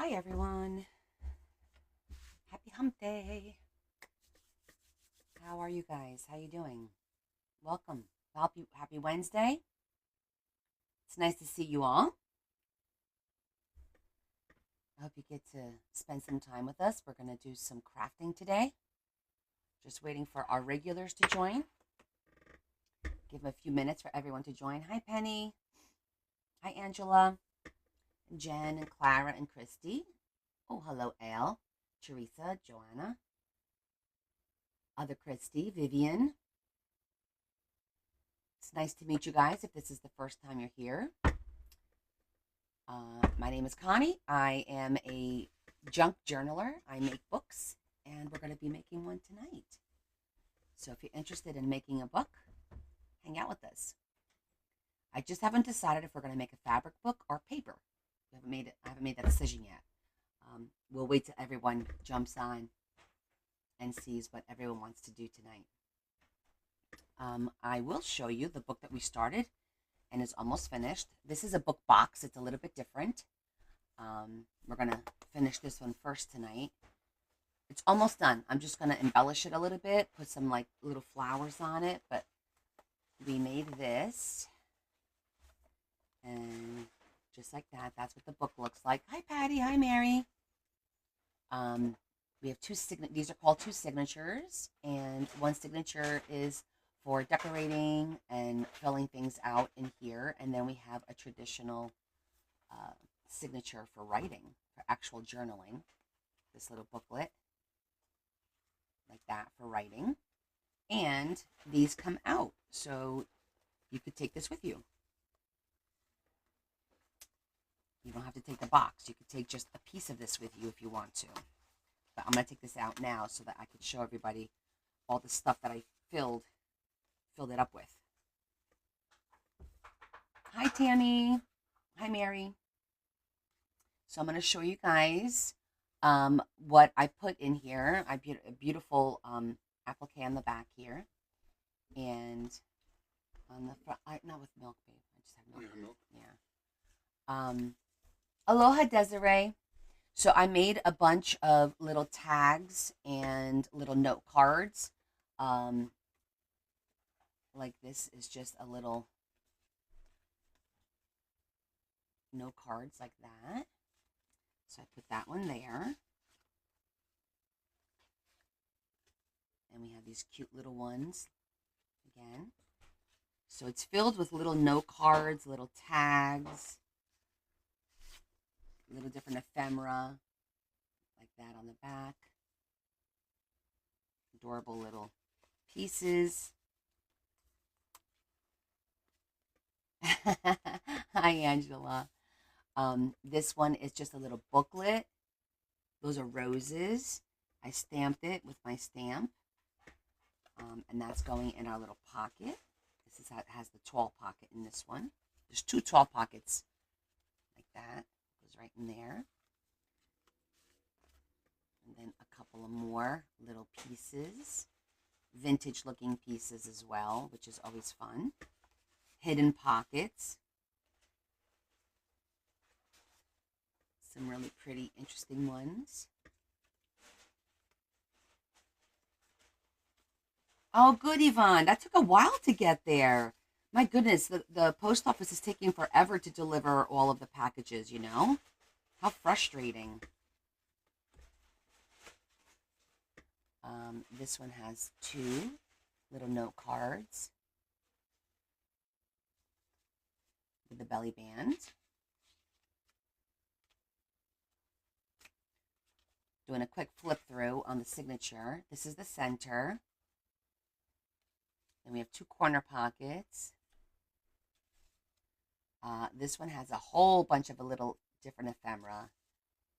Hi everyone. Happy hump day. How are you guys? How you doing? Welcome. Happy Wednesday. It's nice to see you all. I hope you get to spend some time with us. We're going to do some crafting today. Just waiting for our regulars to join. Give them a few minutes for everyone to join. Hi Penny. Hi Angela. Jen and Clara and Christy. Oh, hello Al. Teresa, Joanna. Other Christy, Vivian. It's nice to meet you guys if this is the first time you're here. My name is Connie. I am a junk journaler. I make books, and we're going to be making one tonight. So if you're interested in making a book, hang out with us. I just haven't decided if we're going to make a fabric book or paper. I haven't made that decision yet. We'll wait till everyone jumps on and sees what everyone wants to do tonight. I will show you the book that we started and is almost finished. This is a book box. It's a little bit different. We're going to finish this one first tonight. It's almost done. I'm just going to embellish it a little bit, put some like little flowers on it, but we made this. And just like that, that's what the book looks like. Hi, Patty. Hi, Mary. We have these are called two signatures, and one signature is for decorating and filling things out in here, and then we have a traditional signature for writing, for actual journaling. This little booklet, like that, for writing. And these come out, so you could take this with you. You don't have to take the box. You could take just a piece of this with you if you want to. But I'm going to take this out now so that I can show everybody all the stuff that I filled it up with. Hi, Tammy. Hi, Mary. So I'm going to show you guys what I put in here. I put a beautiful applique on the back here. And on the front, not with milk, babe. I just have milk. Yeah. Aloha, Desiree. So I made a bunch of little tags and little note cards. Like this is just a little note cards like that. So I put that one there. And we have these cute little ones again. So it's filled with little note cards, little tags, little different ephemera, like that on the back. Adorable little pieces. Hi, Angela. This one is just a little booklet. Those are roses. I stamped it with my stamp. And that's going in our little pocket. This is how it has the tall pocket in this one. There's two tall pockets like that. Goes right in there. And then a couple of more little pieces. Vintage looking pieces as well, which is always fun. Hidden pockets. Some really pretty, interesting ones. Oh, good, Yvonne. That took a while to get there. My goodness, the post office is taking forever to deliver all of the packages, you know? How frustrating. This one has two little note cards with the belly band. Doing a quick flip through on the signature. This is the center. Then we have two corner pockets. This one has a whole bunch of a little different ephemera.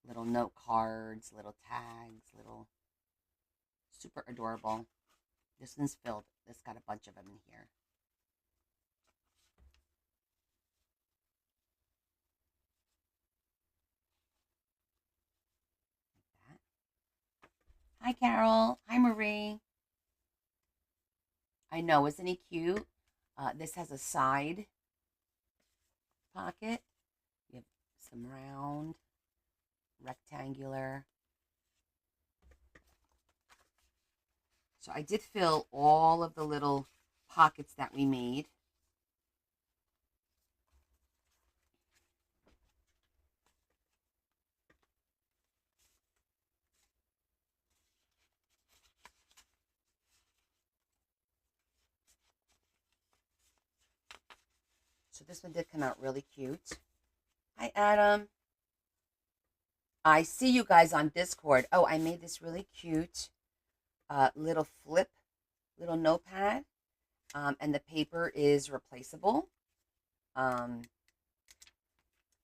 Little note cards, little tags, little super adorable. This one's filled. It's got a bunch of them in here. Like that. Hi, Carol. Hi, Marie. I know, isn't he cute? This has a side pocket. You have some round rectangular. So I did fill all of the little pockets that we made. So this one did come out really cute. Hi, Adam. I see you guys on Discord. Oh, I made this really cute little little notepad. And the paper is replaceable.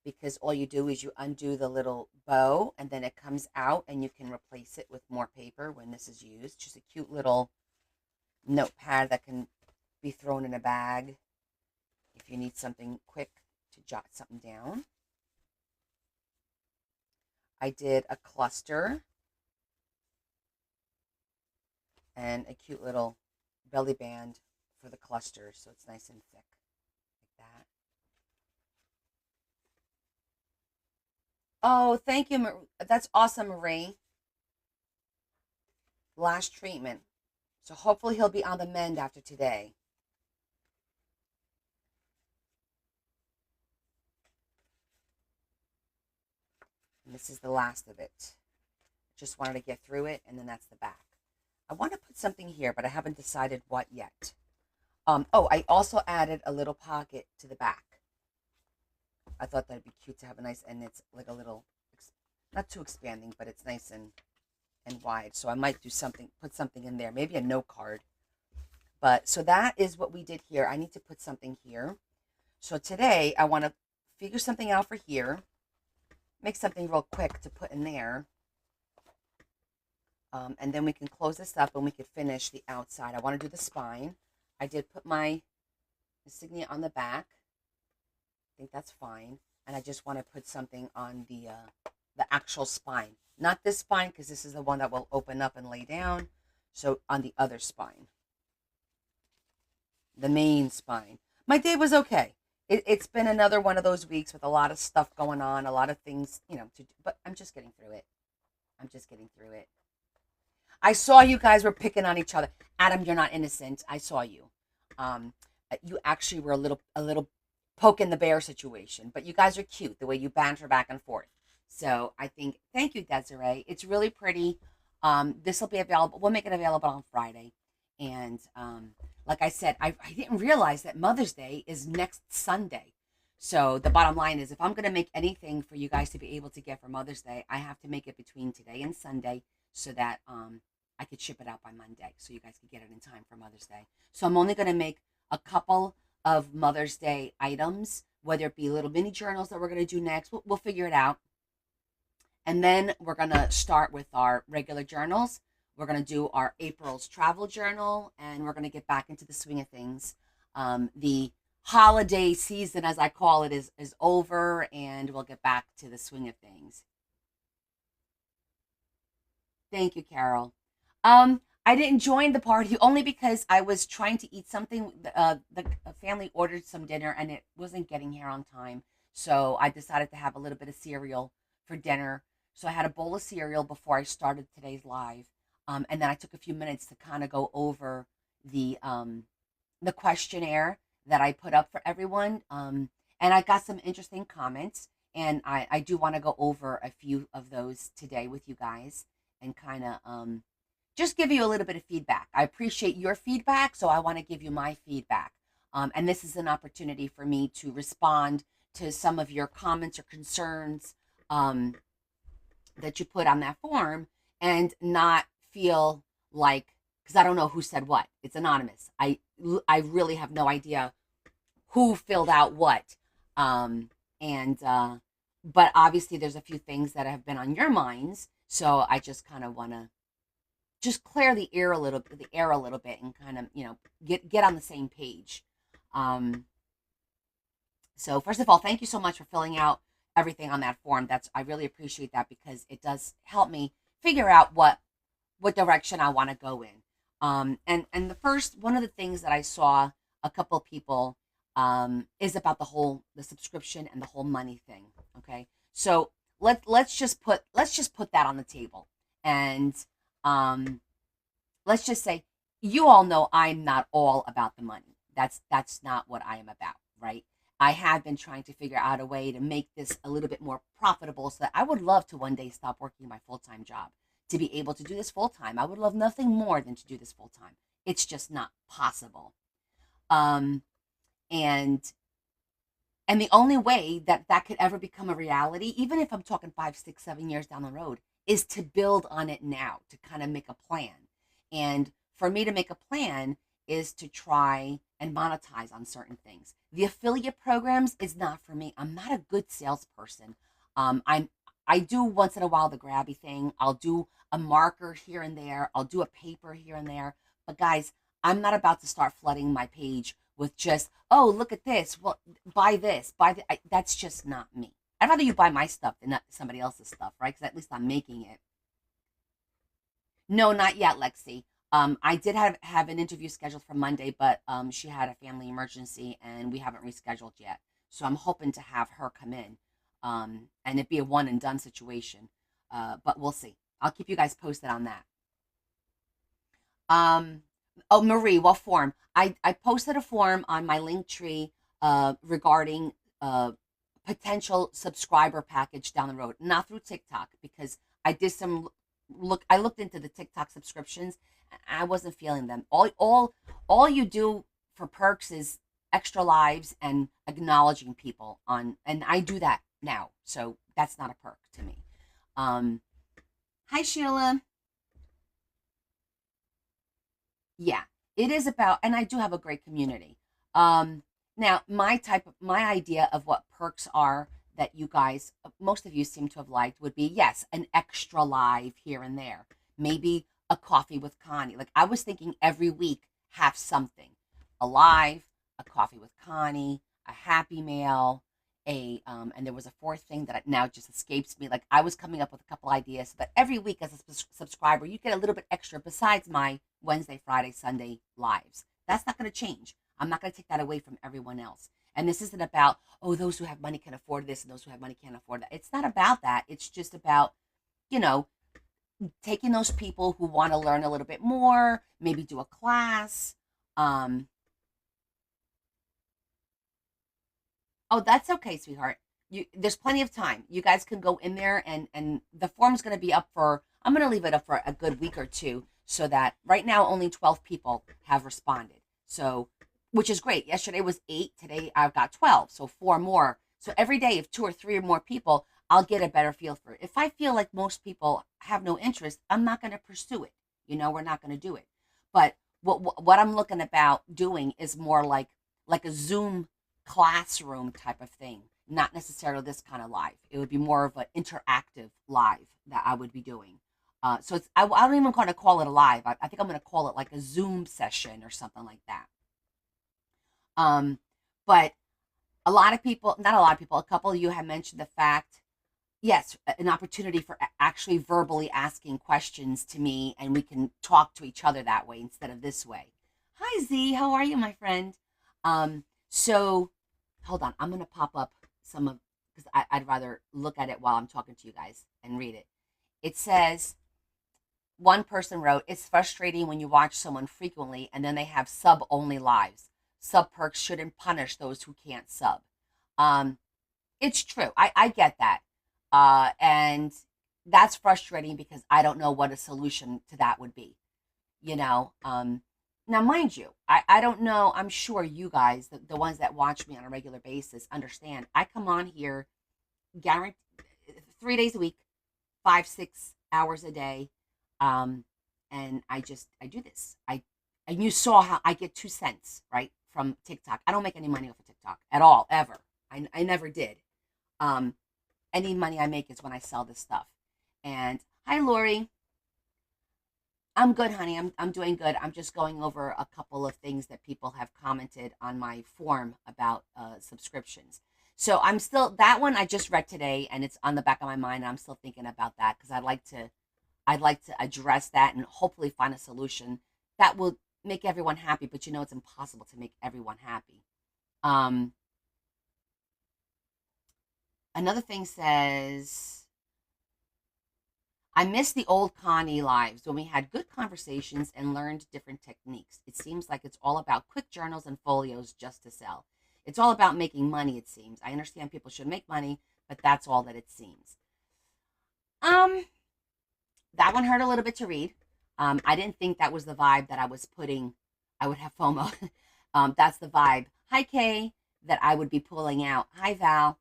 Because all you do is you undo the little bow and then it comes out and you can replace it with more paper when this is used. Just a cute little notepad that can be thrown in a bag if you need something quick to jot something down. I did a cluster and a cute little belly band for the cluster so it's nice and thick like that. Oh, thank you. That's awesome, Marie. Last treatment. So hopefully he'll be on the mend after today. And this is the last of it. Just wanted to get through it, and then that's the back. I want to put something here, but I haven't decided what yet. Oh, I also added a little pocket to the back. I thought that'd be cute to have a nice, and it's like a little, not too expanding, but it's nice and wide. So I might do something, put something in there, maybe a note card. But so that is what we did here. I need to put something here. So today I want to figure something out for here. Make something real quick to put in there. And then we can close this up and we can finish the outside. I want to do the spine. I did put my insignia on the back. I think that's fine. And I just want to put something on the actual spine. Not this spine, because this is the one that will open up and lay down. So on the other spine. The main spine. My day was okay. It's been another one of those weeks with a lot of stuff going on, a lot of things, to do, but I'm just getting through it. I'm just getting through it. I saw you guys were picking on each other. Adam, you're not innocent. I saw you. You actually were a little poke in the bear situation, but you guys are cute the way you banter back and forth. So I think, thank you, Desiree. It's really pretty. This will be available. We'll make it available on Friday. And like I said, I didn't realize that Mother's Day is next Sunday. So the bottom line is, if I'm going to make anything for you guys to be able to get for Mother's Day, I have to make it between today and Sunday so that I could ship it out by Monday so you guys could get it in time for Mother's Day. So I'm only going to make a couple of Mother's Day items, whether it be little mini journals that we're going to do next. We'll figure it out. And then we're going to start with our regular journals. We're going to do our April's travel journal, and we're going to get back into the swing of things. The holiday season, as I call it, is over, and we'll get back to the swing of things. Thank you, Carol. I didn't join the party only because I was trying to eat something. The family ordered some dinner, and it wasn't getting here on time. So I decided to have a little bit of cereal for dinner. So I had a bowl of cereal before I started today's live. And then I took a few minutes to kind of go over the questionnaire that I put up for everyone. And I got some interesting comments. And I do want to go over a few of those today with you guys and kind of just give you a little bit of feedback. I appreciate your feedback, so I want to give you my feedback. And this is an opportunity for me to respond to some of your comments or concerns that you put on that form and not feel like, because I don't know who said what. It's anonymous. I really have no idea who filled out what. But obviously there's a few things that have been on your minds. So I just kind of want to just clear the air a little bit and kind of, get on the same page. So first of all, thank you so much for filling out everything on that form. I really appreciate that because it does help me figure out what direction I want to go in. And one of the things that I saw a couple people is about the subscription and the whole money thing. Okay. So let's just put that on the table. And um let's just say, you all know I'm not all about the money. That's not what I am about, right? I have been trying to figure out a way to make this a little bit more profitable, so that I would love to one day stop working my full-time job to be able to do this full time. I would love nothing more than to do this full time. It's just not possible. Um, and and the only way that that could ever become a reality, even if I'm talking 5, 6, 7 years down the road, is to build on it now, to kind of make a plan. And for me to make a plan is to try and monetize on certain things. The affiliate programs is not for me. I'm not a good salesperson. I do once in a while the grabby thing. I'll do a marker here and there. I'll do a paper here and there. But guys, I'm not about to start flooding my page with just, oh, look at this. Well, buy this, that's just not me. I'd rather you buy my stuff than not somebody else's stuff, right? Because at least I'm making it. No, not yet, Lexi. I did have an interview scheduled for Monday, but she had a family emergency and we haven't rescheduled yet. So I'm hoping to have her come in, and it be a one and done situation. But we'll see. I'll keep you guys posted on that. Um, oh, Marie, what form? I posted a form on my link tree regarding potential subscriber package down the road, not through TikTok, because I did some I looked into the TikTok subscriptions. I wasn't feeling them. All you do for perks is extra lives and acknowledging people on, and I do that now. So that's not a perk to me. Um, Hi Sheila. Yeah, it is about, and I do have a great community. Um, Now, my idea of what perks are that you guys, most of you seem to have liked, would be, yes, an extra live here and there, maybe a coffee with Connie. Like I was thinking every week have something, a live, a coffee with Connie, a happy mail, and there was a fourth thing that now just escapes me. Like I was coming up with a couple ideas, but every week as a subscriber, you get a little bit extra besides my Wednesday, Friday, Sunday lives. That's not going to change. I'm not going to take that away from everyone else. And this isn't about, oh, those who have money can afford this and those who have money can't afford that. It's not about that. It's just about, you know, taking those people who want to learn a little bit more, maybe do a class. Um, oh, that's okay, sweetheart. There's plenty of time. You guys can go in there, and the form's going to be up for, I'm going to leave it up for a good week or two, so that right now only 12 people have responded. So, which is great. Yesterday was 8, today I've got 12, so 4 more. So every day, if 2 or 3 or more people, I'll get a better feel for it. If I feel like most people have no interest, I'm not going to pursue it. We're not going to do it. But what I'm looking about doing is more like a Zoom classroom type of thing, not necessarily this kind of live. It would be more of an interactive live that I would be doing. So I don't even want to call it a live. I think I'm going to call it like a Zoom session or something like that. Um, but a lot of people, not a lot of people, a couple of you have mentioned the fact, yes, an opportunity for actually verbally asking questions to me, and we can talk to each other that way instead of this way. Hi Z, how are you, my friend? So hold on, I'm gonna pop up some of, because I'd rather look at it while I'm talking to you guys and read it. It says, one person wrote, it's frustrating when you watch someone frequently and then they have sub only lives. Sub perks shouldn't punish those who can't sub. Um, it's true. I get that. And that's frustrating because I don't know what a solution to that would be. You know, now mind you, I don't know. I'm sure you guys, the ones that watch me on a regular basis, understand. I come on here, guarantee 3 days a week, 5, 6 hours a day, um, and I do this. And you saw how I get 2 cents right from TikTok. I don't make any money off of TikTok at all, ever. I never did. Um, any money I make is when I sell this stuff. And hi, Lori. I'm good, honey. I'm doing good. I'm just going over a couple of things that people have commented on my form about subscriptions. So I'm still, that one I just read today, and it's on the back of my mind. I'm still thinking about that because I'd like to address that and hopefully find a solution that will make everyone happy. But it's impossible to make everyone happy. Um, Another thing says, I miss the old Connie lives when we had good conversations and learned different techniques. It seems like it's all about quick journals and folios just to sell. It's all about making money, it seems. I understand people should make money, but that's all that it seems. Um, that one hurt a little bit to read. I didn't think that was the vibe that I was putting. I would have FOMO. That's the vibe. Hi, Kay, that I would be pulling out. Hi, Val.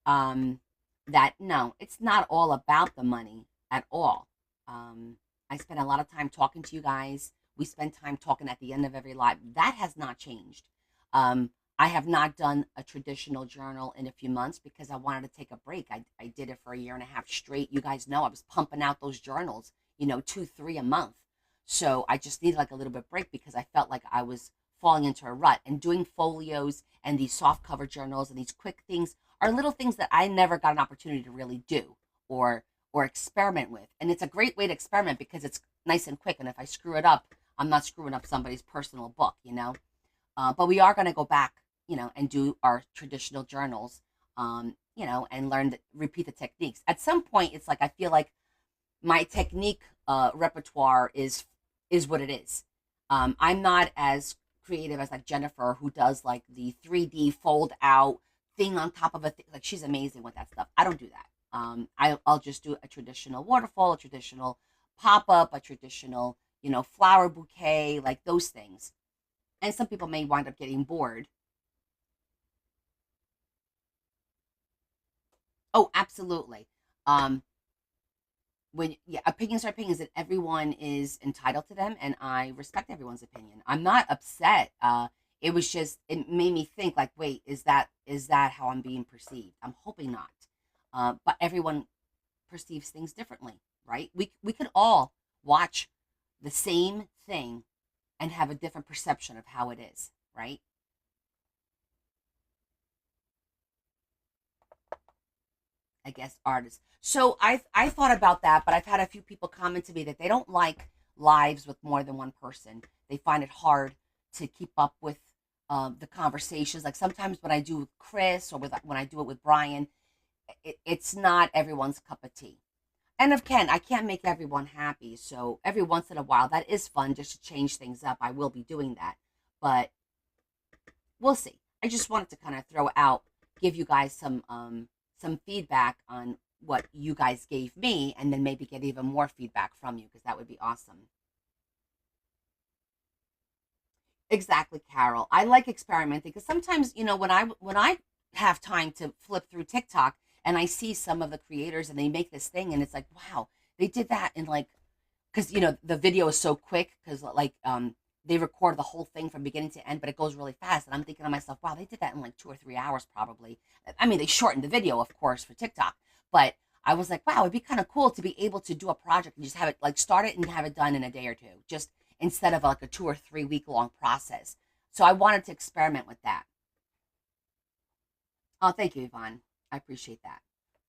Um, that no, it's not all about the money at all. I spend a lot of time talking to you guys. We spend time talking at the end of every live. That has not changed. Um, I have not done a traditional journal in a few months because I wanted to take a break. I did it for a year and a half straight. You guys know I was pumping out those journals, you know, two, three a month. So I just needed like a little bit break because I felt like I was falling into a rut, and doing folios and these soft cover journals and these quick things are little things that I never got an opportunity to really do or experiment with. And it's a great way to experiment because it's nice and quick. And if I screw it up, I'm not screwing up somebody's personal book, you know. But we are going to go back, you know, and do our traditional journals, you know, and repeat the techniques. At some point, it's like I feel like my technique repertoire is what it is. I'm not as creative as like Jennifer, who does like the 3D fold out thing on top of a thing. Like she's amazing with that stuff. I don't do that. I'll just do a traditional waterfall, a traditional pop up, a traditional, you know, flower bouquet, like those things. And some people may wind up getting bored. Oh, absolutely. Um, when yeah, opinions are opinions, and everyone is entitled to them, and I respect everyone's opinion. I'm not upset. It was just it made me think like, wait, is that how I'm being perceived? I'm hoping not. But everyone perceives things differently, right? We could all watch the same thing and have a different perception of how it is, right? I guess artists. So I thought about that, but I've had a few people comment to me that they don't like lives with more than one person. They find it hard to keep up with the conversations. Like sometimes when I do with Chris or when I do it with Brian, it's not everyone's cup of tea. And again, I can't make everyone happy. So every once in a while, that is fun just to change things up. I will be doing that, but we'll see. I just wanted to kind of throw out, give you guys some feedback on what you guys gave me, and then maybe get even more feedback from you because that would be awesome. Exactly, Carol. I like experimenting because sometimes, you know, when I have time to flip through TikTok and I see some of the creators and they make this thing and it's like, wow, they did that in like, because you know the video is so quick because like they record the whole thing from beginning to end, but it goes really fast. And I'm thinking to myself, wow, they did that in like 2 or 3 hours probably. I mean, they shortened the video, of course, for TikTok, but I was like, wow, it'd be kind of cool to be able to do a project and just have it like start it and have it done in a day or two, just instead of like a 2 or 3 week long process. So I wanted to experiment with that. Oh, thank you, Yvonne. I appreciate that.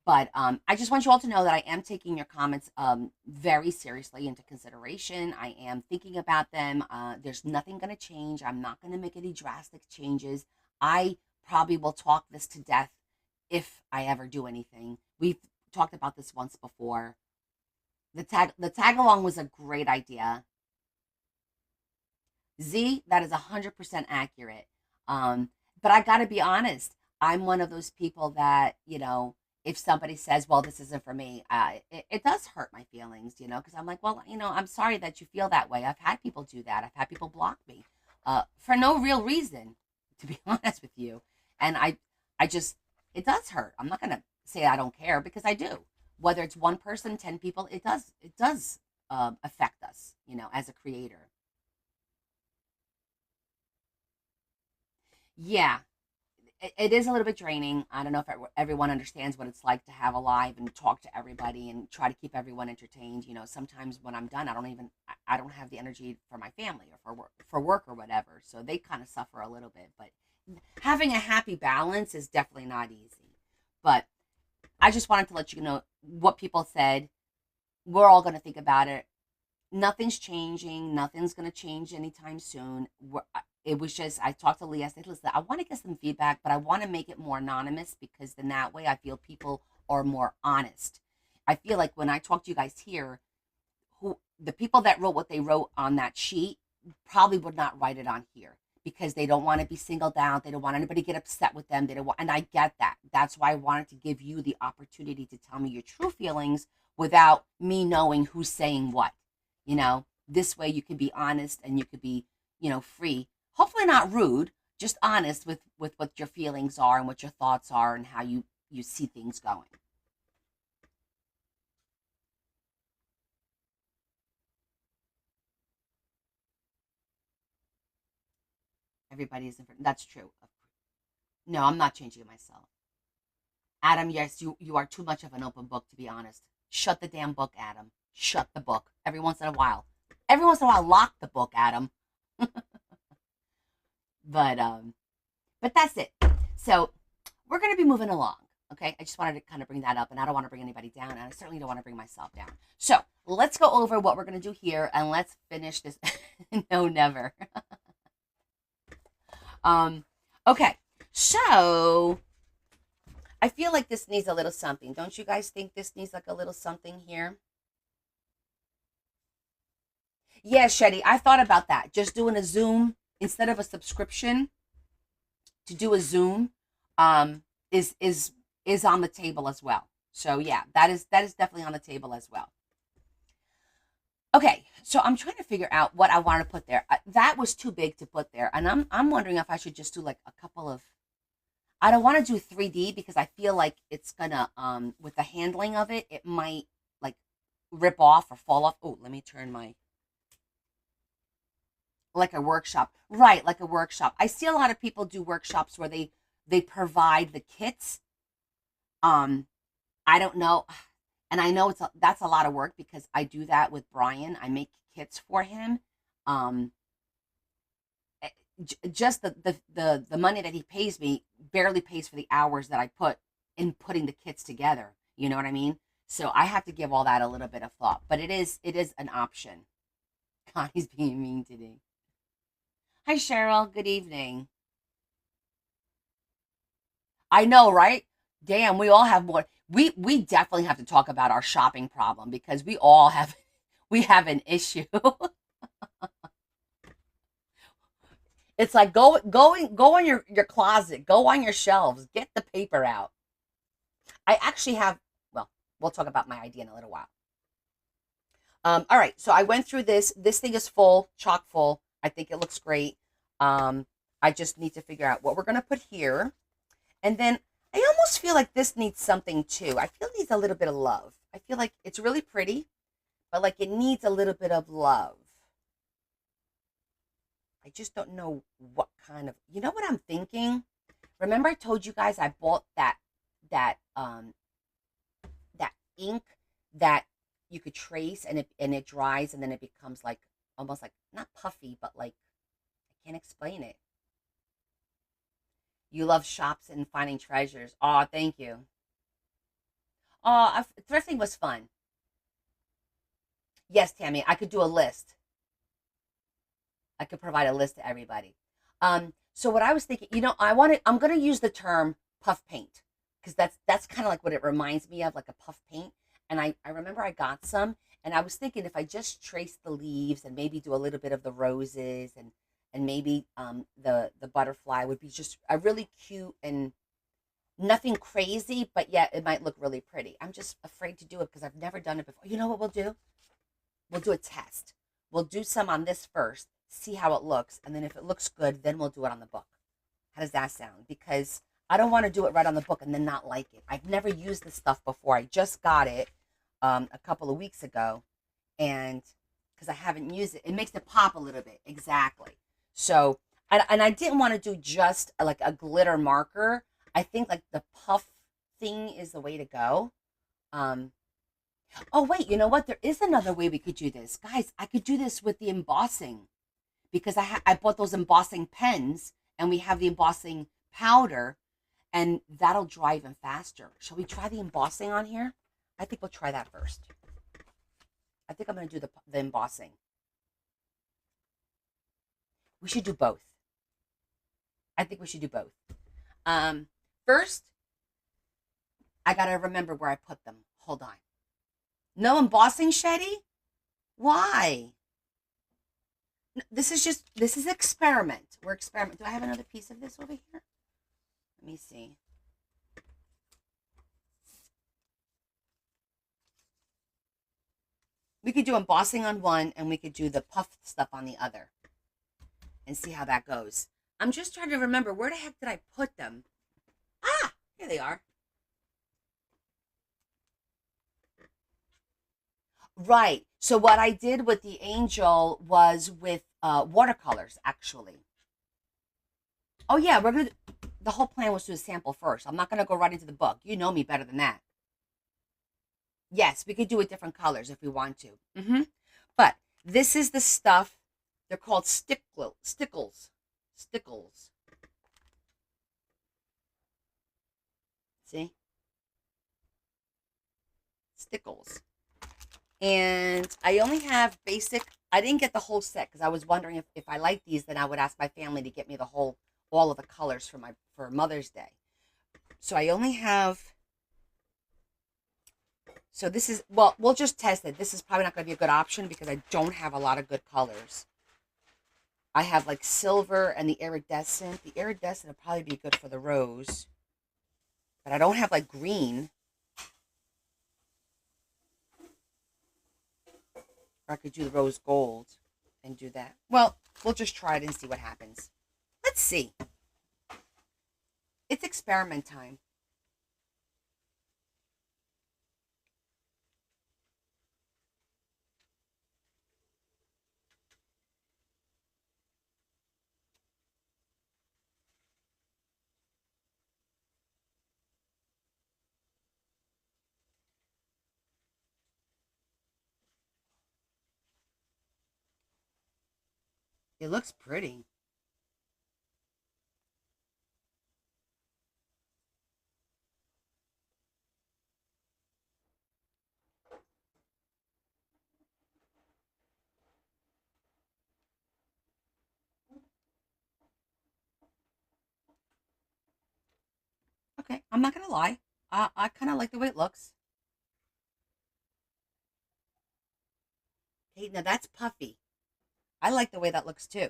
But I just want you all to know that I am taking your comments very seriously into consideration. I am thinking about them. There's nothing going to change. I'm not going to make any drastic changes. I probably will talk this to death if I ever do anything. We've talked about this once before. The tag along was a great idea. Z, that is 100% accurate. Um, but I got to be honest, I'm one of those people that, you know, if somebody says, well, this isn't for me, it does hurt my feelings, you know, because I'm like, well, you know, I'm sorry that you feel that way. I've had people do that. I've had people block me for no real reason, to be honest with you. And I just, it does hurt. I'm not going to say I don't care because I do. Whether it's one person, 10 people, it does affect us, you know, as a creator. Yeah, it is a little bit draining. I don't know if everyone understands what it's like to have a live and talk to everybody and try to keep everyone entertained. You know, sometimes when I'm done, I don't have the energy for my family or for work or whatever. So they kind of suffer a little bit. But having a happy balance is definitely not easy. But I just wanted to let you know what people said. We're all going to think about it. Nothing's changing. Nothing's going to change anytime soon. It was just, I talked to Lee. I said, listen, I want to get some feedback, but I want to make it more anonymous because then that way I feel people are more honest. I feel like when I talk to you guys here, who the people that wrote what they wrote on that sheet probably would not write it on here because they don't want to be singled out. They don't want anybody to get upset with them. They don't want, and I get that. That's why I wanted to give you the opportunity to tell me your true feelings without me knowing who's saying what. You know, this way you can be honest and you could be, free. Hopefully not rude, just honest with what your feelings are and what your thoughts are and how you see things going. Everybody is different. That's true. No, I'm not changing it myself. Adam, yes, you are too much of an open book, to be honest. Shut the damn book, Adam. Shut the book. Every once in a while. Every once in a while, lock the book, Adam. But that's it. So we're gonna be moving along. Okay. I just wanted to kind of bring that up, and I don't want to bring anybody down, and I certainly don't want to bring myself down. So let's go over what we're gonna do here and let's finish this. No, never. Okay. So I feel like this needs a little something. Don't you guys think this needs like a little something here? Yeah, Shetty, I thought about that. Just doing a Zoom instead of a subscription to do a Zoom um is on the table as well. So yeah, that is definitely on the table as well. Okay, so I'm trying to figure out what I want to put there. That was too big to put there, and I'm wondering if I should just do like a couple of. I don't want to do 3D because I feel like it's gonna with the handling of it, it might like rip off or fall off. Oh, let me turn my like a workshop. Right, like a workshop. I see a lot of people do workshops where they provide the kits. Um I don't know, and I know that's a lot of work because I do that with Brian. I make kits for him. Um eh, just the money that he pays me barely pays for the hours that I put in putting the kits together. You know what I mean? So I have to give all that a little bit of thought, but it is an option. Connie's being mean today. Hi Cheryl, good evening. I know, right? Damn, we all have more. We definitely have to talk about our shopping problem because we all have we have an issue. It's like go in your closet, go on your shelves, get the paper out. I actually have well, we'll talk about my idea in a little while. All right, so I went through this. This thing is full, chock full. I think it looks great. Um, I just need to figure out what we're gonna put here. And then I almost feel like this needs something too. I feel it needs a little bit of love. I feel like it's really pretty, but like it needs a little bit of love. I just don't know what kind of, you know what I'm thinking? Remember I told you guys I bought that that ink that you could trace and it dries and then it becomes like almost like not puffy, but like I can't explain it. You love shops and finding treasures. Oh, thank you. Oh, thrifting was fun. Yes, Tammy, I could do a list. I could provide a list to everybody. So what I was thinking, I'm gonna use the term puff paint because that's kind of like what it reminds me of, like a puff paint. And I remember I got some, and I was thinking if I just trace the leaves and maybe do a little bit of the roses and maybe the butterfly would be just a really cute and nothing crazy, but yet it might look really pretty. I'm just afraid to do it because I've never done it before. You know what we'll do? We'll do a test. We'll do some on this first, see how it looks, and then if it looks good, then we'll do it on the book. How does that sound? Because I don't want to do it right on the book and then not like it. I've never used this stuff before. I just got it a couple of weeks ago, and because I haven't used it, it makes it pop a little bit. Exactly. So, and I didn't want to do just like a glitter marker. I think like the puff thing is the way to go. Um, oh wait, you know what? There is another way we could do this, guys. I could do this with the embossing because I bought those embossing pens and we have the embossing powder and that'll dry even faster. Shall we try the embossing on here? I think we'll try that first. I think I'm going to do the embossing. We should do both. I think we should do both. Um, First, I got to remember where I put them. Hold on. No embossing, Shetty? Why? This is experiment. We're experiment. Do I have another piece of this over here? Let me see. We could do embossing on one and we could do the puff stuff on the other and see how that goes. I'm just trying to remember, where the heck did I put them? Ah, here they are. Right. So what I did with the angel was with watercolors, actually. Oh yeah, we're gonna. The whole plan was to sample first. I'm not gonna go right into the book. You know me better than that. Yes, we could do it different colors if we want to. But this is the stuff. They're called stickles. See, stickles. And I only have basic. I didn't get the whole set because I was wondering if I like these, then I would ask my family to get me the whole, all of the colors for Mother's Day. So I only have. So this is, well, we'll just test it. This is probably not going to be a good option because I don't have a lot of good colors. I have like silver and the iridescent. The iridescent would probably be good for the rose, but I don't have like green. Or I could do the rose gold and do that. Well, we'll just try it and see what happens. Let's see. It's experiment time. It looks pretty. Okay, I'm not gonna lie. I kind of like the way it looks. Okay, now that's puffy. I like the way that looks too.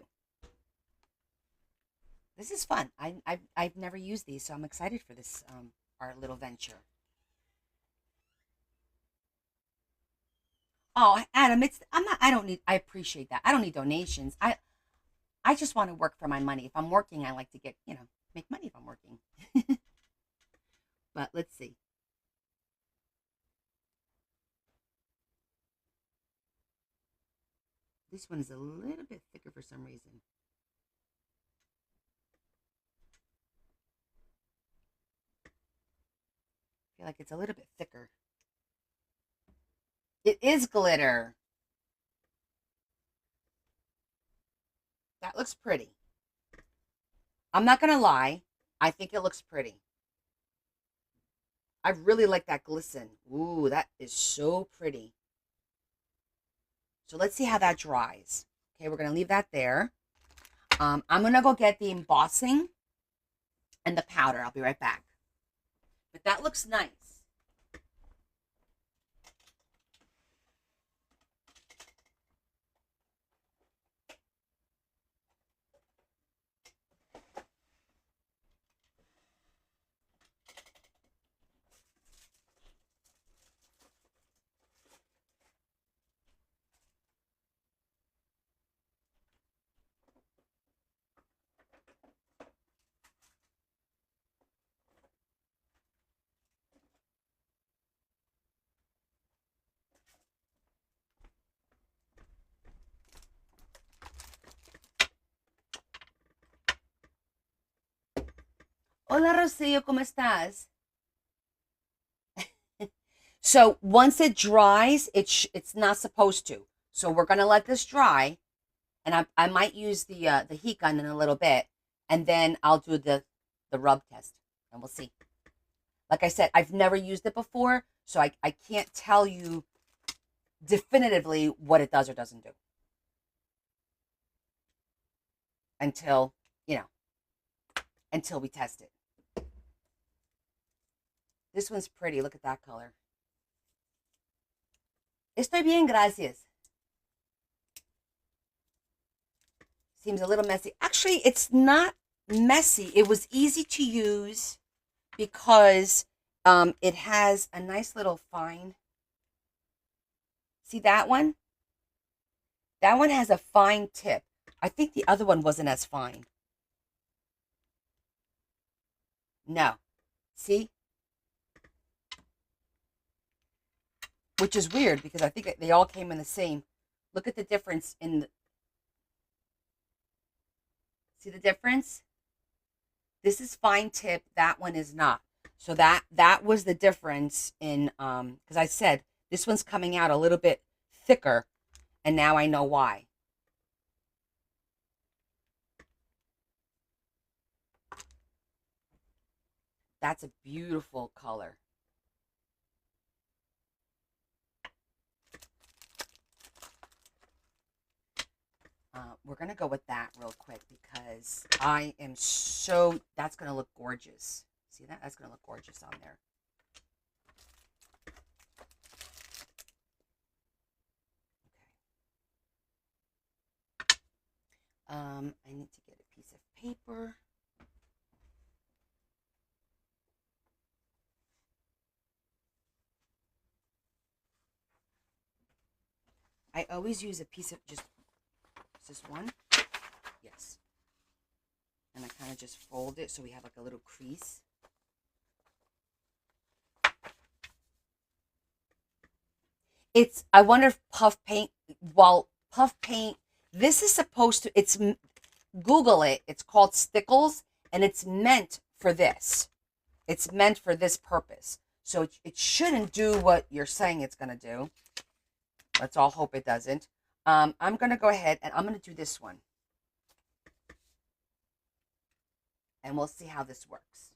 This is fun. I've never used these, so I'm excited for this our little venture. Oh, Adam, it's I'm not. I don't need. I appreciate that. I don't need donations. I just want to work for my money. If I'm working, I like to get make money if I'm working. But let's see. This one is a little bit thicker for some reason. I feel like it's a little bit thicker. It is glitter. That looks pretty. I'm not gonna lie. I think it looks pretty. I really like that glisten. Ooh, that is so pretty. So let's see how that dries. Okay, we're gonna leave that there. I'm gonna go get the embossing and the powder. I'll be right back. But that looks nice. Hola, Rocio, ¿cómo estás? So once it dries, it's not supposed to. So we're gonna let this dry, and I might use the heat gun in a little bit, and then I'll do the rub test, and we'll see. Like I said, I've never used it before, so I can't tell you definitively what it does or doesn't do until you know until we test it. This one's pretty. Look at that color. Estoy bien, gracias. Seems a little messy. Actually, it's not messy. It was easy to use because it has a nice little fine. See that one? That one has a fine tip. I think the other one wasn't as fine. No. See? Which is weird because I think they all came in the same. Look at the difference in the, see the difference? This is fine tip, that one is not. So that was the difference in because I said this one's coming out a little bit thicker, and now I know why. That's a beautiful color. We're going to go with that real quick because I am so, that's going to look gorgeous. See that? That's going to look gorgeous on there. Okay. I need to get a piece of paper. I always use a piece of just, is this one? Yes. And I kind of just fold it so we have like a little crease. It's, I wonder if puff paint, while puff paint, this is supposed to, it's, Google it, it's called Stickles, and it's meant for this. It's meant for this purpose. So it shouldn't do what you're saying it's going to do. Let's all hope it doesn't. I'm going to go ahead and I'm going to do this one. And we'll see how this works.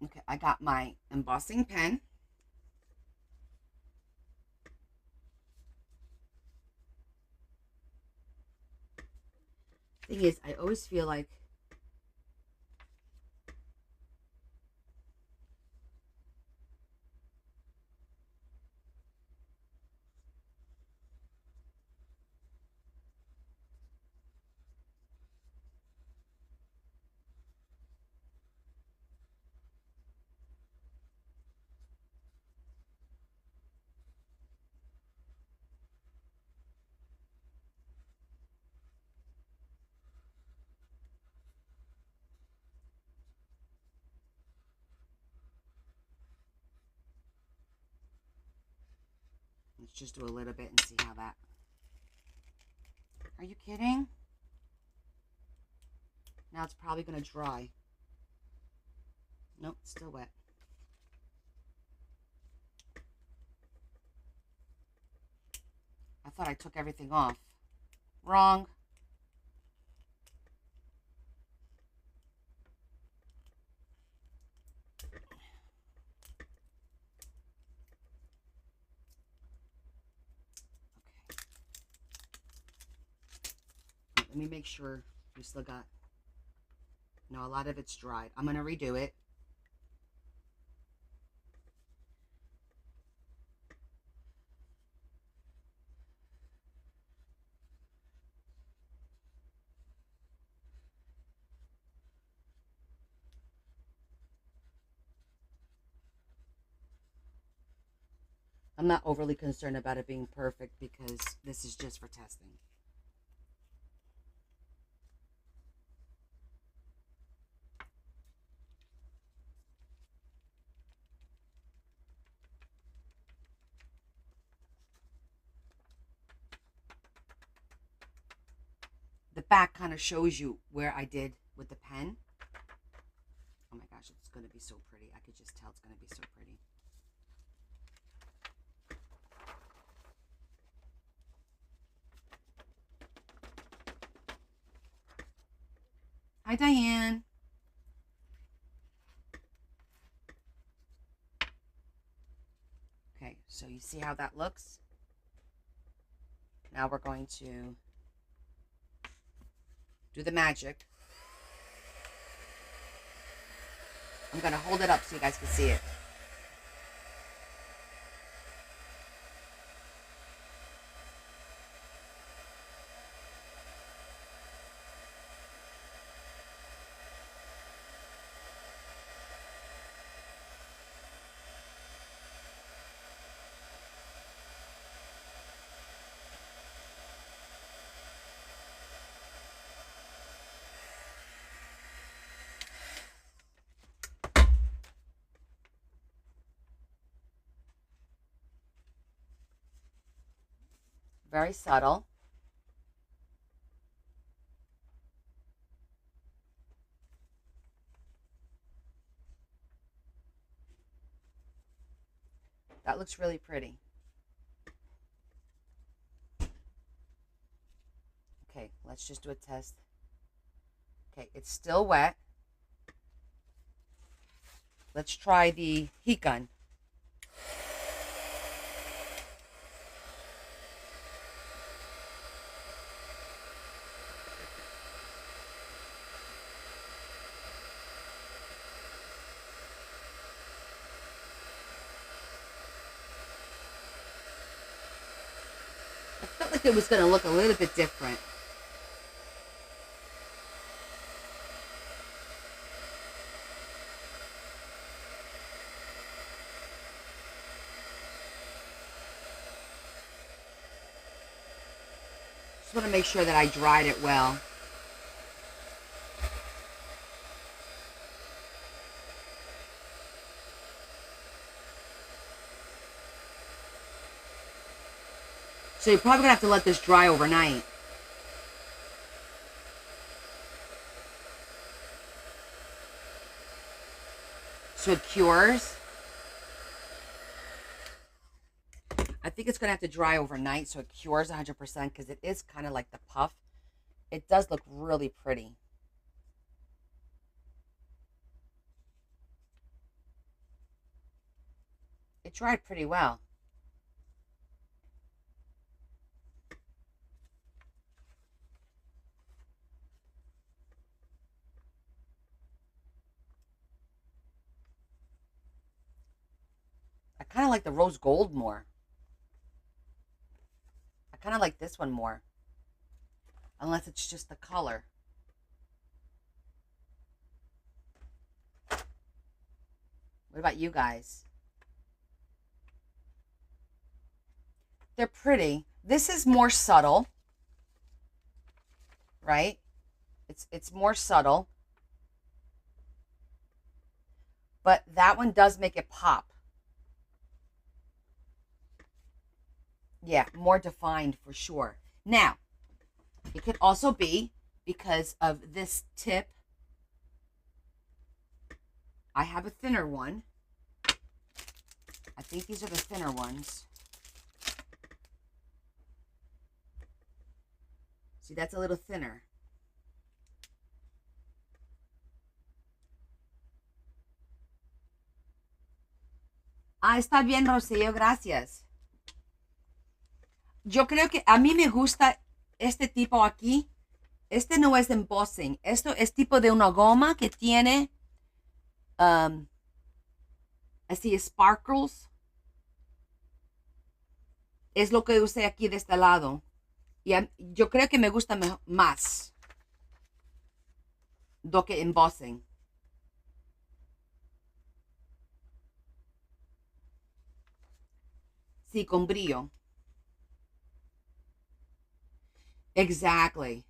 Okay, I got my embossing pen. Thing is, I always feel like let's just do a little bit and see how that. Are you kidding? Now it's probably going to dry. Nope, it's still wet. I thought I took everything off. Wrong. Okay. Let me make sure we still got, no, a lot of it's dried. I'm going to redo it. I'm not overly concerned about it being perfect because this is just for testing. The back kind of shows you where I did with the pen. Oh my gosh, it's going to be so pretty. I could just tell it's going to be so pretty. Hi, Diane. Okay, so you see how that looks? Now we're going to do the magic. I'm going to hold it up so you guys can see it. Very subtle. That looks really pretty. Okay, let's just do a test. Okay, it's still wet. Let's try the heat gun. I felt like it was going to look a little bit different. Just want to make sure that I dried it well. So you're probably going to have to let this dry overnight. So it cures. I think it's going to have to dry overnight so it cures 100% because it is kind of like the puff. It does look really pretty. It dried pretty well. I kind of like the rose gold more. I kind of like this one more. Unless it's just the color. What about you guys? They're pretty. This is more subtle, right? It's more subtle. But that one does make it pop. Yeah, more defined for sure. Now, it could also be because of this tip. I have a thinner one. I think these are the thinner ones. See, that's a little thinner. Ah, está bien, Rocío, gracias. Yo creo que a mí me gusta este tipo aquí. Este no es embossing. Esto es tipo de una goma que tiene así sparkles. Es lo que usé aquí de este lado. Y yo creo que me gusta más do que embossing. Sí, con brillo. Exactly.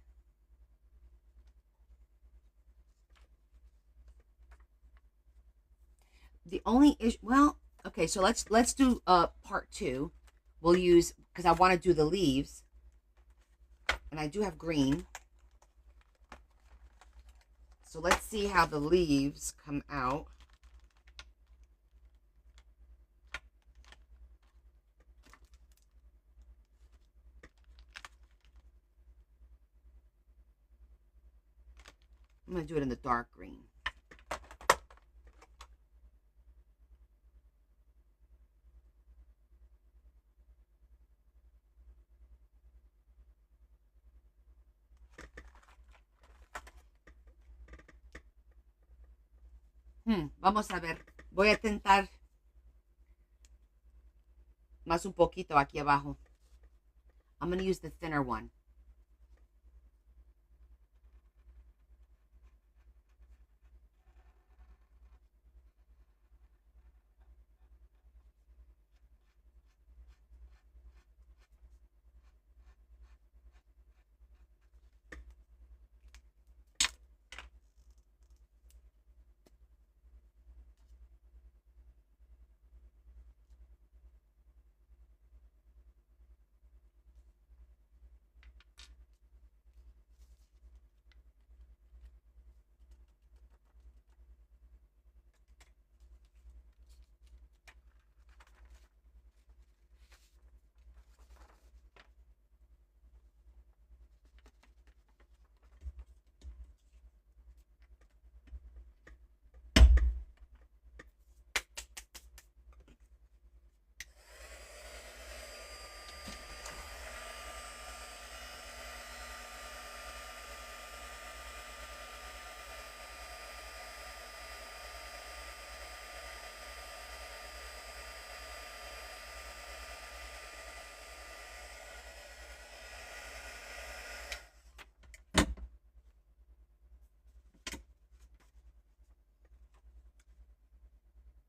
The only issue, well, okay, so let's do part two. We'll use, because I want to do the leaves, and I do have green. So let's see how the leaves come out. I'm going to do it in the dark green. Vamos a ver. Voy a tentar más un poquito aquí abajo. I'm going to use the thinner one.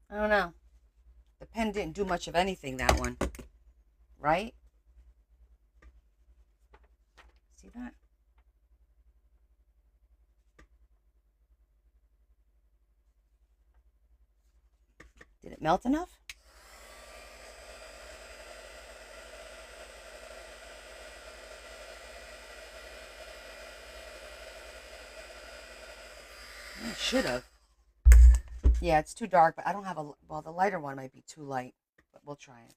I don't know. The pen didn't do much of anything, that one. Right? See that? Did it melt enough? It should have. Yeah, it's too dark, but I don't have a... Well, the lighter one might be too light, but we'll try it.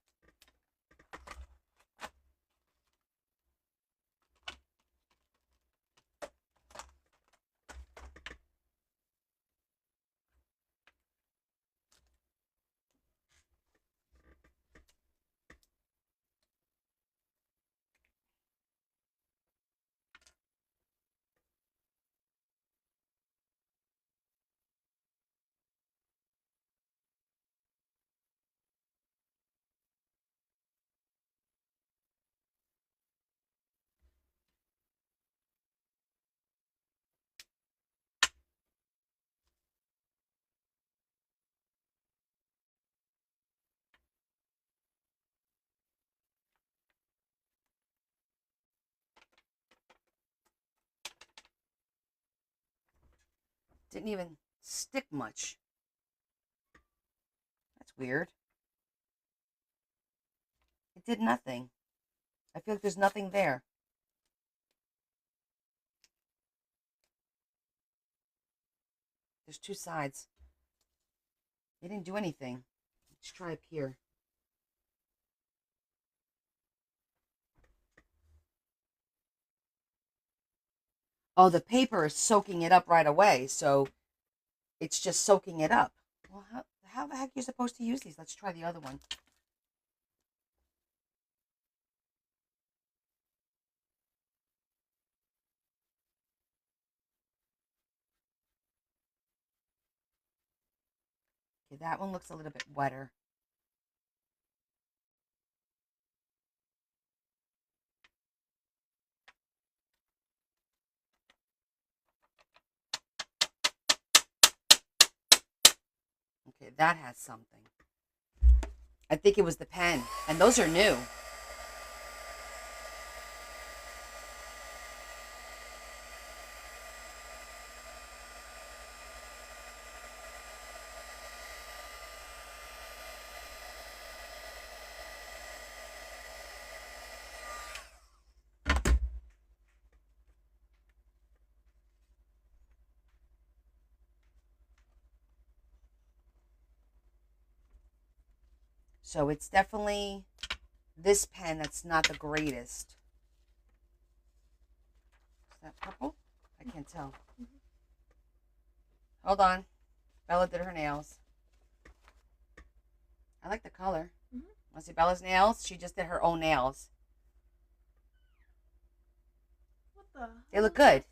Didn't even stick much. That's weird. It did nothing. I feel like there's nothing there. There's two sides. It didn't do anything. Let's try up here. Oh, the paper is soaking it up right away, so it's just soaking it up. Well, how the heck are you supposed to use these? Let's try the other one. Okay, that one looks a little bit wetter. Okay, that has something. I think it was the pen, and those are new. So it's definitely this pen that's not the greatest. Is that purple? I can't tell. Hold on. Bella did her nails. I like the color. Want to see Bella's nails? She just did her own nails. What the? They look good.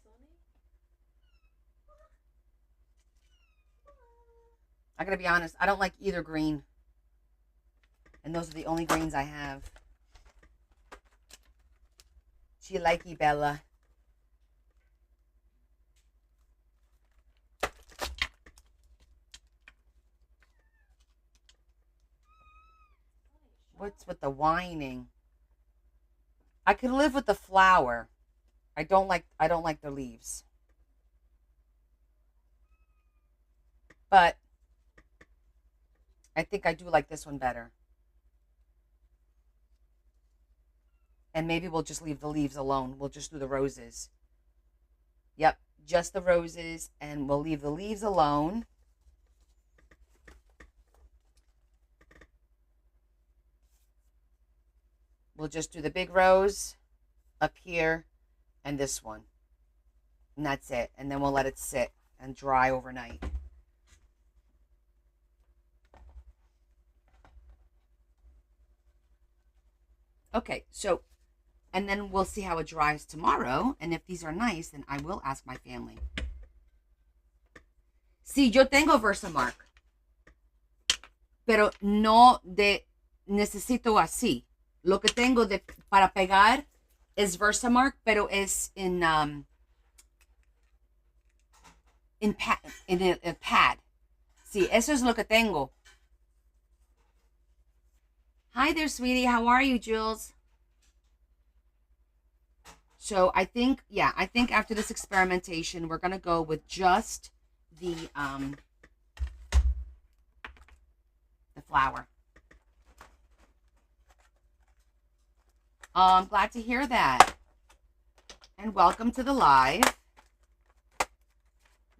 I gotta be honest, I don't like either green. And those are the only greens I have. She likey Bella. What's with the whining? I could live with the flower. I don't like the leaves. But I think I do like this one better. And maybe we'll just leave the leaves alone. We'll just do the roses. Yep, just the roses, and we'll leave the leaves alone. We'll just do the big rose up here and this one. And that's it. And then we'll let it sit and dry overnight. Okay, so, and then we'll see how it dries tomorrow. And if these are nice, then I will ask my family. Sí, yo tengo Versamark. Pero no de necesito así. Lo que tengo de para pegar es Versamark, pero es in a pad. Sí, eso es lo que tengo. Hi there, sweetie. How are you, Jules? So I think, yeah, I think after this experimentation, we're gonna go with just the flower. I'm glad to hear that. And welcome to the live.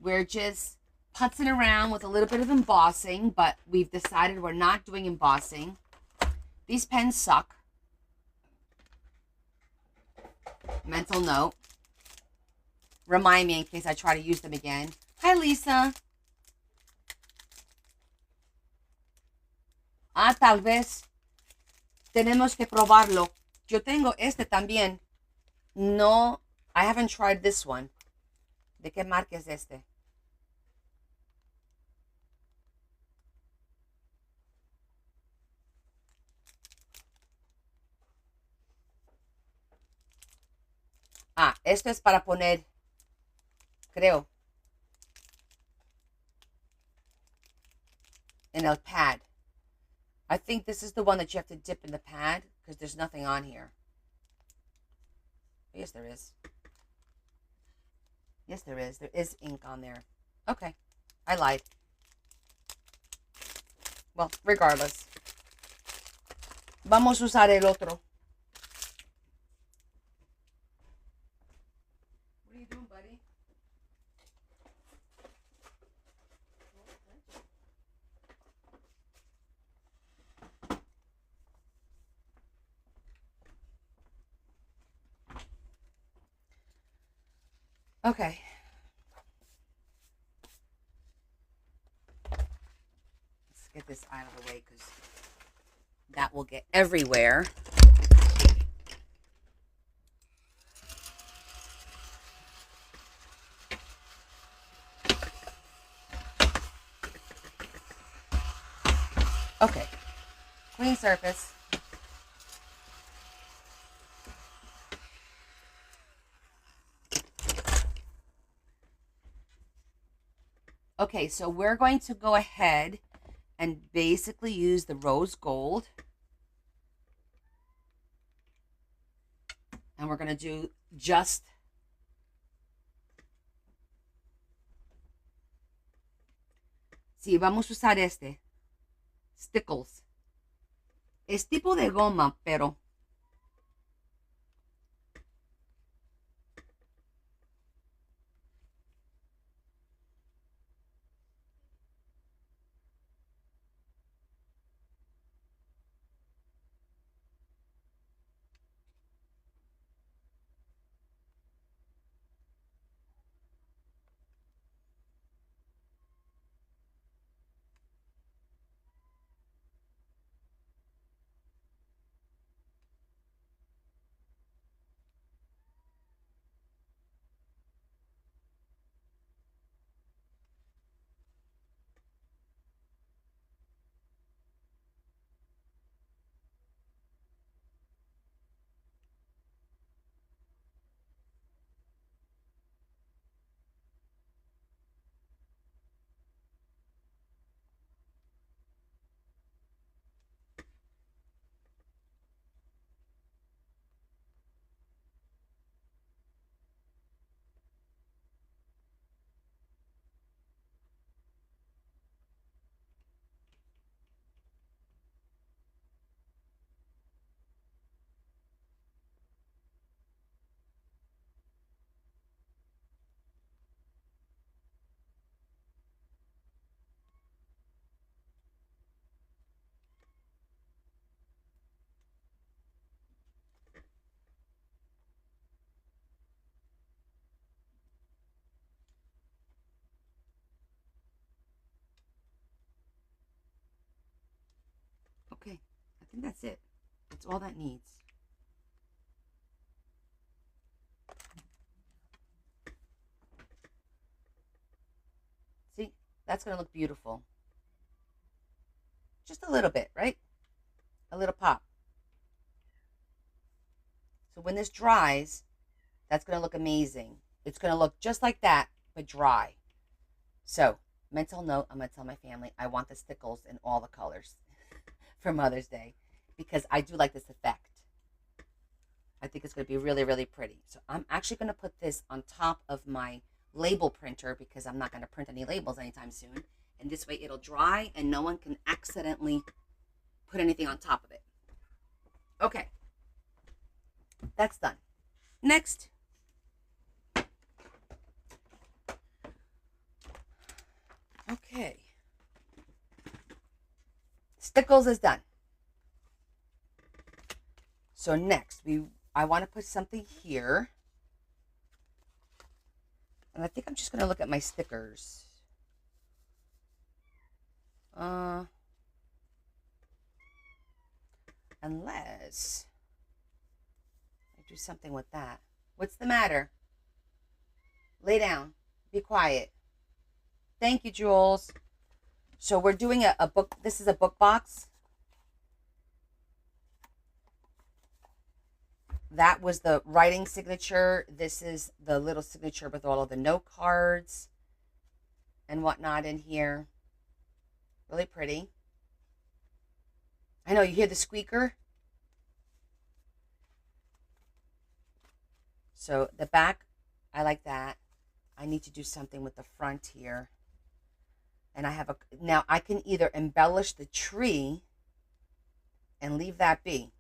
We're just putzing around with a little bit of embossing, but we've decided we're not doing embossing. These pens suck. Mental note. Remind me in case I try to use them again. Hi, Lisa. Tal vez tenemos que probarlo. Yo tengo este también. No, I haven't tried this one. ¿De qué marca es este? Esto es para poner, creo, en el pad. I think this is the one that you have to dip in the pad because there's nothing on here. Yes, there is. Yes, there is. There is ink on there. Okay. I lied. Well, regardless. Vamos a usar el otro. What are you doing, buddy? Okay. Let's get this out of the way because that will get everywhere. Okay. Clean surface. Okay, so we're going to go ahead and basically use the rose gold. And we're going to do just sí, vamos a usar este Stickles. Es tipo de goma, pero think that's it. That's all that needs. See, that's going to look beautiful. Just a little bit, right? A little pop. So when this dries, that's going to look amazing. It's going to look just like that, but dry. So, mental note, I'm going to tell my family I want the stickles in all the colors for Mother's Day because I do like this effect. I think it's going to be really, really pretty. So I'm actually going to put this on top of my label printer because I'm not going to print any labels anytime soon. And this way it'll dry and no one can accidentally put anything on top of it. Okay. That's done. Next. Okay. Stickles is done. So next, I want to put something here. And I think I'm just going to look at my stickers. Unless I do something with that. What's the matter? Lay down. Be quiet. Thank you, Jules. So we're doing a book. This is a book box. That was the writing signature. This is the little signature with all of the note cards and whatnot in here. Really pretty. I know, you hear the squeaker? So the back, I like that. I need to do something with the front here. And I have now I can either embellish the tree and leave that be.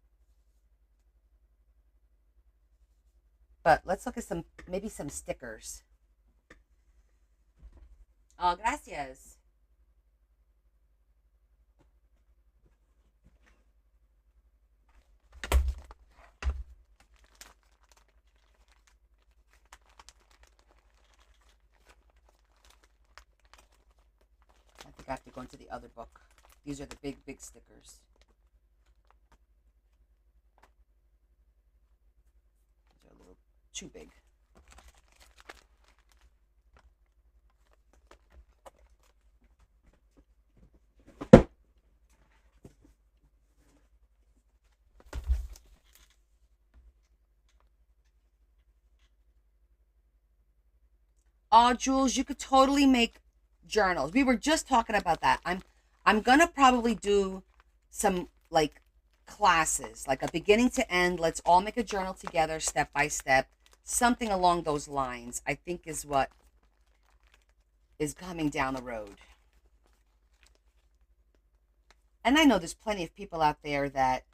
But let's look at maybe some stickers. Oh, gracias. I think I have to go into the other book. These are the big, big stickers. These are a little too big. Oh, Jules, you could totally make journals. We were just talking about that. I'm gonna probably do some like classes, like a beginning to end. Let's all make a journal together, step by step. Something along those lines, I think, is what is coming down the road. And I know there's plenty of people out there that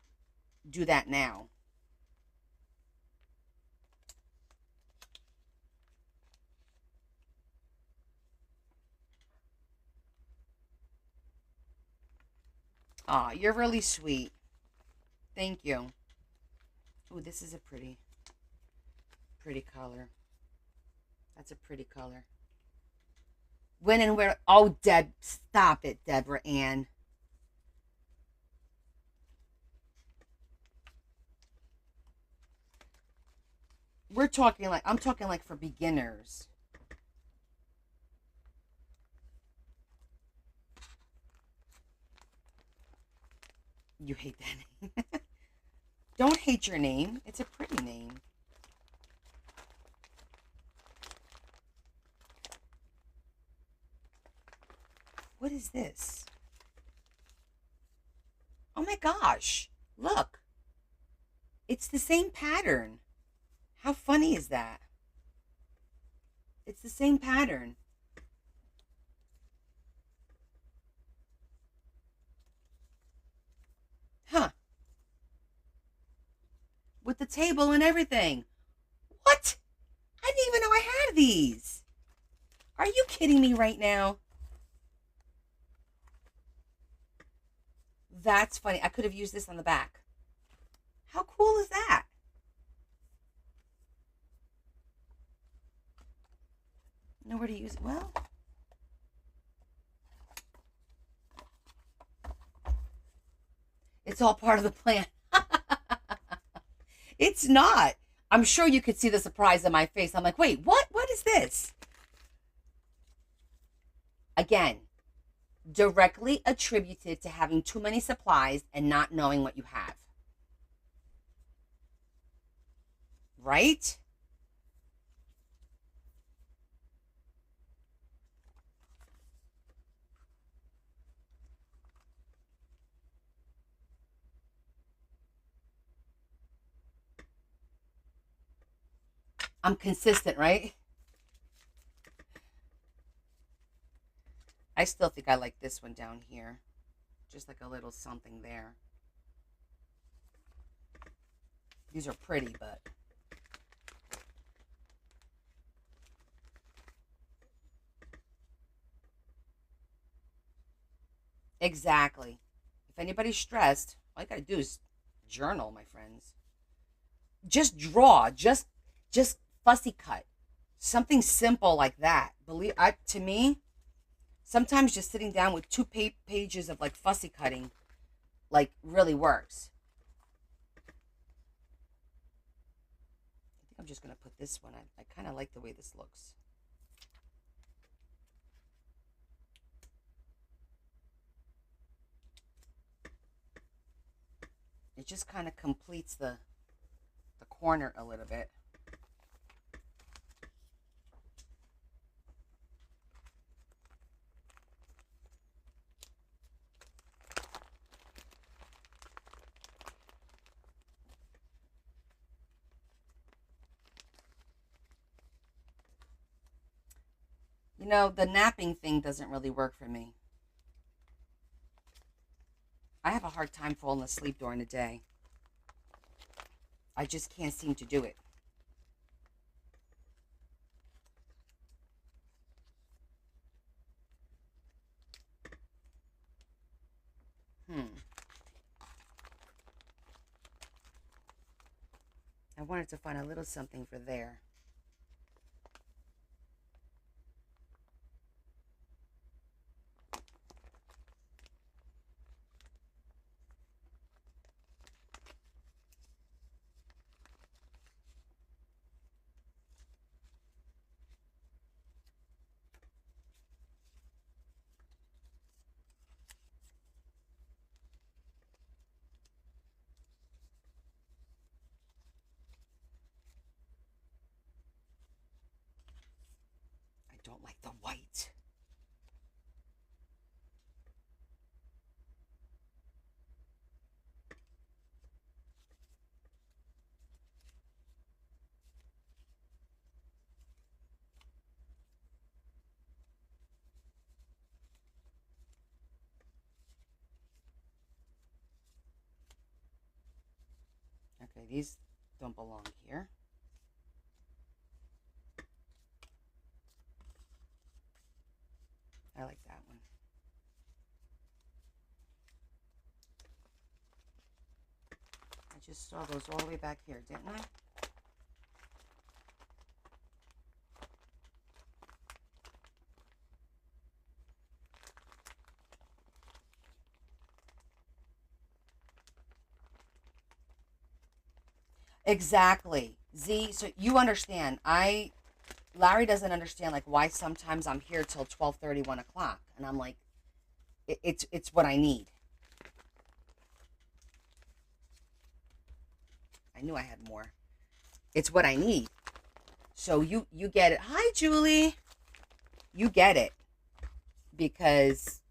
do that now. Aw, you're really sweet. Thank you. Oh, this is a pretty color. That's a pretty color. When and where? Oh, stop it, Deborah Ann. I'm talking like for beginners. You hate that name. Don't hate your name. It's a pretty name. What is this? Oh my gosh. Look. It's the same pattern. How funny is that? It's the same pattern. Huh. With the table and everything. What? I didn't even know I had these. Are you kidding me right now? That's funny. I could have used this on the back. How cool is that? Know where to use it? Well, It's all part of the plan. It's not. I'm sure you could see the surprise on my face. I'm like, wait, what? What is this? Again, directly attributed to having too many supplies and not knowing what you have. Right? I'm consistent, right? I still think I like this one down here. Just like a little something there. These are pretty, but exactly. If anybody's stressed, all you gotta do is journal, my friends. Just draw, just fussy cut. Something simple like that. To me, sometimes just sitting down with two pages of like fussy cutting like really works. I think I'm just gonna put this one. I kind of like the way this looks. It just kind of completes the corner a little bit. You know, the napping thing doesn't really work for me. I have a hard time falling asleep during the day. I just can't seem to do it. Hmm. I wanted to find a little something for there. I don't like the white. Okay, these don't belong here. I like that one. I just saw those all the way back here, didn't I? Exactly. Z, so you understand. Larry doesn't understand like why sometimes I'm here till 12:30, 1 o'clock. And I'm like, it's what I need. I knew I had more. It's what I need. So you get it. Hi, Julie. You get it because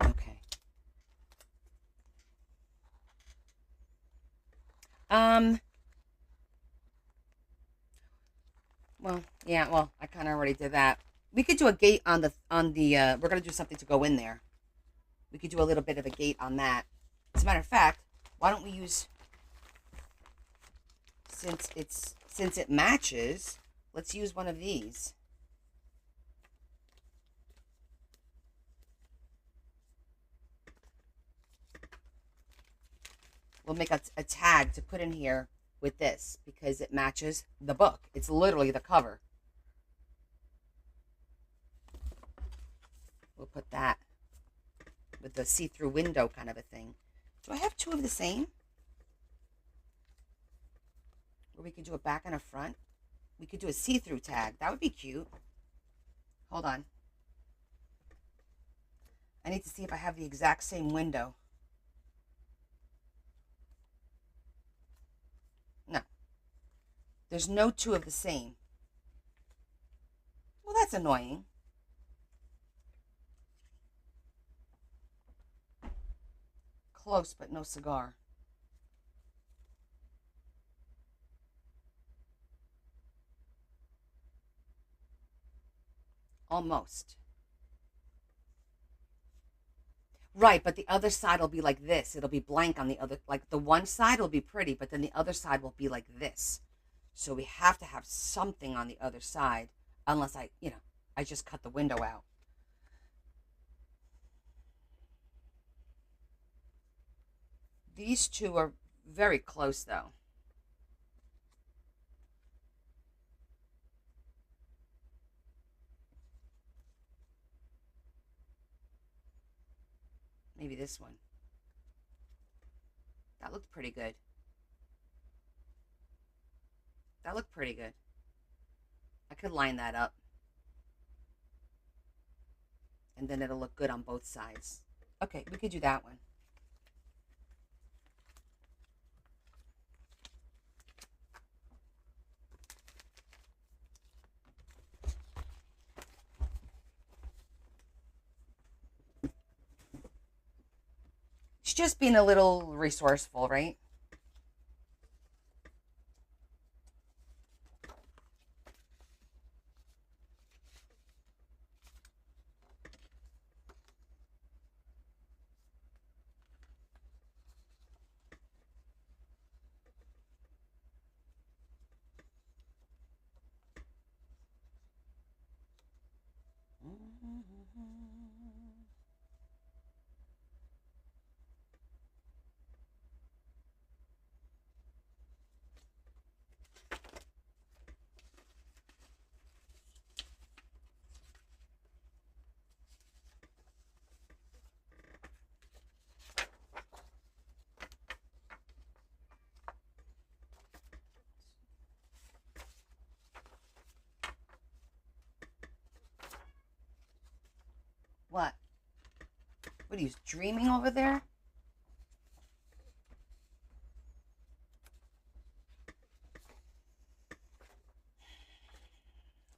okay. Um well, yeah, well, I kind of already did that. We could do a gate on the we're going to do something to go in there. We could do a little bit of a gate on that. As a matter of fact, why don't we use since it matches, let's use one of these. we'll make a tag to put in here with this because it matches the book. It's literally the cover. We'll put that with the see-through window kind of a thing. Do I have two of the same? Or we could do a back and a front. We could do a see-through tag. That would be cute. Hold on. I need to see if I have the exact same window. No. There's no two of the same. Well, that's annoying. Close, but no cigar. Almost. Right, but the other side will be like this. It'll be blank on the other, like the one side will be pretty, but then the other side will be like this. So we have to have something on the other side, unless I just cut the window out. These two are very close, though. Maybe this one. That looked pretty good. That looked pretty good. I could line that up. And then it'll look good on both sides. Okay, we could do that one. It's just being a little resourceful, right? What? What are you dreaming over there?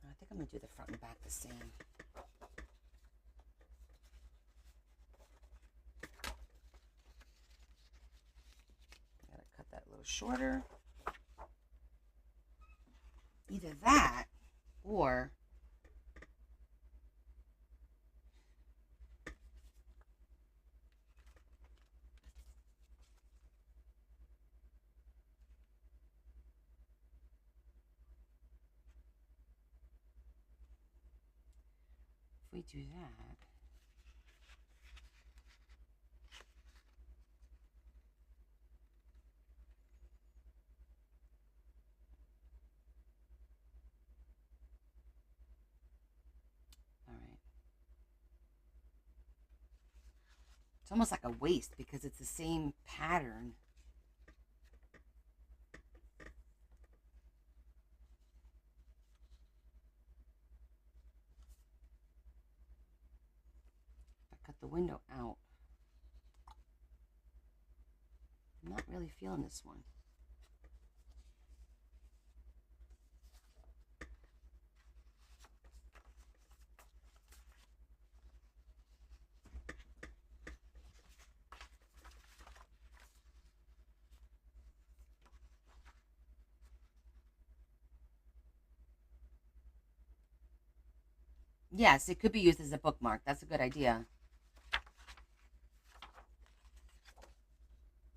I think I'm gonna do the front and back the same. Gotta cut that a little shorter. Either that or if we do that, all right. It's almost like a waist because it's the same pattern. I cut the window out. I'm not really feeling this one. Yes, it could be used as a bookmark. That's a good idea.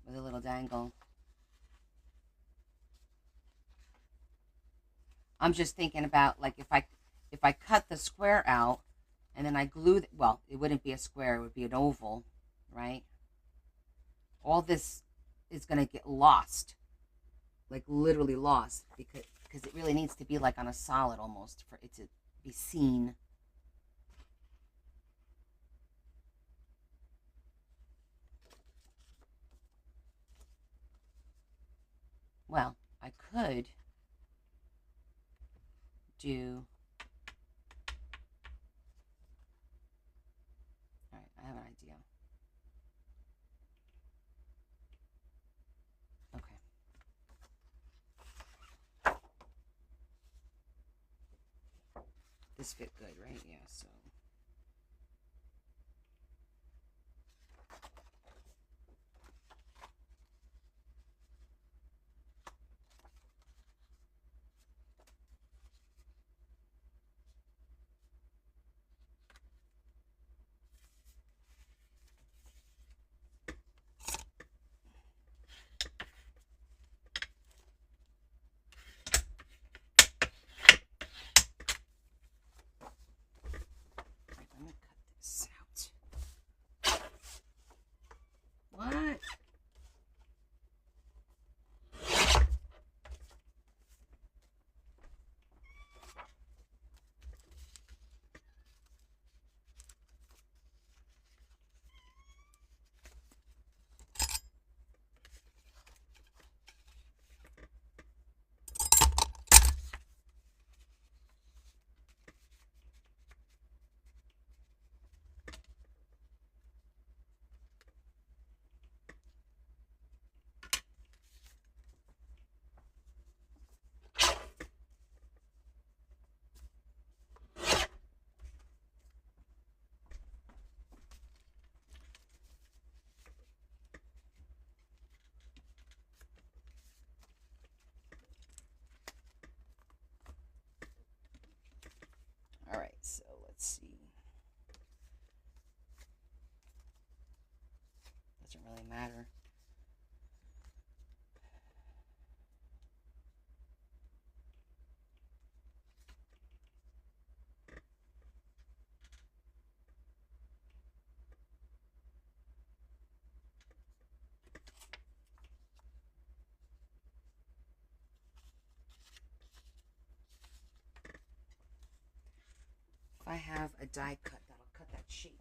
With a little dangle. I'm just thinking about like if I cut the square out and then I glue well, it wouldn't be a square, it would be an oval, right? All this is going to get lost, like literally lost, because it really needs to be like on a solid almost for it to be seen. Well, I could do, all right, I have an idea. Okay. This fit good, right? Yeah, so. Let me cut this out. What? All right, so let's see. Doesn't really matter. If I have a die cut, that'll cut that shape.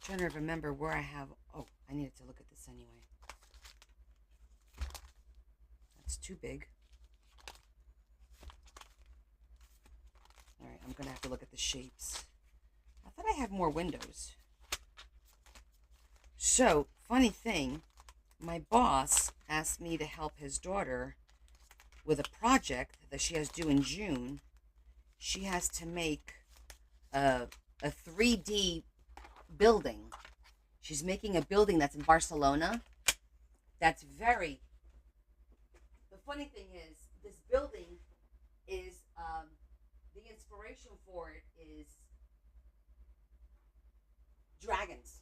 I'm trying to remember where I have. Oh, I needed to look at this anyway. That's too big. All right, I'm gonna have to look at the shapes. I thought I had more windows. So, funny thing, my boss asked me to help his daughter with a project that she has due in June. She has to make a 3D building. She's making a building that's in Barcelona. That's very. The funny thing is, this building is the inspiration for it is dragons.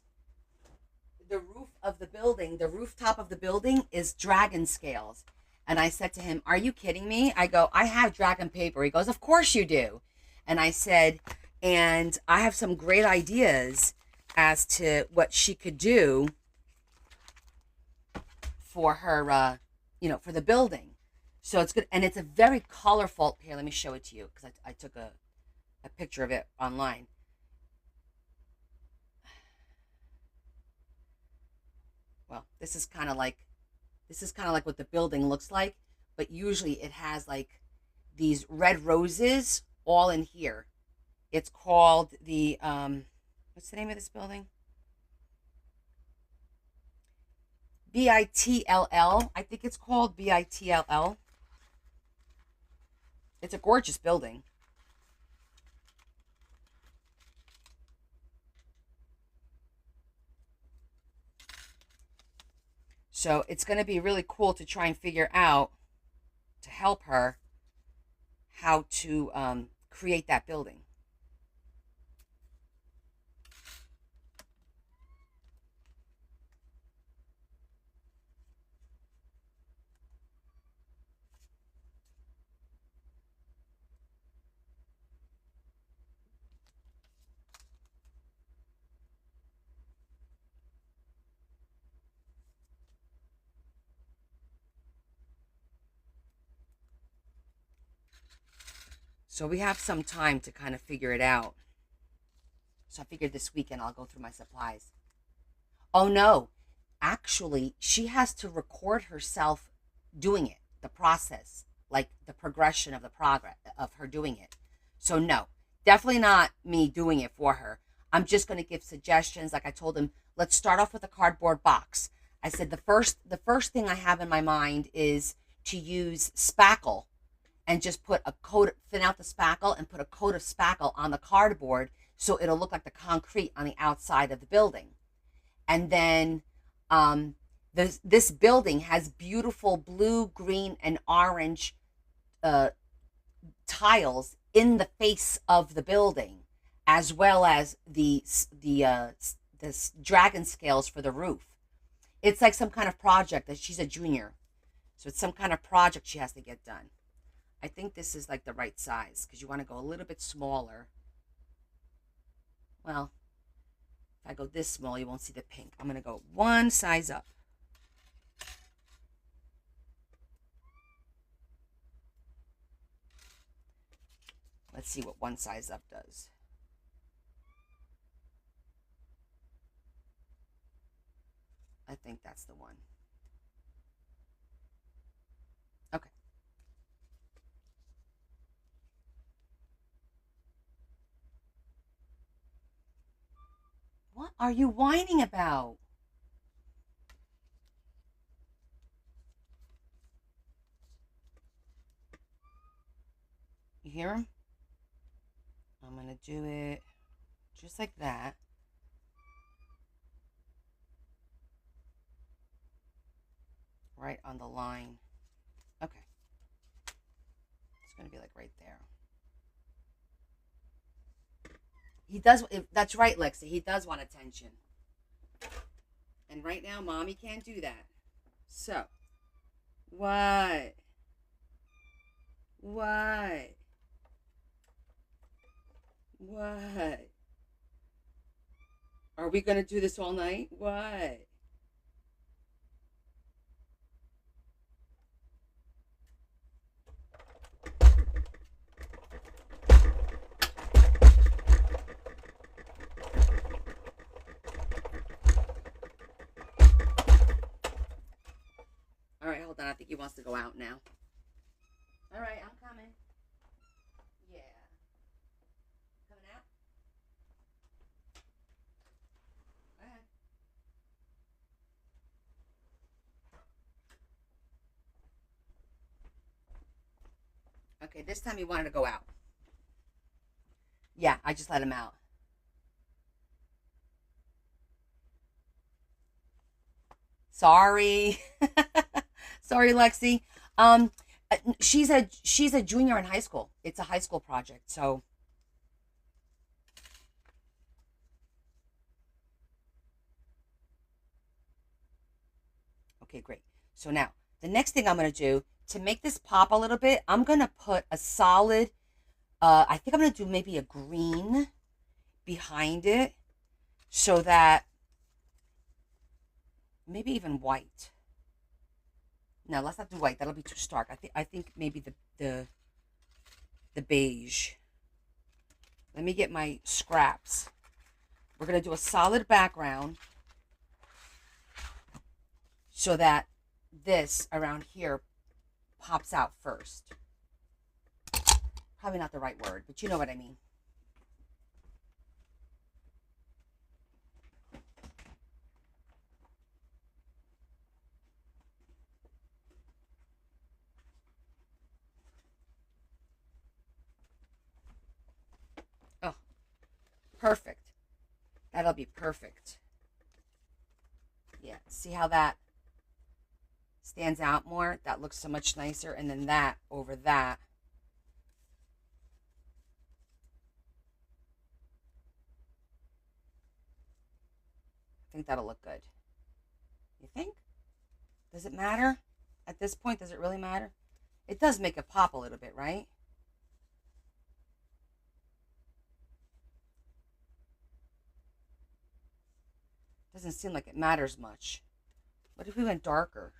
The roof of the building, the rooftop of the building is dragon scales. And I said to him, "Are you kidding me?" I go, "I have dragon paper." He goes, "Of course you do." And I said, "And I have some great ideas as to what she could do for her, for the building." So it's good. And it's a very colorful. Here, let me show it to you because I took a picture of it online. Well, this is kind of like what the building looks like, but usually it has like these red roses all in here. It's called the what's the name of this building? BITLL. I think it's called BITLL. It's a gorgeous building. So it's going to be really cool to try and figure out, to help her, how to create that building. So we have some time to kind of figure it out. So I figured this weekend I'll go through my supplies. Oh no, actually, she has to record herself doing it, the process, like the progression of the progress of her doing it. So no, definitely not me doing it for her. I'm just going to give suggestions. Like I told him, let's start off with a cardboard box. I said the first thing I have in my mind is to use spackle and just put a coat, thin out the spackle and put a coat of spackle on the cardboard so it'll look like the concrete on the outside of the building. And then this building has beautiful blue, green, and orange uh, tiles in the face of the building, as well as the dragon scales for the roof. It's like some kind of project that she's a junior, so it's some kind of project she has to get done. I think this is like the right size because you want to go a little bit smaller. Well, if I go this small, you won't see the pink. I'm going to go one size up. Let's see what one size up does. I think that's the one. Okay. What are you whining about? You hear him? I'm going to do it just like that. Right on the line. Okay. It's going to be like right there. He does. That's right, Lexi. He does want attention. And right now, mommy can't do that. So, what? What? What? Are we going to do this all night? What? All right, hold on. I think he wants to go out now. All right, I'm coming. Yeah. Coming out? Go ahead. Okay, this time he wanted to go out. Yeah, I just let him out. Sorry. Sorry, Lexi. Um, she's a junior in high school. It's a high school project. So okay, great. So now the next thing I'm gonna do to make this pop a little bit, I'm gonna put a solid. I think I'm gonna do maybe a green behind it, so that maybe even white. No, let's not do white. That'll be too stark. I think maybe the beige. Let me get my scraps. We're gonna do a solid background so that this around here pops out first. Probably not the right word, but you know what I mean. Oh, perfect. That'll be perfect. Yeah, see how that stands out more. That looks so much nicer. And then that over that. I think that'll look good. You think? Does it matter? At this point, does it really matter? It does make it pop a little bit, right? Doesn't seem like it matters much. What if we went darker?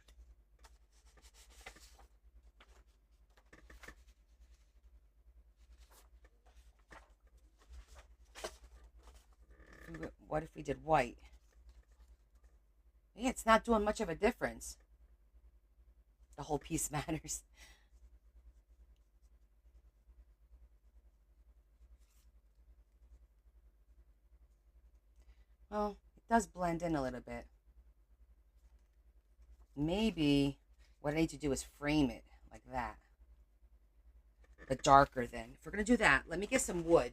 What if we did white? Yeah, it's not doing much of a difference. The whole piece matters. Well, it does blend in a little bit. Maybe what I need to do is frame it like that. But darker then. If we're going to do that, let me get some wood.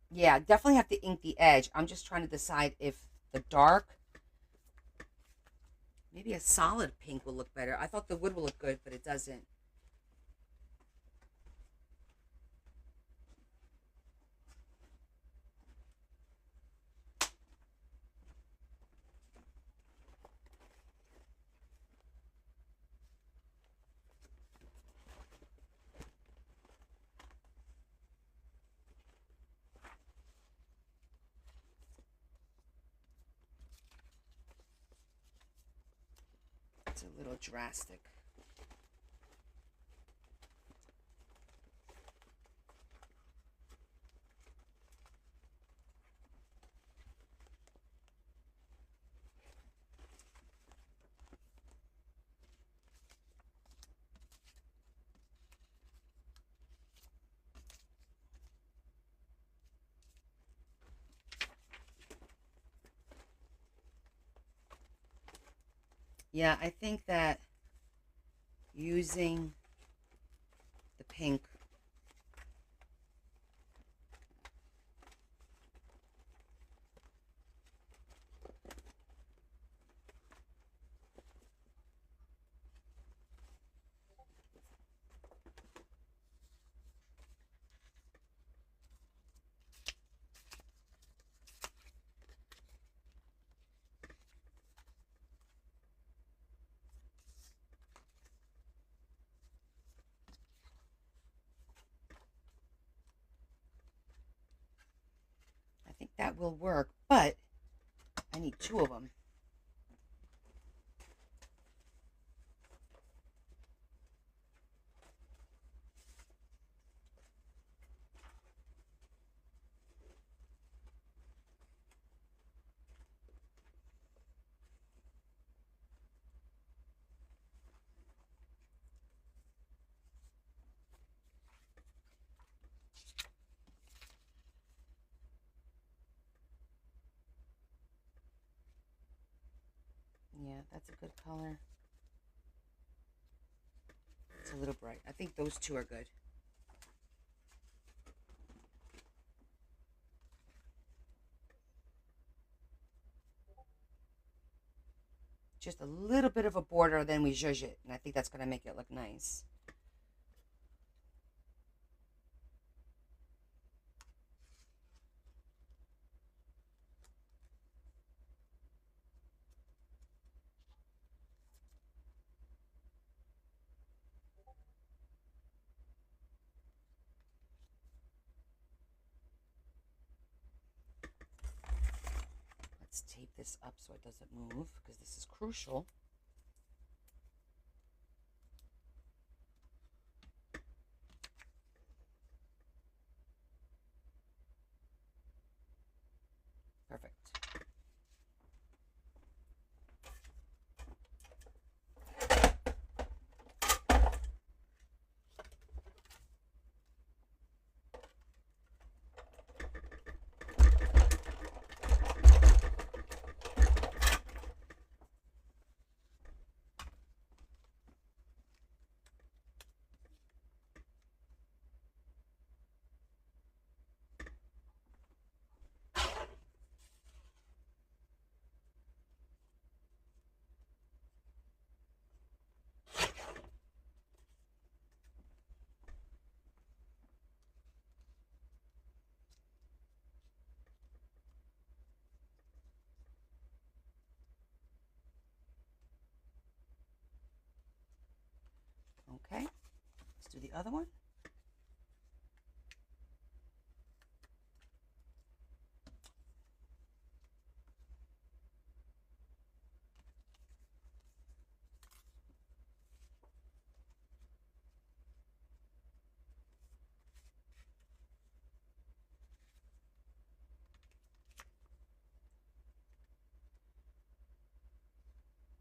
Yeah, definitely have to ink the edge. I'm just trying to decide if the dark, maybe a solid pink will look better. I thought the wood will look good, but it doesn't. It's a little drastic. Yeah, I think that using the pink, I think that will work, but I need two of them. Yeah, that's a good color. It's a little bright. I think those two are good. Just a little bit of a border, then we zhuzh it, and I think that's going to make it look nice. Let's tape this up so it doesn't move, because this is crucial. Perfect. do the other one.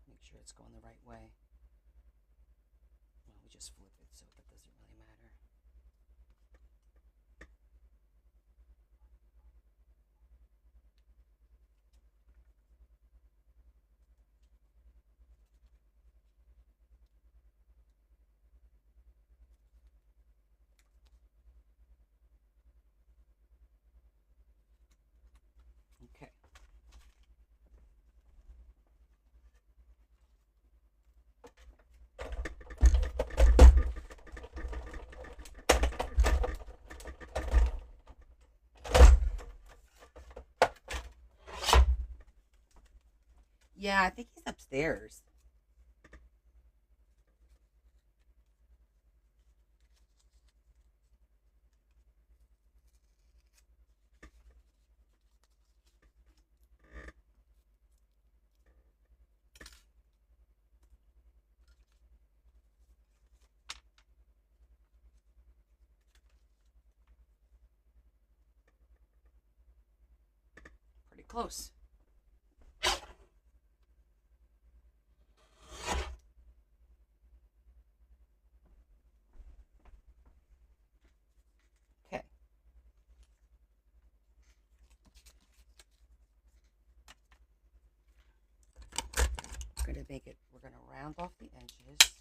Make sure it's going the right way. Well, we just flip it, so that doesn't really matter. Okay. Yeah, I think he's upstairs. Pretty close. Okay. We're going to make it, we're going to round off the edges.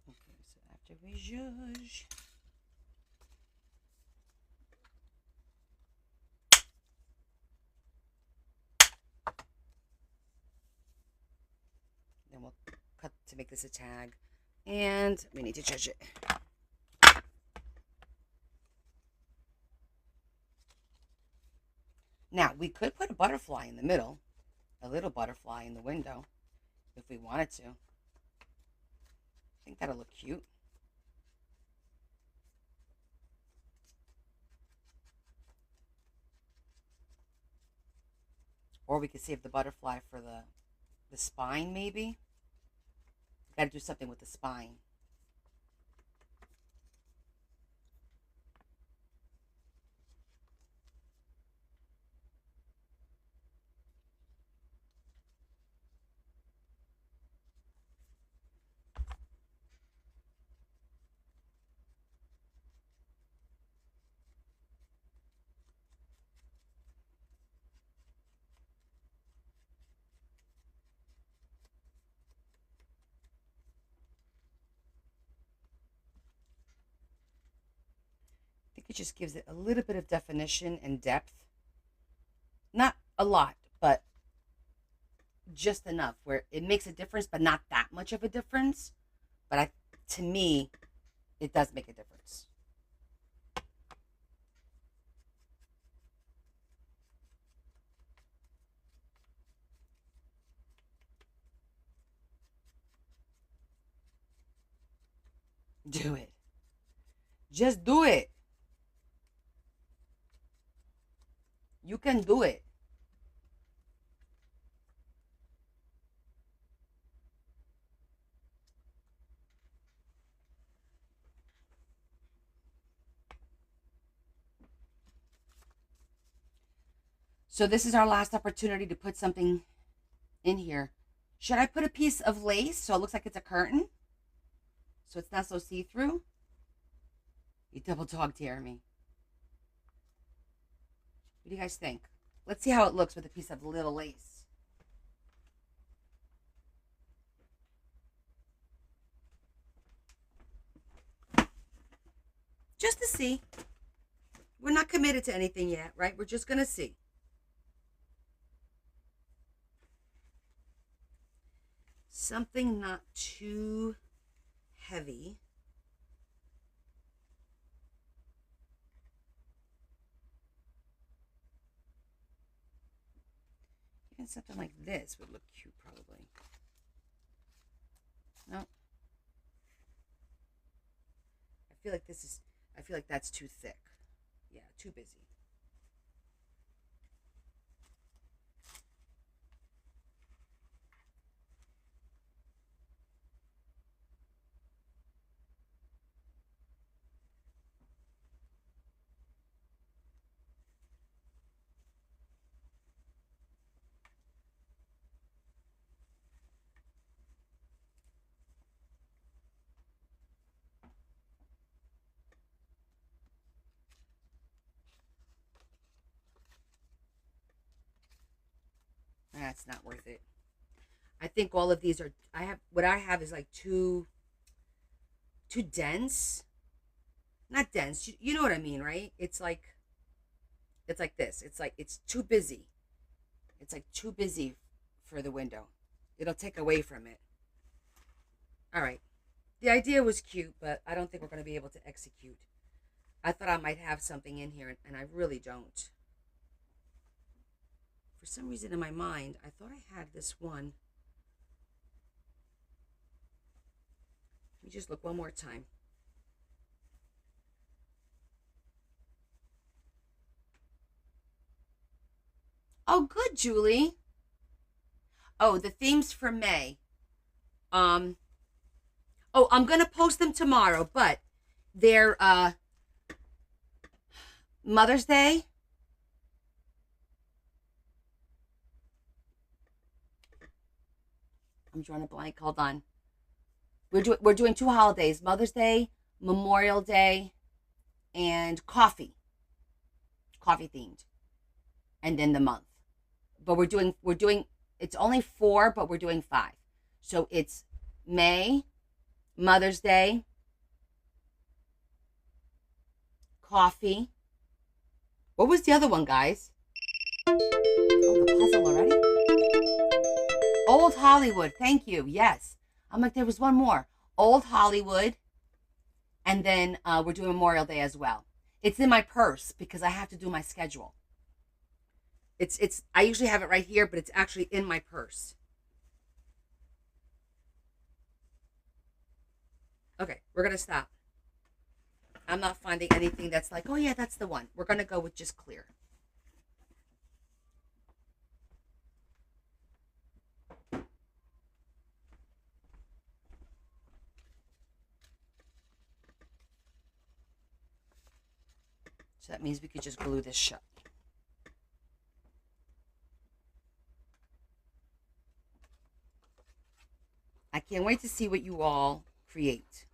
Okay, so after we zhuzh, then we'll cut to make this a tag. And we need to judge it. Now, we could put a butterfly in the middle, a little butterfly in the window, if we wanted to. I think that'll look cute. Or we could save the butterfly for the spine, maybe. Got to do something with the spine. I think it just gives it a little bit of definition and depth. Not a lot, but just enough where it makes a difference, but not that much of a difference. But to me, it does make a difference. Do it. Just do it. You can do it. So this is our last opportunity to put something in here. Should I put a piece of lace so it looks like it's a curtain? So it's not so see-through? You double dog dare me. What do you guys think? Let's see how it looks with a piece of little lace. Just to see. We're not committed to anything yet, right? We're just going to see. Something not too heavy. Even something like this would look cute, probably. No. I feel like that's too thick. Yeah, too busy. That's not worth it. I think all of these are, what I have is like too dense. Not dense. You know what I mean, right? It's like this. It's like it's too busy. It's like too busy for the window. It'll take away from it. All right. The idea was cute, but I don't think we're going to be able to execute. I thought I might have something in here, and I really don't. For some reason in my mind, I thought I had this one. Let me just look one more time. Oh, good, Julie. Oh, the themes for May. Um, oh, I'm gonna post them tomorrow, but they're Mother's Day. I'm drawing a blank. Hold on. We're doing two holidays: Mother's Day, Memorial Day, and coffee themed, and then the month. But we're doing it's only four, but we're doing five. So it's May, Mother's Day, coffee. What was the other one, guys? Oh, the puzzle already? Old Hollywood. Thank you. Yes. I'm like, there was one more. Old Hollywood. And then we're doing Memorial Day as well. It's in my purse because I have to do my schedule. It's I usually have it right here, but it's actually in my purse. Okay, we're gonna stop. I'm not finding anything that's like, oh yeah, that's the one. We're gonna go with just clear. So that means we could just glue this shut. I can't wait to see what you all create.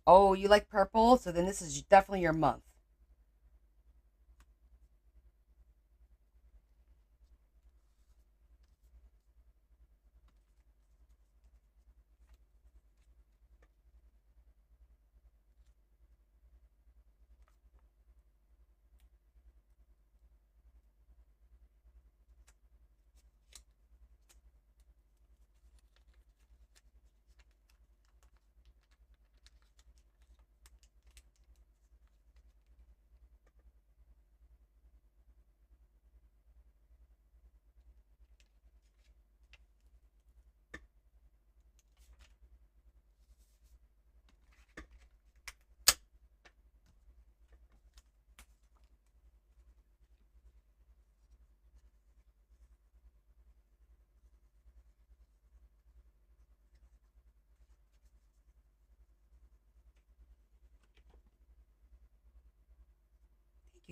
Oh, you like purple? So then this is definitely your month.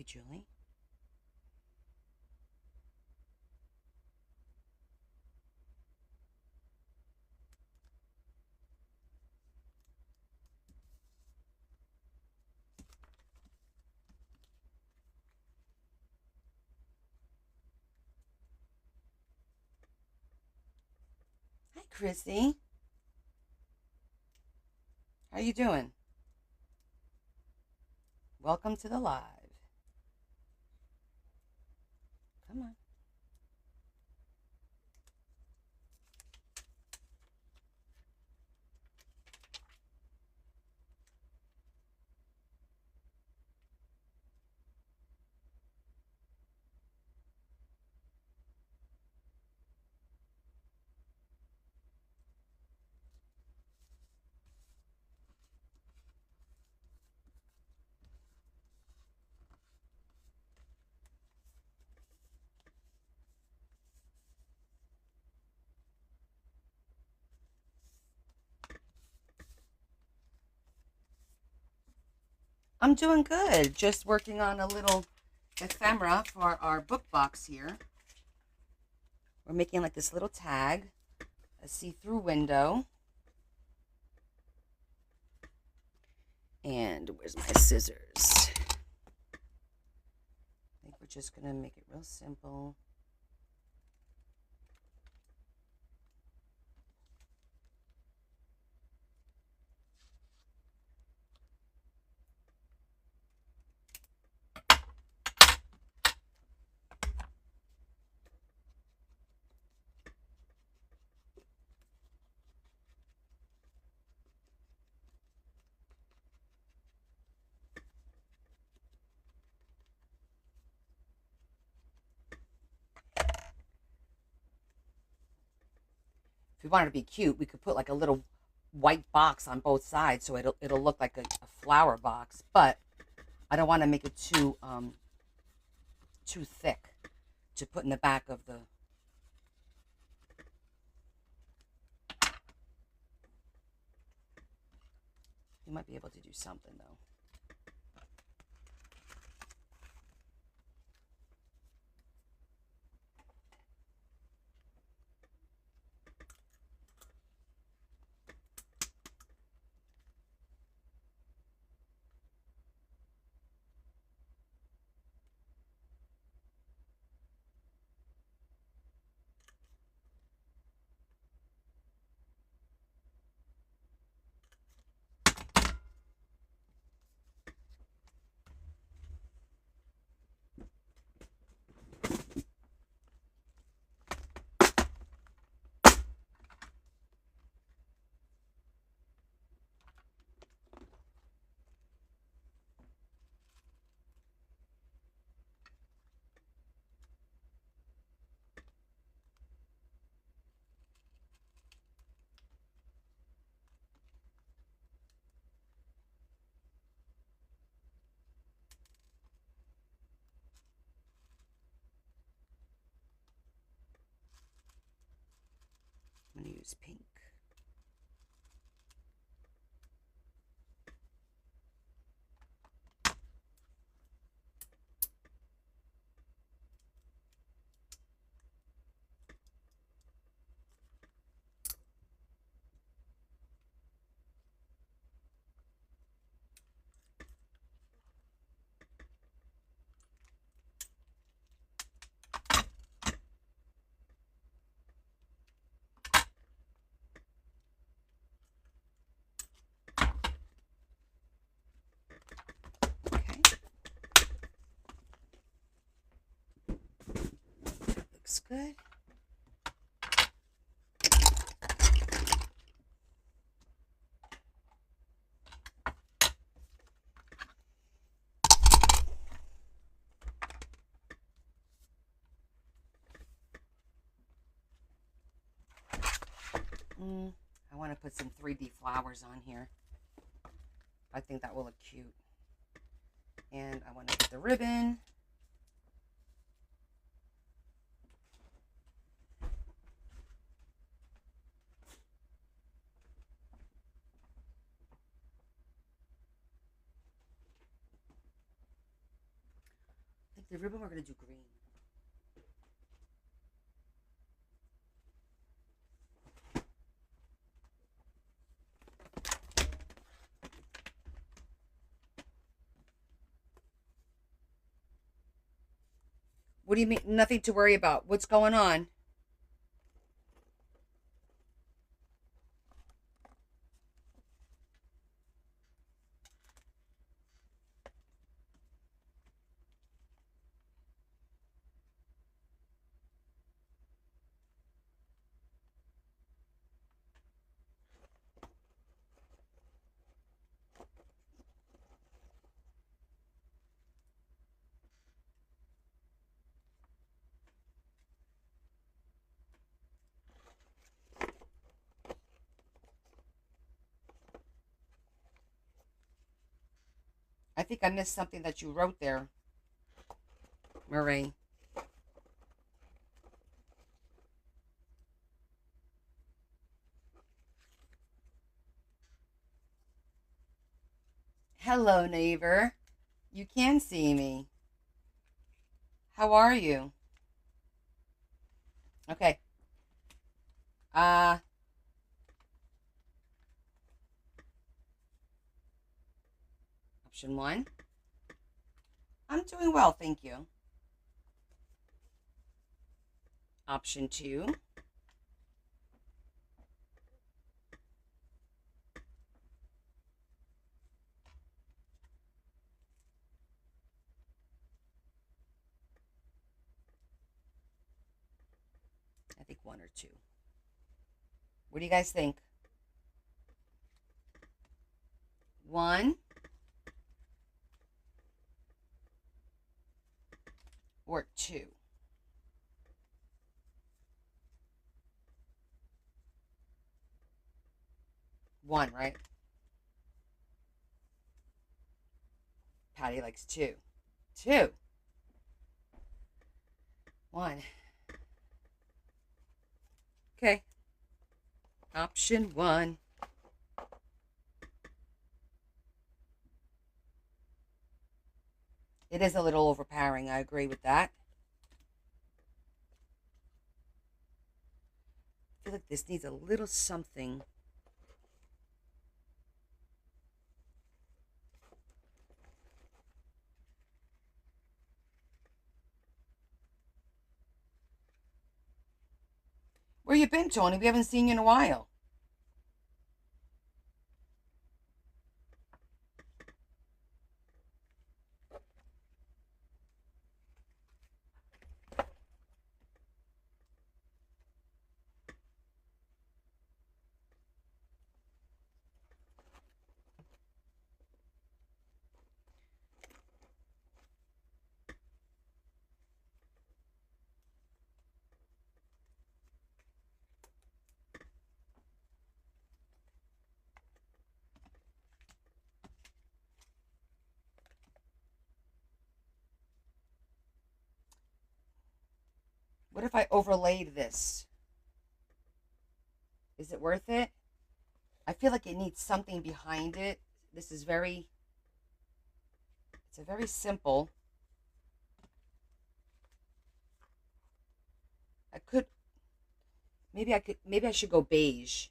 Okay, Julie. Hi, Chrissy. How you doing? Welcome to the live. Come on. I'm doing good. Just working on a little ephemera for our book box here. We're making like this little tag, a see-through window. And where's my scissors? I think we're just going to make it real simple. If we wanted to be cute, we could put like a little white box on both sides so it'll look like a flower box. But I don't want to make it too thick to put in the back of the. You might be able to do something though. I'm going to use pink. Looks good. I want to put some 3D flowers on here. I think that will look cute. And I want to put the ribbon. The ribbon, we're going to do green. What do you mean? Nothing to worry about. What's going on? I think I missed something that you wrote there, Marie. Hello, neighbor. You can see me. How are you? Okay. Uh, option 1. I'm doing well, thank you. Option 2. I think 1 or 2. What do you guys think? 1 or 2? One, right? Patty likes 2. 2. 1. Okay. Option 1. It is a little overpowering. I agree with that. I feel like this needs a little something. Where you been, Tony? We haven't seen you in a while. What if I overlaid this? Is it worth it? I feel like it needs something behind it. This is it's a very simple. Maybe I should go beige.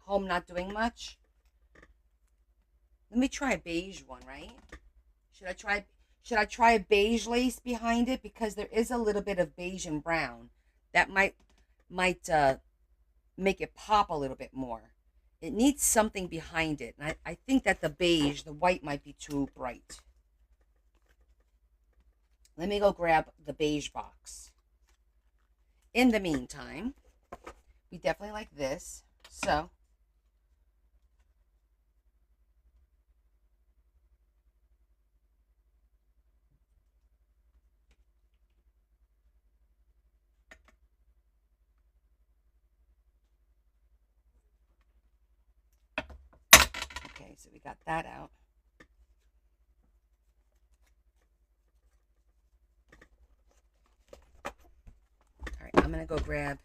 Home not doing much. Let me try a beige one, right? Should I try a beige lace behind it, because there is a little bit of beige and brown that might make it pop a little bit more. It needs something behind it, and I think that the white might be too bright. Let me go grab the beige box. In the meantime, we definitely like this, so okay, so we got that out. All right, I'm gonna go grab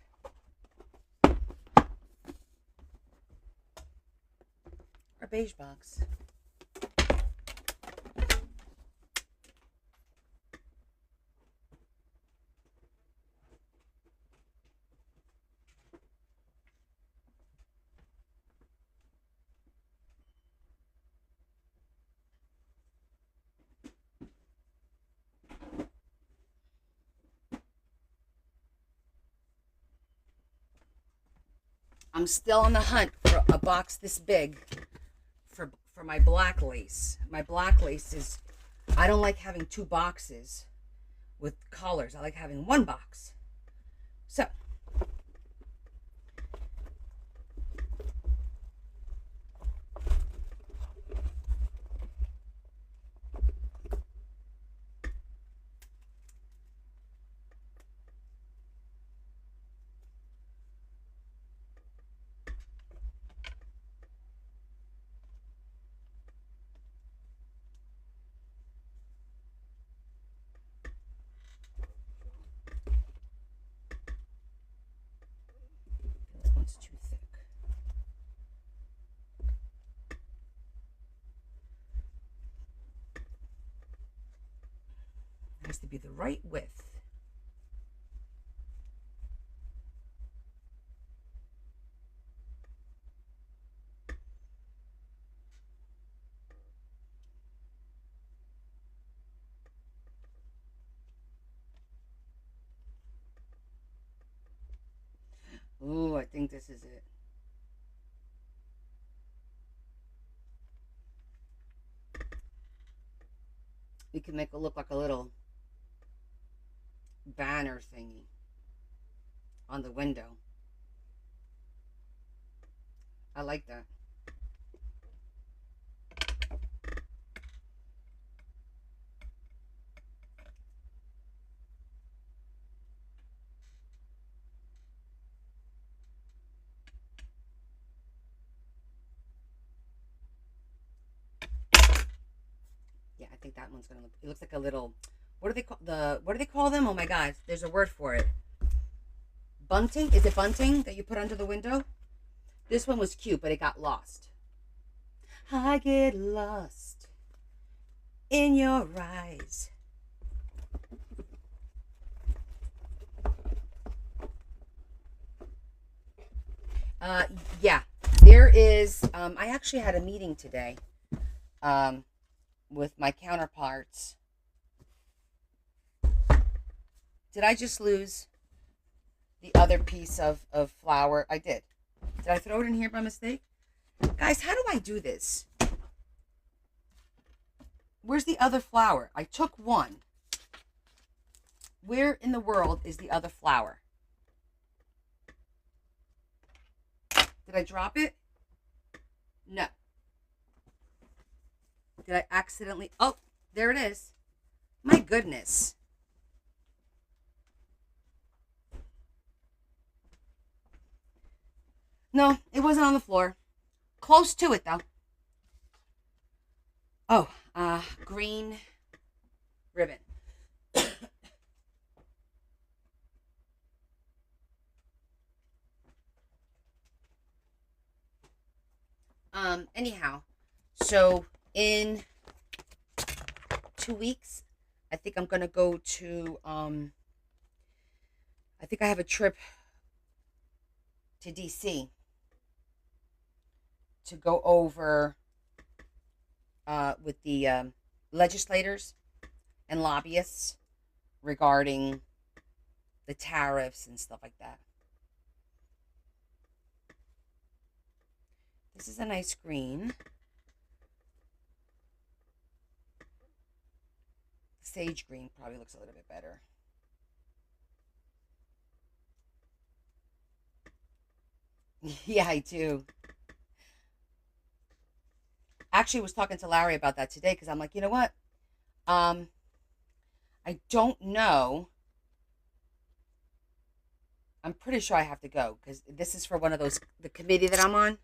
our beige box. I'm still on the hunt for a box this big for my black lace. My black lace is, I don't like having two boxes with colors. I like having one box. So this one's too thick. It has to be the right width. Ooh, I think this is it. We can make it look like a little banner thingy on the window. I like that. Yeah, I think that one's gonna look. It looks like a little. What do they call the? What do they call them? Oh my God! There's a word for it. Bunting? Is it bunting that you put under the window? This one was cute, but it got lost. I get lost in your eyes. Yeah, there is. I actually had a meeting today um, with my counterparts. Did I just lose the other piece of flour? I did. Did I throw it in here by mistake? Guys, how do I do this? Where's the other flour? I took one. Where in the world is the other flour? Did I drop it? No. Did I accidentally? Oh, there it is. My goodness. No, it wasn't on the floor. Close to it, though. Oh, green ribbon. Anyhow, so in 2 weeks, I think I'm gonna go to I think I have a trip to DC to go over with the legislators and lobbyists regarding the tariffs and stuff like that. This is a nice green. Sage green probably looks a little bit better. Yeah, I do. Actually, I was talking to Larry about that today because I'm like, you know what? Um, I don't know. I'm pretty sure I have to go because this is for one of those the committee that I'm on.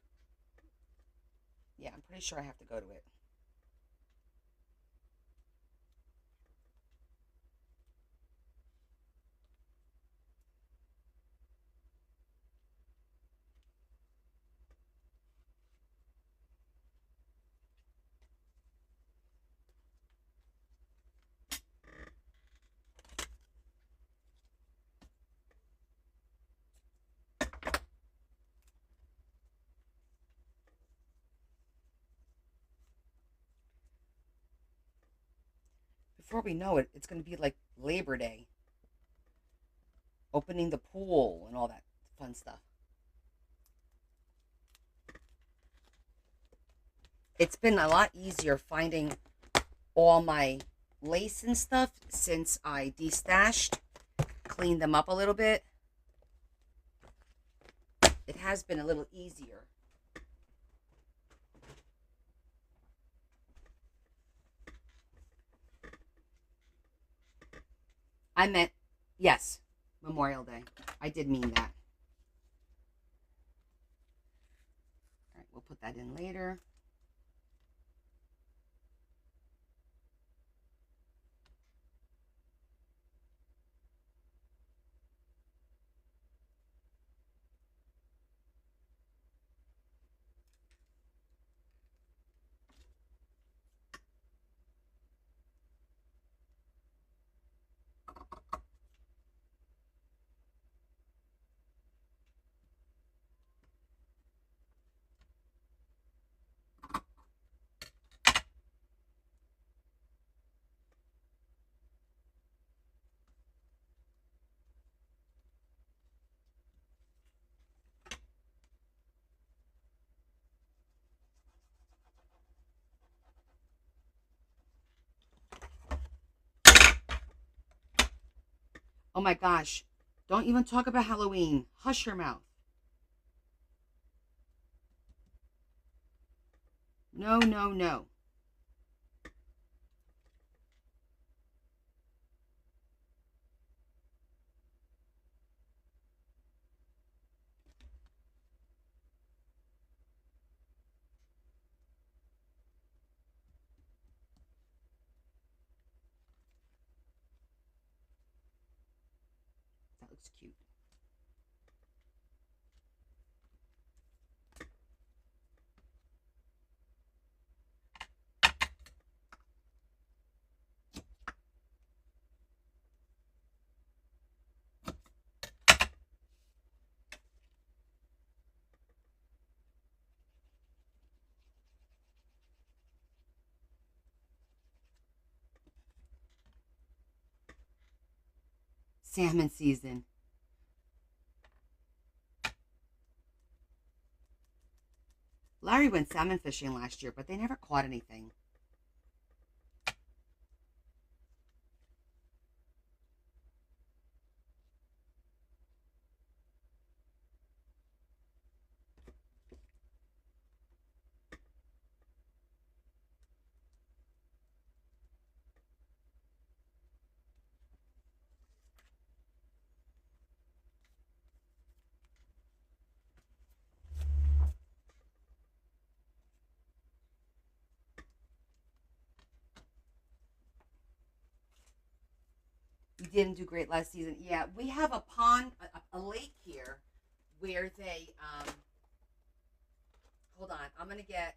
Yeah, I'm pretty sure I have to go to it. Before we know it, it's going to be like Labor Day, opening the pool and all that fun stuff. It's been a lot easier finding all my lace and stuff since I destashed, cleaned them up a little bit. It has been a little easier. I meant, yes, Memorial Day. I did mean that. All right, we'll put that in later. Oh my gosh. Don't even talk about Halloween. Hush your mouth. No, no, no. That looks cute. Salmon season. Larry went salmon fishing last year, but they never caught anything. We didn't do great last season. Yeah, we have a pond, a lake here where they, hold on, I'm going to get,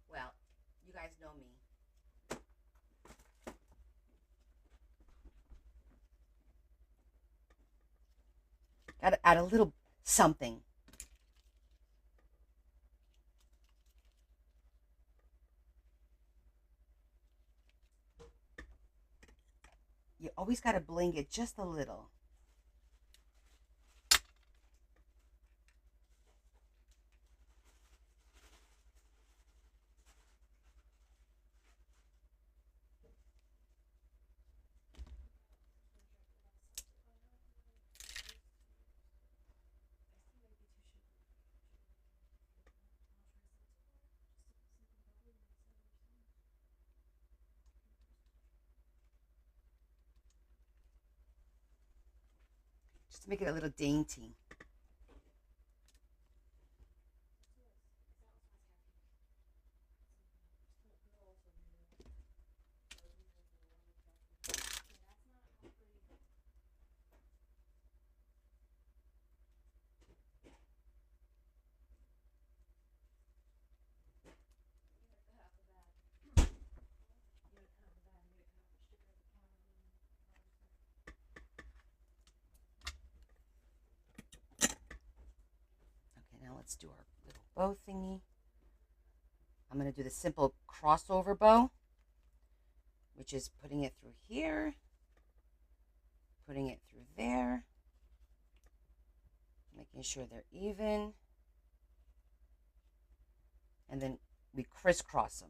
well, you guys know me. Got to add a little something. You always got to bling it just a little. Just to make it a little dainty. Okay, now let's do our little bow thingy. I'm going to do the simple crossover bow, which is putting it through here, putting it through there, making sure they're even. and then we crisscross them.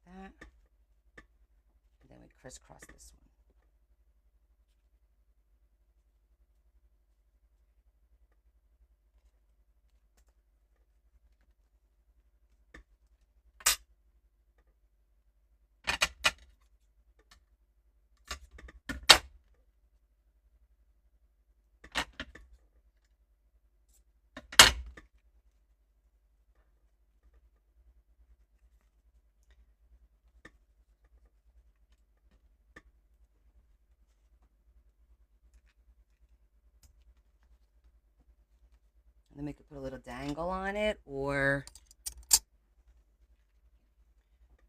That, and then we crisscross this one. And then we could put a little dangle on it, or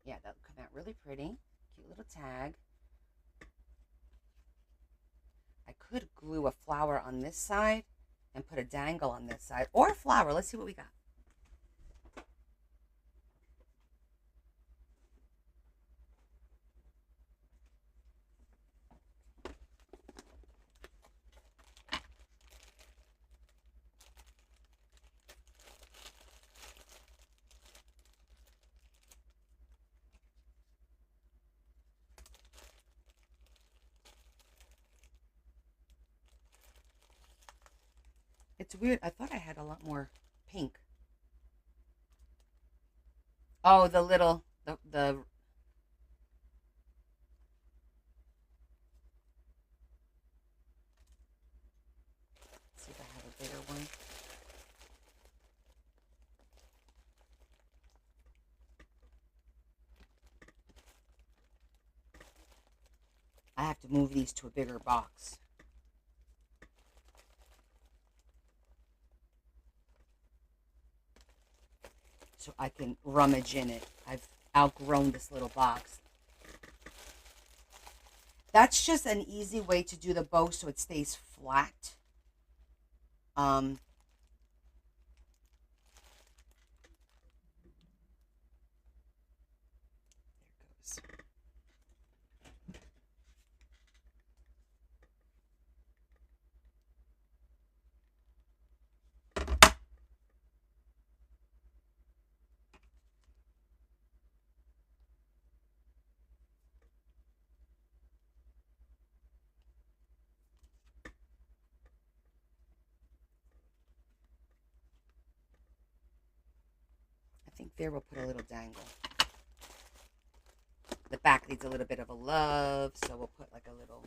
yeah, that'll come out really pretty. Cute little tag. I could glue a flower on this side and put a dangle on this side, or a flower. Let's see what we got. It's weird. I thought I had a lot more pink. Oh, the little, the let's see if I have a bigger one. I have to move these to a bigger box. So I can rummage in it. I've outgrown this little box. That's just an easy way to do the bow so it stays flat. Um, there goes. I think there we'll put a little dangle. The back needs a little bit of a love, so we'll put like a little.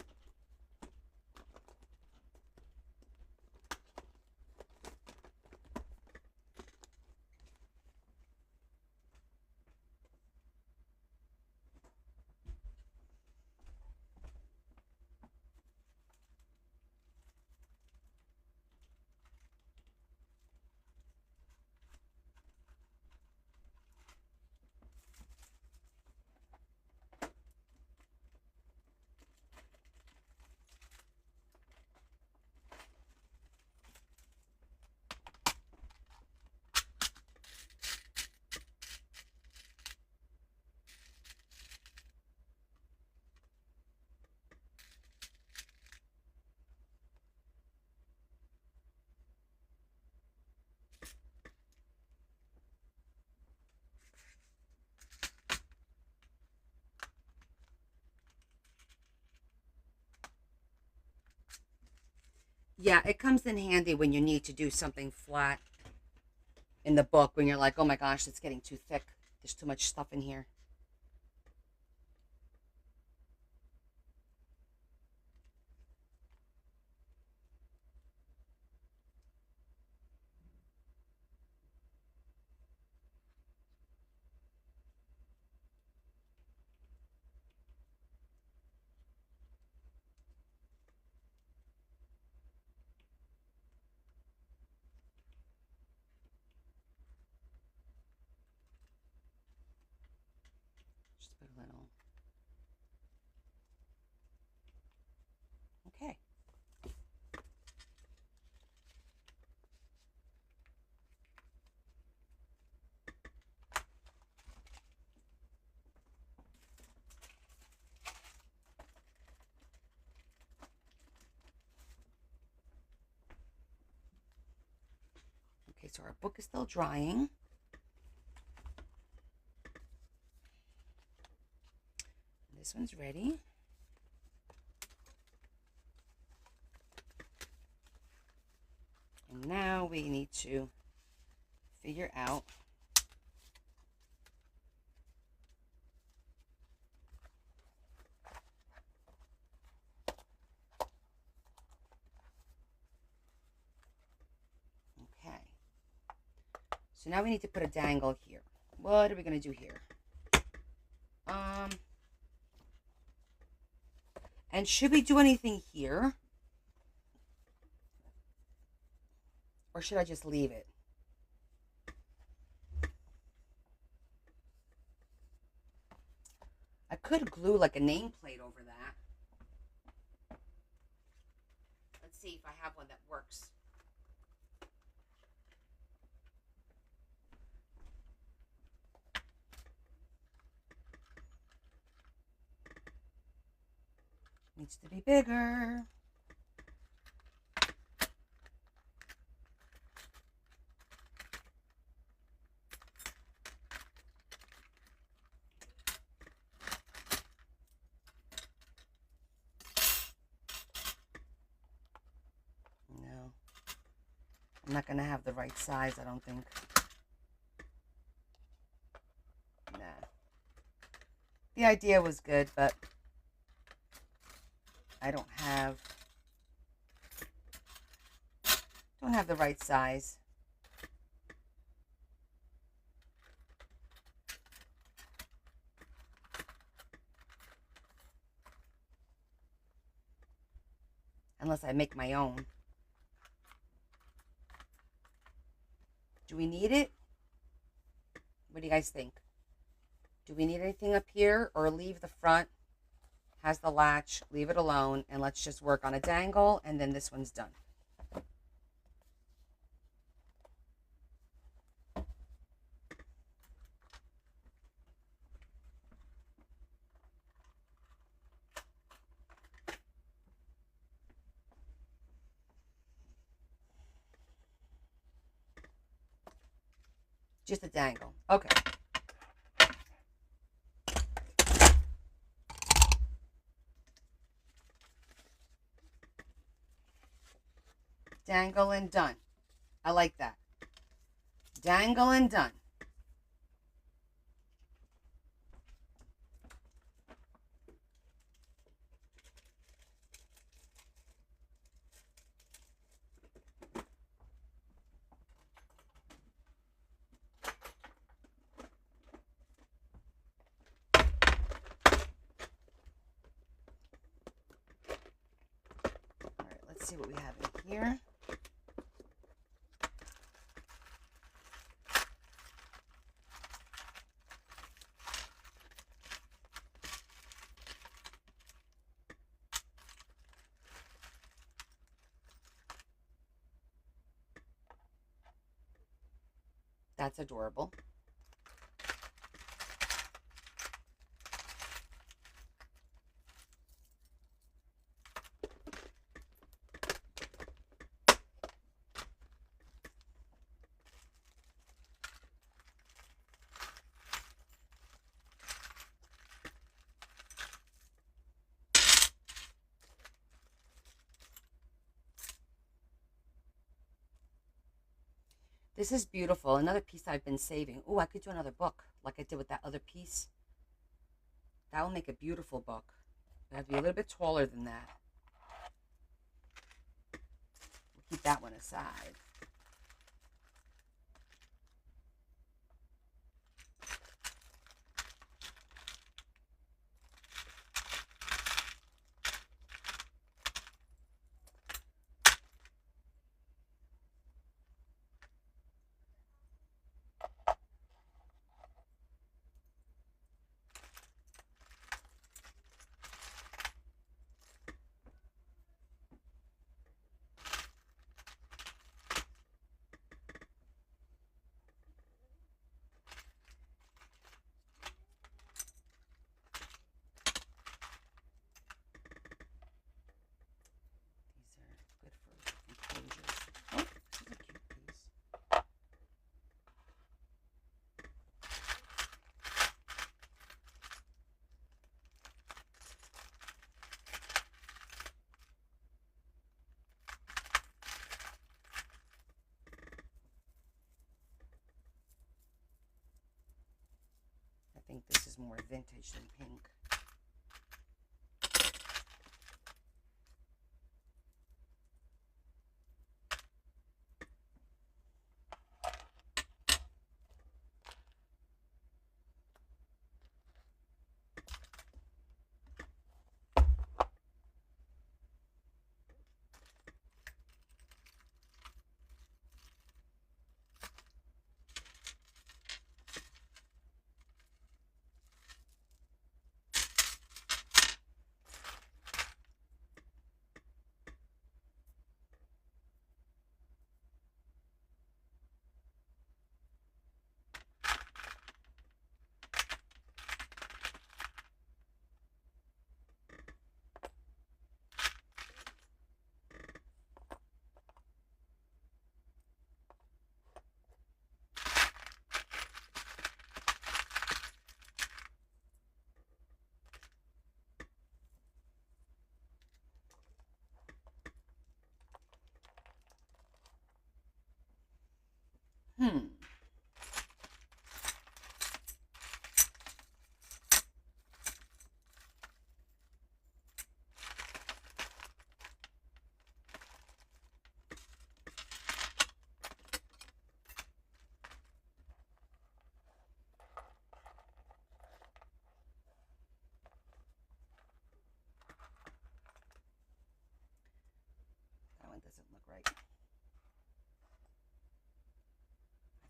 Yeah, it comes in handy when you need to do something flat in the book when you're like, oh my gosh, it's getting too thick. There's too much stuff in here. so our book is still drying. This one's ready. And now we need to figure out so now we need to put a dangle here. What are we going to do here? And should we do anything here? Or should I just leave it? I could glue like a nameplate over that. Let's see if I have one that works. Needs to be bigger. No. I'm not going to have the right size, I don't think. Nah. The idea was good, but I don't have the right size. Unless I make my own. Do we need it? What do you guys think? Do we need anything up here, or leave the front? Has the latch, leave it alone, and let's just work on a dangle, and then this one's done. Just a dangle. Okay. Dangle and done. I like that. Dangle and done. All right, let's see what we have in here. That's adorable. This is beautiful. Another piece I've been saving. Oh, I could do another book like I did with that other piece. That will make a beautiful book. It has to be a little bit taller than that. We'll keep that one aside. more vintage than pink. Hmm. That one doesn't look right.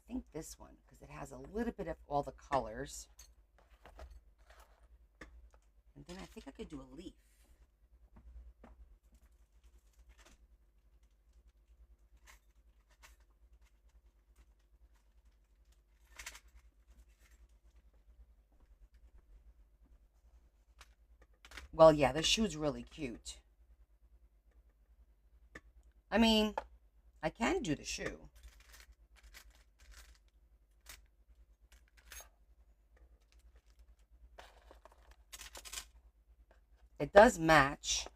I think this one, because it has a little bit of all the colors. And then I think I could do a leaf. Well, yeah, the shoe's really cute. I mean, I can do the shoe. It does match.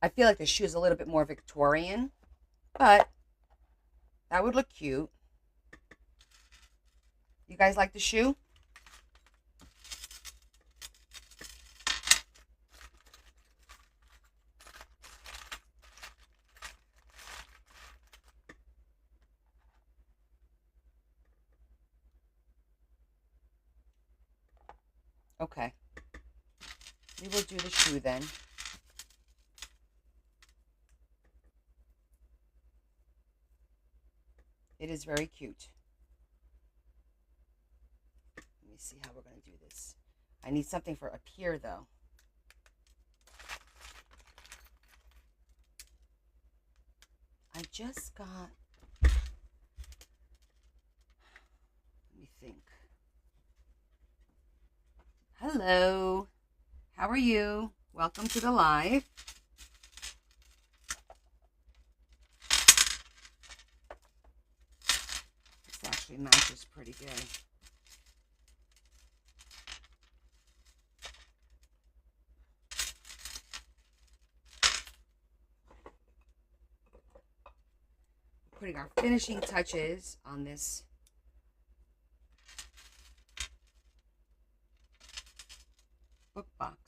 I feel like the shoe is a little bit more Victorian, but that would look cute. You guys like the shoe? Okay. We will do the shoe then. It is very cute. Let me see how we're going to do this. I need something for up here, though. I just got... Let me think. Hello. How are you? Welcome to the live. This actually matches pretty good. Putting our finishing touches on this book box.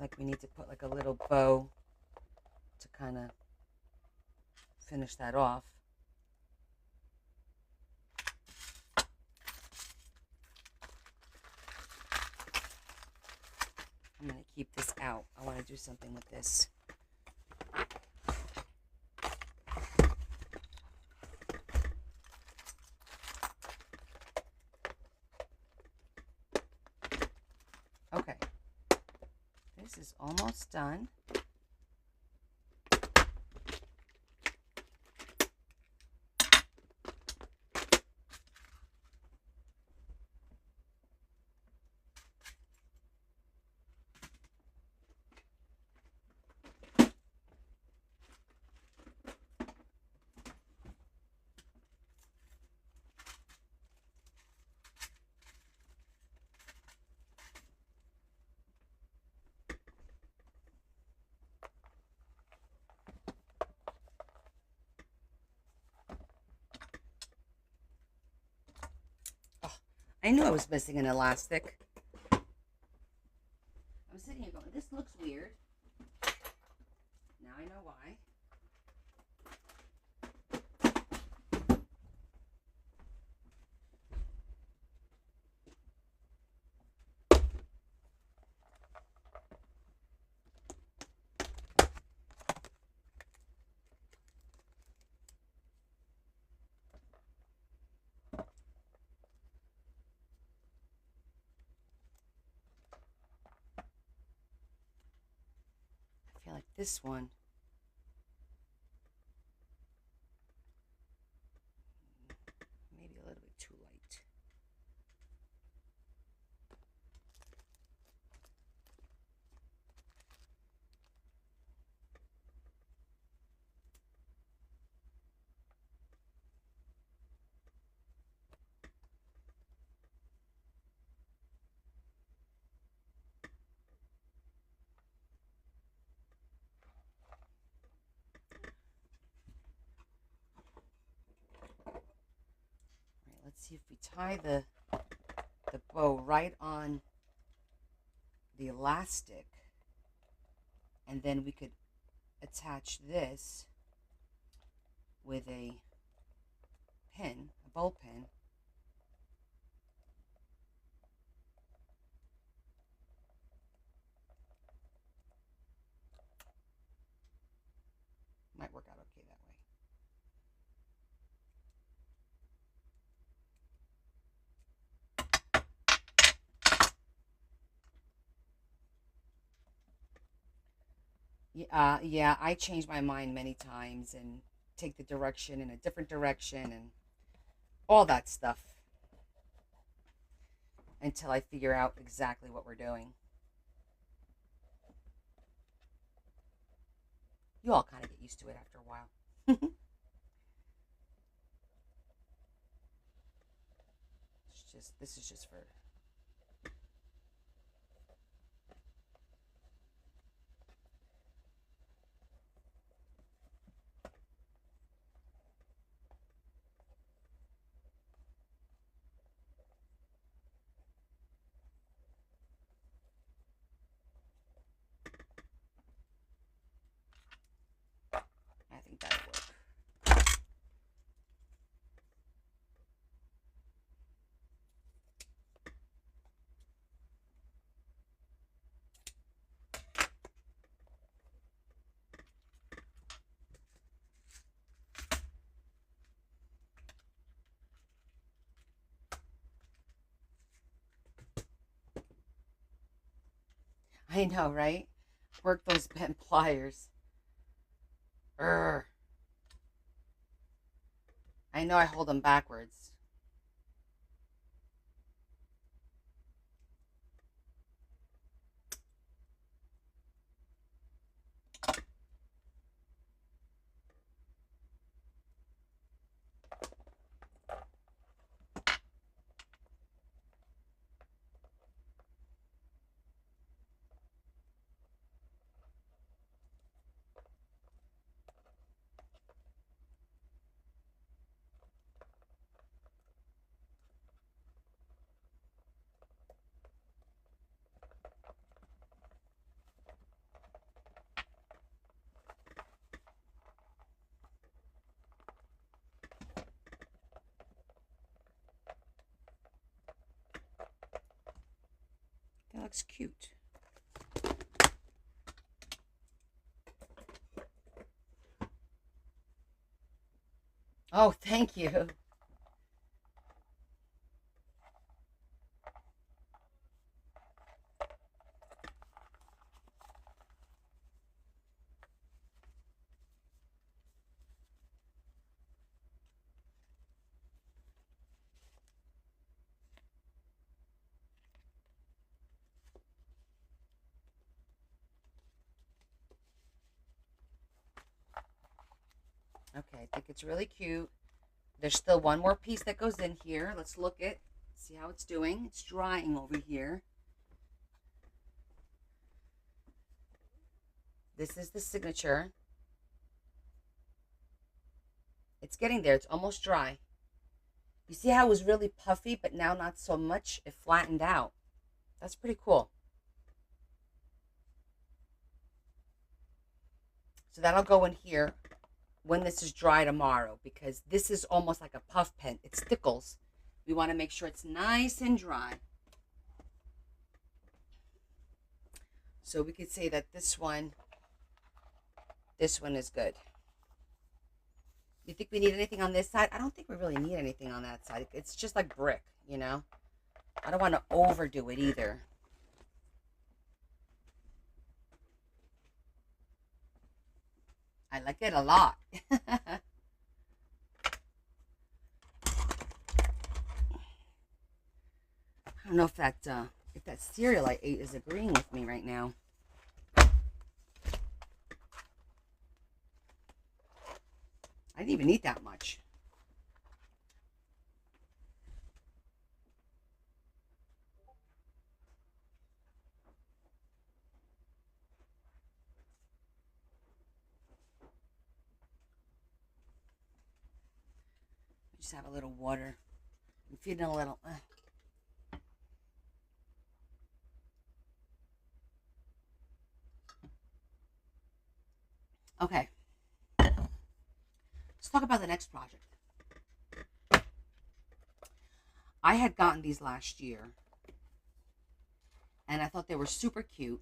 feel like we need to put like a little bow to kind of finish that off. I'm going to keep this out. I want to do something with this. Okay. This is almost done. I knew I was missing an elastic. I'm sitting here going, this looks weird. Now I know why. I feel like this one maybe a little bit too light. Let's see if we tie the bow right on the elastic, and then we could attach this with a pin, a bow pin. Might work out okay that way. Yeah, I change my mind many times and take the direction in a different direction and all that stuff until I figure out exactly what we're doing. You all kind of get used to it after a while. This is just for. I think that'll work. I know, right? Work those bent pliers. Urgh. I know I hold them backwards. looks cute. Oh, thank you. Okay, I think it's really cute. There's still one more piece that goes in here. Let's look at, see how it's doing. It's drying over here. This is the signature. It's getting there. It's almost dry. You see how it was really puffy, but now not so much? It flattened out. That's pretty cool. So that'll go in here when this is dry tomorrow, because this is almost like a puff pen. It stickles. We want to make sure it's nice and dry. So we could say that this one is good. You think we need anything on this side? I don't think we really need anything on that side. It's just like brick, you know? I don't want to overdo it either. I like it a lot. I don't know if that cereal I ate is agreeing with me right now. I didn't even eat that much. Just have a little water. I'm feeding a little. Okay. Let's talk about the next project. I had gotten these last year, and I thought they were super cute.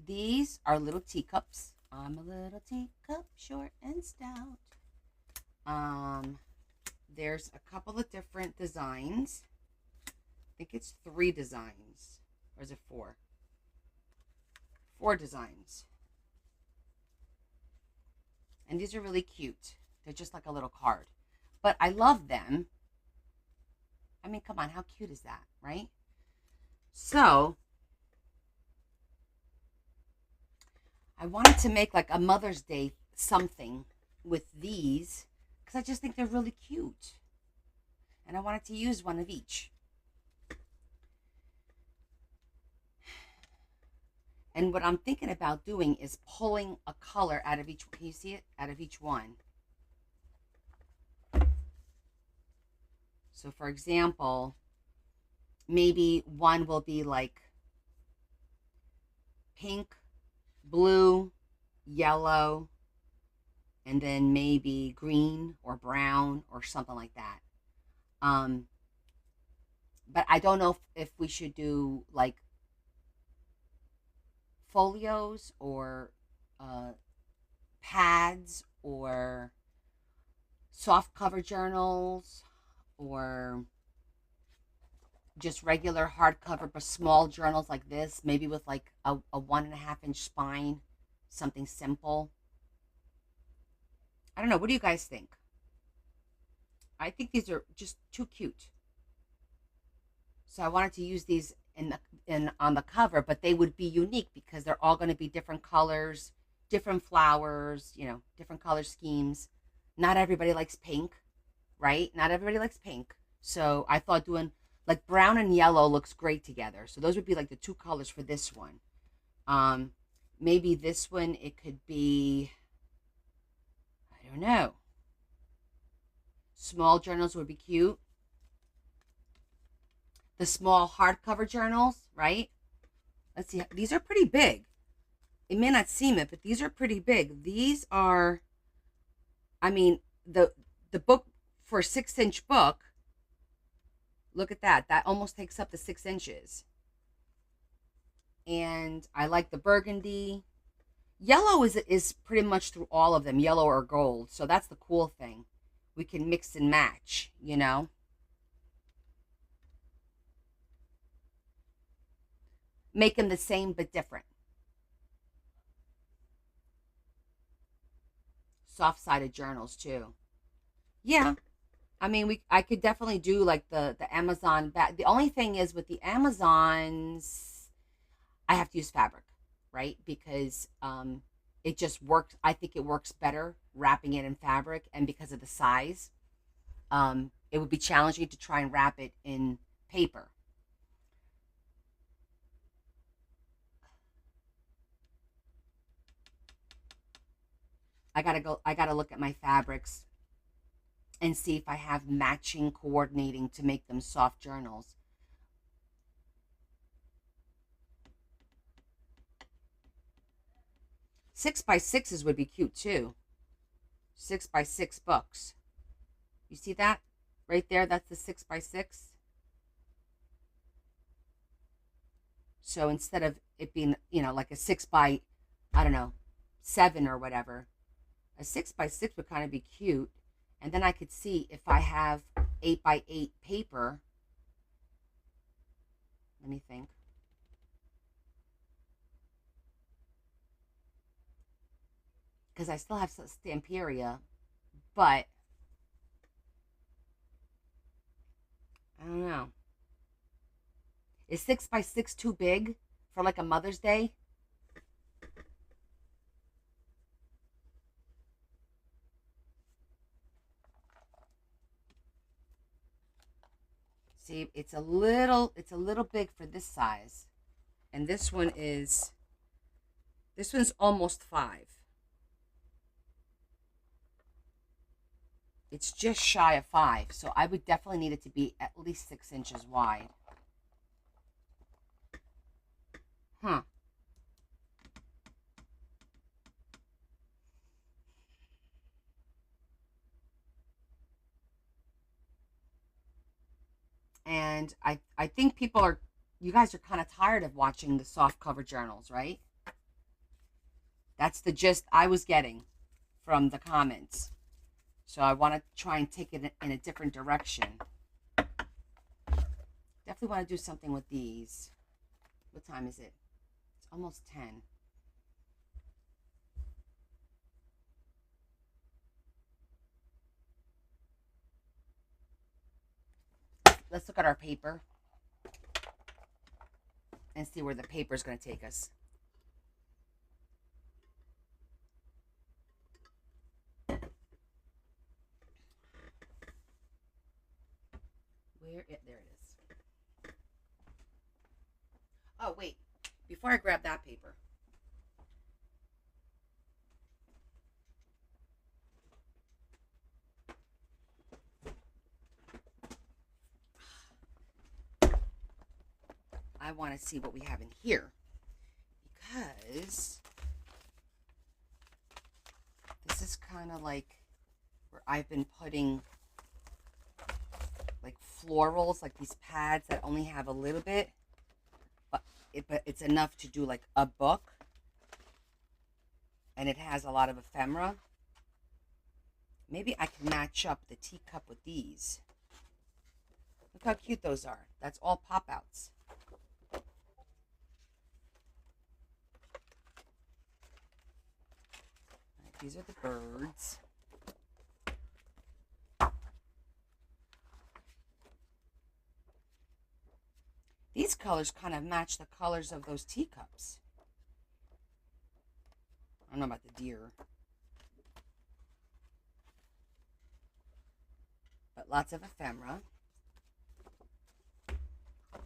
These are little teacups. I'm a little teacup, short and stout. There's a couple of different designs. I think it's 3 designs. Or is it 4? 4 designs. And these are really cute. They're just like a little card. But I love them. I mean, come on, how cute is that, right? So, I wanted to make like a Mother's Day something with these because I just think they're really cute. And I wanted to use one of each. And what I'm thinking about doing is pulling a color out of each, can you see it? Out of each one. So for example, maybe one will be like pink, blue, yellow, and then maybe green or brown or something like that. But I don't know if we should do like folios or pads or soft cover journals or just regular hardcover but small journals like this, maybe with like a 1.5-inch spine, something simple. I don't know. What do you guys think? I think these are just too cute. So I wanted to use these in on the cover, but they would be unique because they're all going to be different colors, different flowers, different color schemes. Not everybody likes pink, right? Not everybody likes pink. So I thought doing like brown and yellow looks great together. So those would be like the 2 colors for this one. Maybe this one it could be, I don't know. Small journals would be cute. The small hardcover journals, right? Let's see. These are pretty big. It may not seem it, but these are pretty big. These are, I mean, the book for a 6-inch book, Look at that. That almost takes up to 6 inches. And I like the burgundy. Yellow is pretty much through all of them, yellow or gold. So that's the cool thing. We can mix and match, you know. Make them the same but different. Soft-sided journals too. Yeah, I mean, I could definitely do like the Amazon bag. The only thing is with the Amazons, I have to use fabric, right? Because it just works. I think it works better wrapping it in fabric, and because of the size, it would be challenging to try and wrap it in paper. I gotta look at my fabrics and see if I have matching coordinating to make them soft journals. 6x6s would be cute too. 6x6 books. You see that right there? That's the 6x6. So instead of it being, like a 6 by, I don't know, 7 or whatever, a 6x6 would kind of be cute. And then I could see if I have 8x8 paper. Let me think. Because I still have Stamperia, but I don't know. Is 6x6 too big for like a Mother's Day? See, it's a little big for this size. And this one's almost 5. It's just shy of 5, so I would definitely need it to be at least 6 inches wide. Huh. And I think you guys are kind of tired of watching the soft cover journals, right? That's the gist I was getting from the comments. So I want to try and take it in a different direction. Definitely want to do something with these. What time is it? It's almost 10. Let's look at our paper and see where the paper is going to take us. There it is. Oh, wait. Before I grab that paper, I want to see what we have in here. Because this is kind of like where I've been putting like florals, like these pads that only have a little bit, but it's enough to do like a book, and it has a lot of ephemera. Maybe I can match up the teacup with these. Look how cute those are. That's all pop outs. Right, these are the birds. These colors kind of match the colors of those teacups. I don't know about the deer. But lots of ephemera.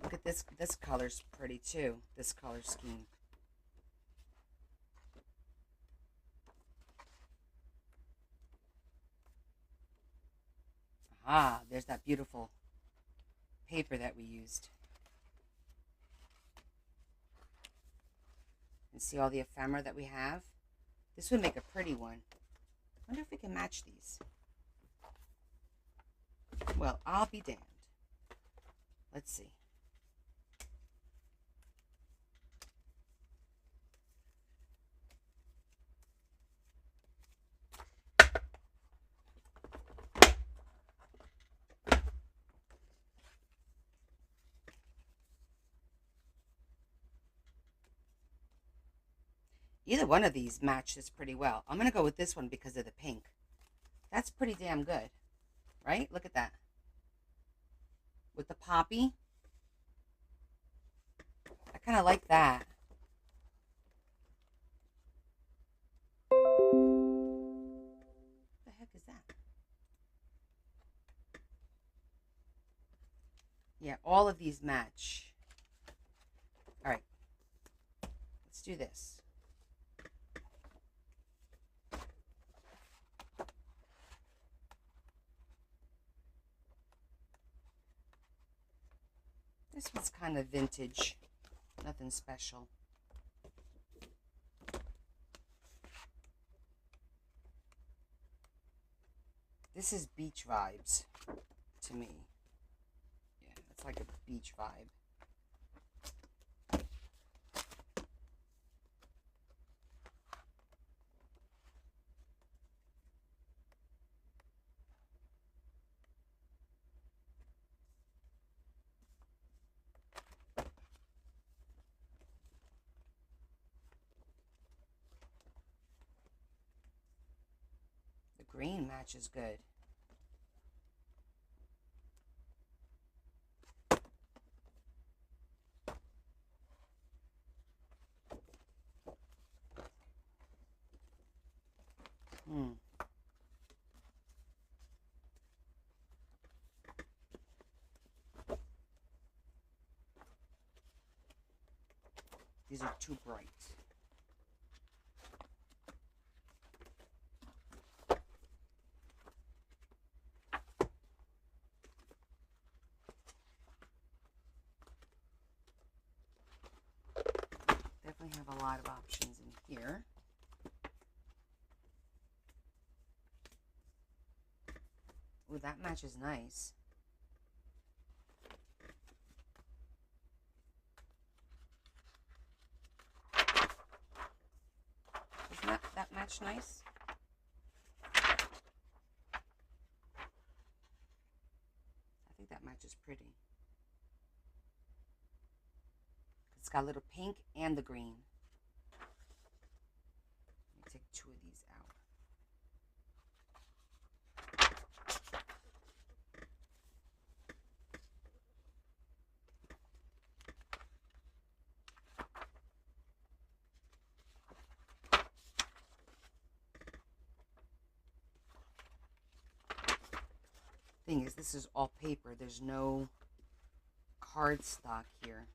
Look at this. This color's pretty too. This color scheme. Ah, there's that beautiful paper that we used. And see all the ephemera that we have? This would make a pretty one. I wonder if we can match these. Well, I'll be damned. Let's see. Either one of these matches pretty well. I'm going to go with this one because of the pink. That's pretty damn good, right? Look at that. With the poppy. I kind of like that. What the heck is that? Yeah, all of these match. All right. Let's do this. This one's kind of vintage. Nothing special. This is beach vibes to me. Yeah, it's like a beach vibe. The green matches good. These are too bright. Definitely have a lot of options in here. Ooh, that matches nice. Doesn't that match nice? I think that matches pretty. It's got a little pink and the green. Let me take two of these out. Thing is, this is all paper. There's no cardstock here.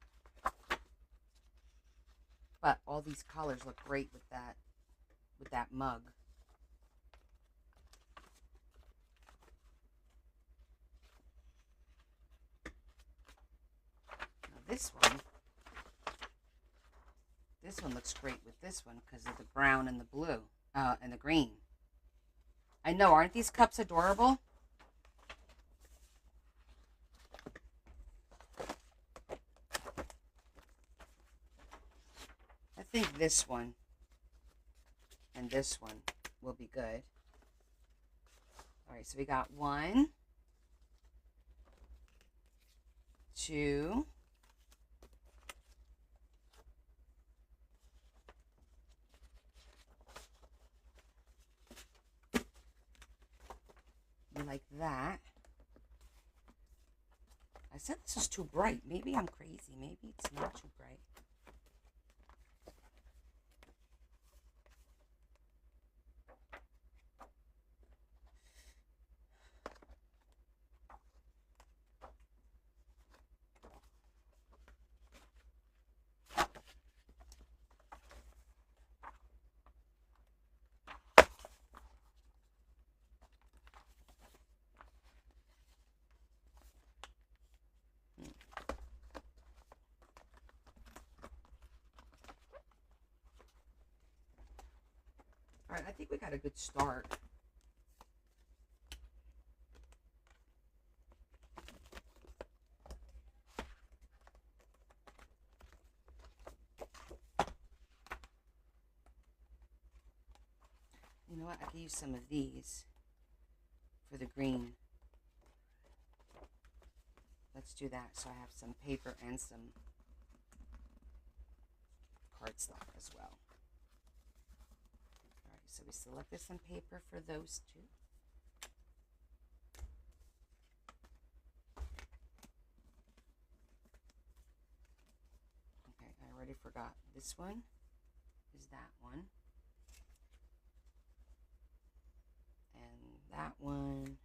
But all these colors look great with that mug. Now this one looks great with this one because of the brown and the blue, and the green. I know, aren't these cups adorable? I think this one and this one will be good. All right, so we got 1, 2, 3. You like that? I said this is too bright. Maybe I'm crazy. Maybe it's not too bright. All right, I think we got a good start. know what? I could use some of these for the green. Let's do that so I have some paper and some cardstock as well. All right, so we selected some paper for those two. Okay, I already forgot. This one is that one. And that one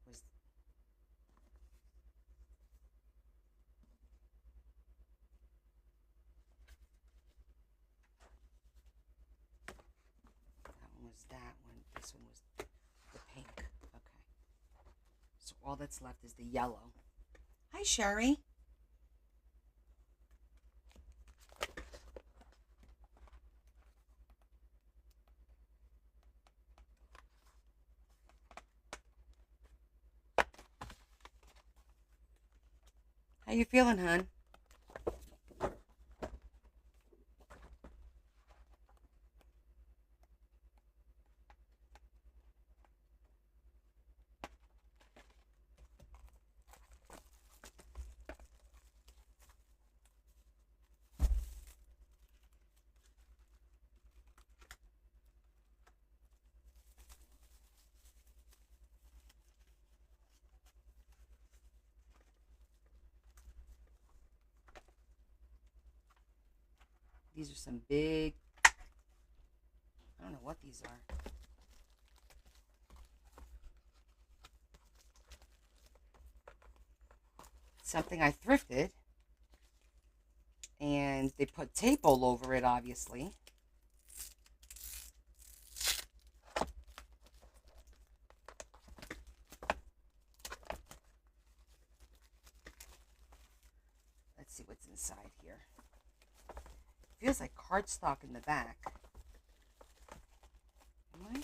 was that one. This one was the pink. Okay. So all that's left is the yellow. Hi, Sherry. How you feeling, hon? These are some big, I don't know what these are. Something I thrifted. And they put tape all over it, obviously. Let's see what's inside here. Feels like cardstock in the back. Am I?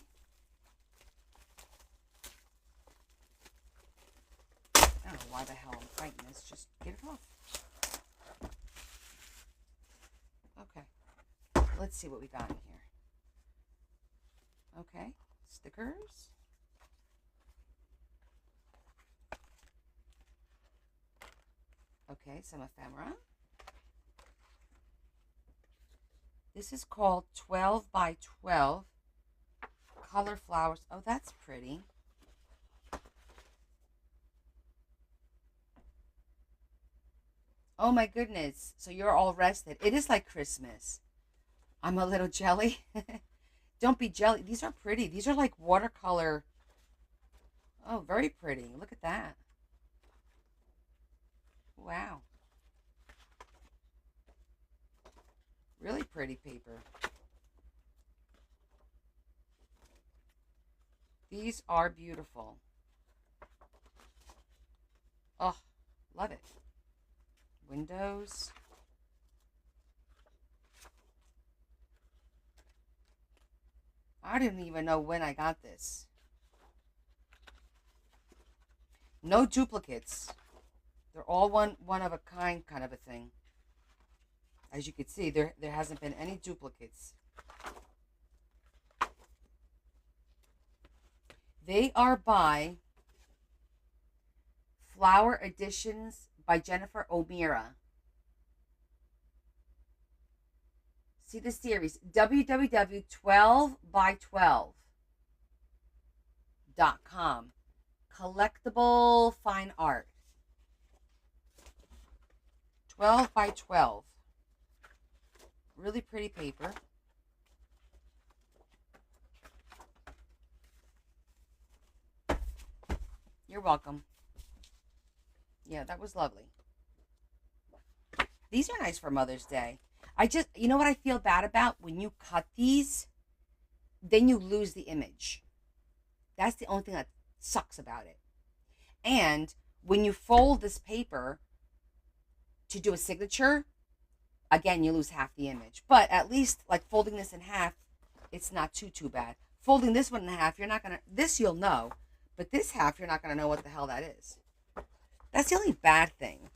I don't know why the hell I'm fighting this. Just get it off. Okay. Let's see what we got in here. Okay. Stickers. Okay, some ephemera. This is called 12 by 12 color flowers. Oh, that's pretty. Oh my goodness. So you're all rested. It is like Christmas. I'm a little jelly. Don't be jelly. These are pretty. These are like watercolor. Oh, very pretty. Look at that. Wow. Really pretty paper. These are beautiful. Oh, love it. Windows. I didn't even know when I got this. No duplicates. They're all one of a kind of a thing. As you can see, there hasn't been any duplicates. They are by Flower Editions by Jennifer O'Meara. See the series, www.12by12.com. Collectible fine art. 12 by 12. Really pretty paper. You're welcome. Yeah, that was lovely. These are nice for Mother's Day. You know what I feel bad about? When you cut these, then you lose the image. That's the only thing that sucks about it. And when you fold this paper to do a signature, again, you lose half the image. But at least, like folding this in half, it's not too bad. Folding this one in half, you're not going to, this you'll know, but this half, you're not going to know what the hell that is. That's the only bad thing.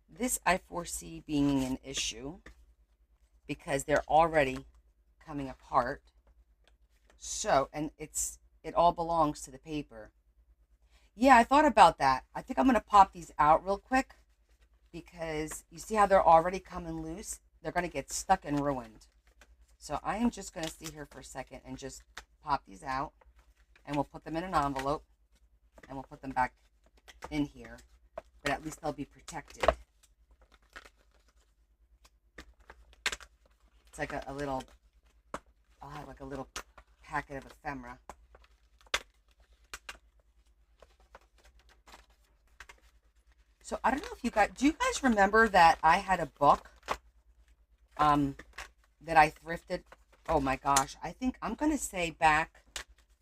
This I foresee being an issue. because they're already coming apart. So, and it all belongs to the paper. Yeah, I thought about that. I think I'm going to pop these out real quick because you see how they're already coming loose? They're going to get stuck and ruined. So I am just going to sit here for a second and just pop these out, and we'll put them in an envelope, and we'll put them back in here, but at least they'll be protected. It's like a little, I'll have like a little packet of ephemera. So I don't know if you guys, do you guys remember that I had a book that I thrifted? Oh my gosh, I think I'm going to say back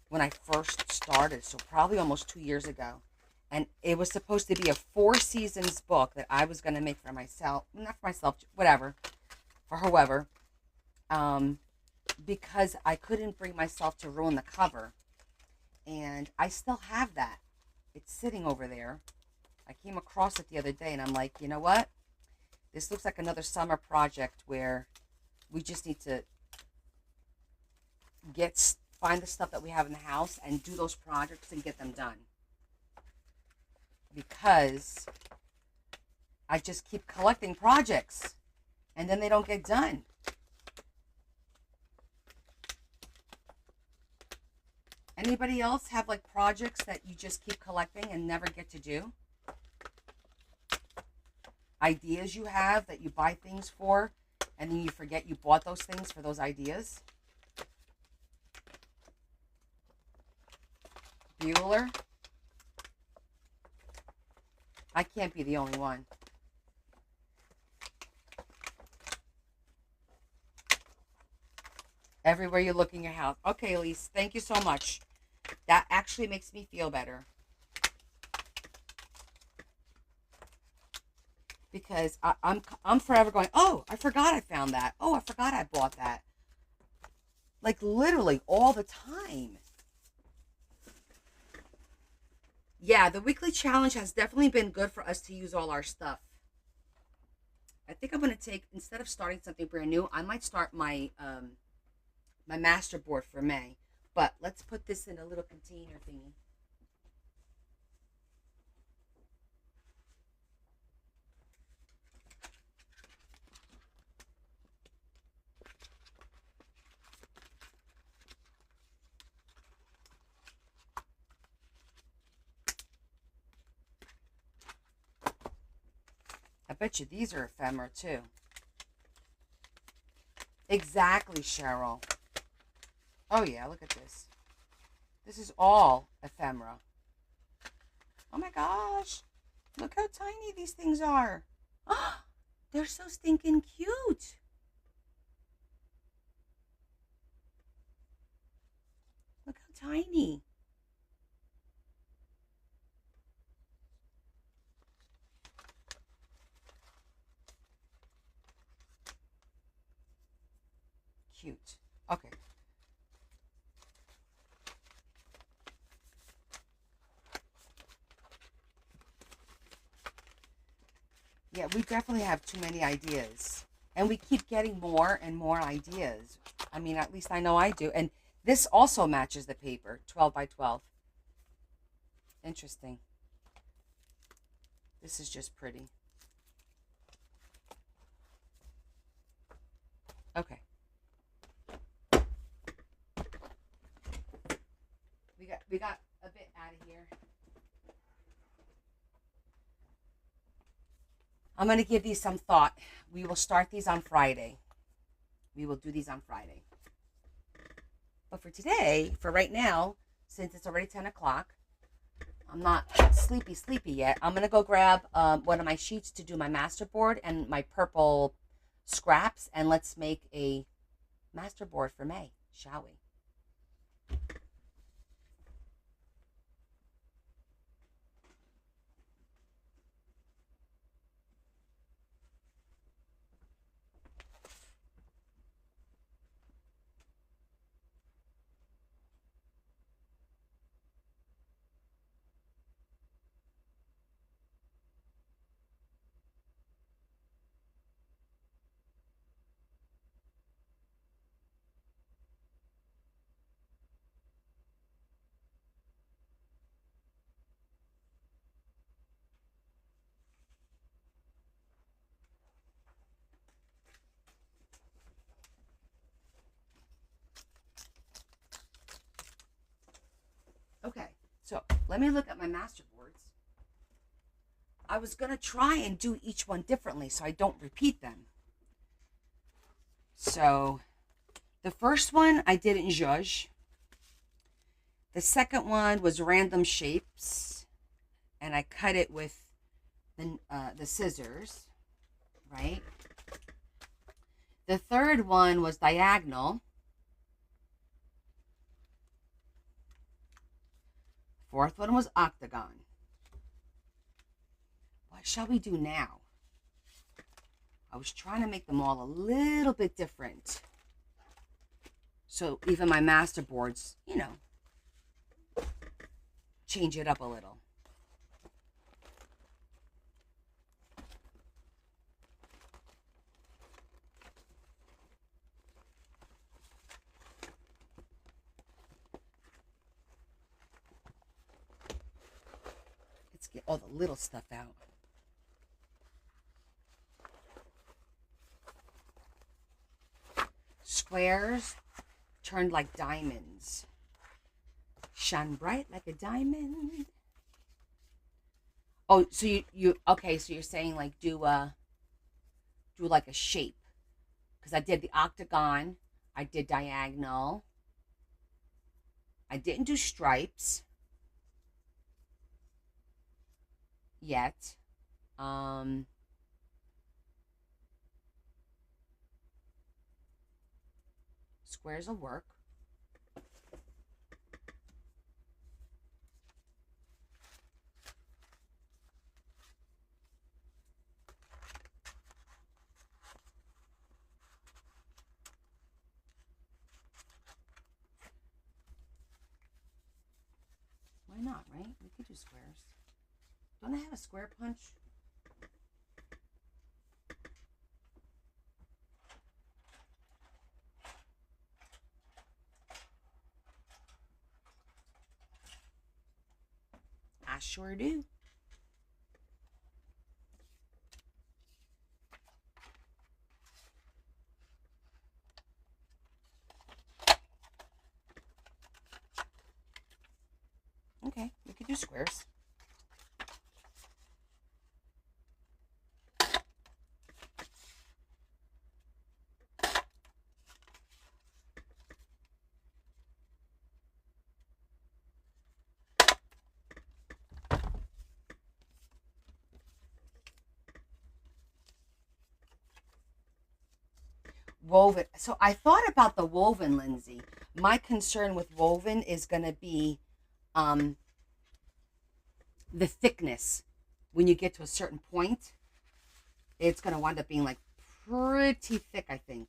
when I first started, so probably almost 2 years ago. And it was supposed to be a 4 seasons book that I was going to make for myself, not for myself, whatever, for whoever, because I couldn't bring myself to ruin the cover. And I still have that. It's sitting over there. I came across it the other day, and I'm like, you know what? This looks like another summer project where we just need to find the stuff that we have in the house and do those projects and get them done. Because I just keep collecting projects, and then they don't get done. Anybody else have like projects that you just keep collecting and never get to do? Ideas you have that you buy things for, and then you forget you bought those things for those ideas? Bueller? I can't be the only one. Everywhere you look in your house. Okay, Elise, thank you so much. That actually makes me feel better. Because I'm forever going, oh, I forgot I found that. Oh, I forgot I bought that. Like literally all the time. Yeah, the weekly challenge has definitely been good for us to use all our stuff. I think I'm going to take, instead of starting something brand new, I might start my my master board for May. But let's put this in a little container thingy. I bet you these are ephemera too. Exactly, Cheryl. Oh yeah, look at this. This is all ephemera. Oh my gosh. Look how tiny these things are. They're so stinking cute. Look how tiny. Cute. Okay. Yeah, we definitely have too many ideas. And we keep getting more and more ideas. I mean, at least I know I do. And this also matches the paper, 12 by 12. Interesting. This is just pretty. Okay. We got a bit out of here. I'm going to give these some thought. We will start these on Friday. We will do these on Friday. But for today, for right now, since it's already 10 o'clock, I'm not sleepy yet. I'm going to go grab one of my sheets to do my masterboard and my purple scraps, and let's make a masterboard for May, shall we? let me look at my master boards. I was going to try and do each one differently so I don't repeat them. So the first one I did in Zhuzh. The second one was random shapes, and I cut it with the scissors, right? The third one was diagonal. Fourth one was octagon. What shall we do now? I was trying to make them all a little bit different. So even my master boards, you know, change it up a little. Let's get all the little stuff out. Squares turned like diamonds. Shine bright like a diamond. Oh, so you okay, so you're saying like do like a shape. Because I did the octagon, I did diagonal. I didn't do stripes yet. Squares will work. Why not, right? We could do squares. Don't I have a square punch? I sure do. Okay, we could do squares. Woven. So I thought about the woven, Lindsay. My concern with woven is going to be um, the thickness. When you get to a certain point, it's going to wind up being like pretty thick, I think.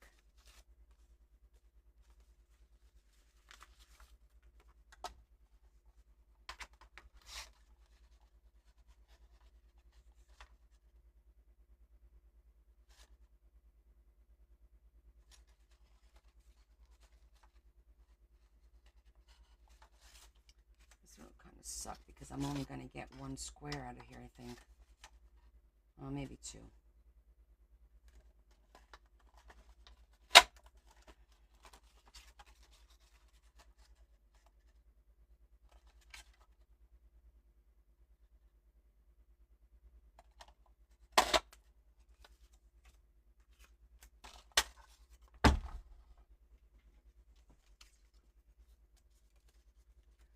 This will kind of suck because I'm only going to get one square out of here, I think. Oh, maybe two.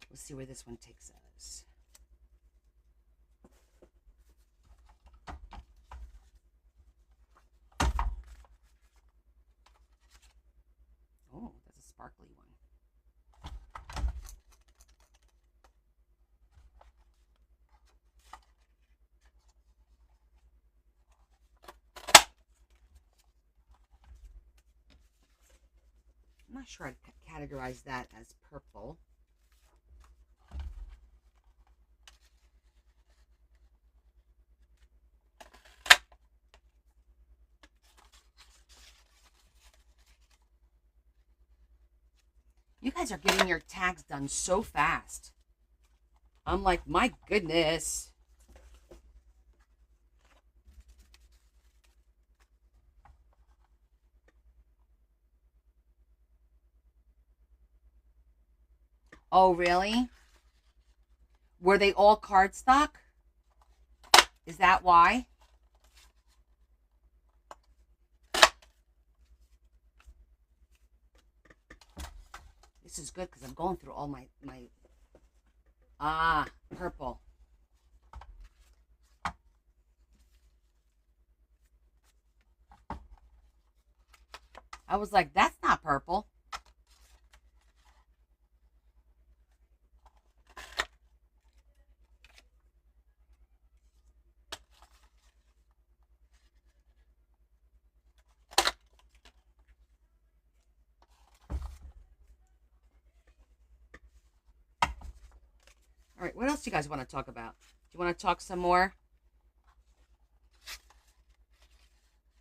We'll see where this one takes us. Oh, that's a sparkly one. I'm not sure I'd categorize that as purple. You guys are getting your tags done so fast. I'm like, my goodness. Oh, really? Were they all cardstock? Is that why? This is good because I'm going through all my purple. I was like, that's not purple. All right, what else do you guys want to talk about? Do you want to talk some more?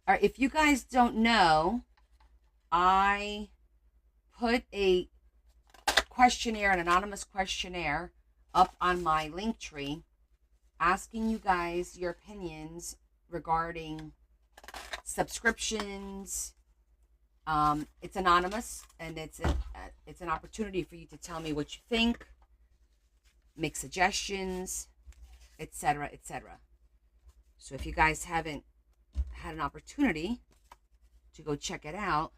All right, if you guys don't know, I put a questionnaire, an anonymous questionnaire, up on my Linktree, asking you guys your opinions regarding subscriptions. It's anonymous, and it's an opportunity for you to tell me what you think, make suggestions, etc., etc. So if you guys haven't had an opportunity to go check it out,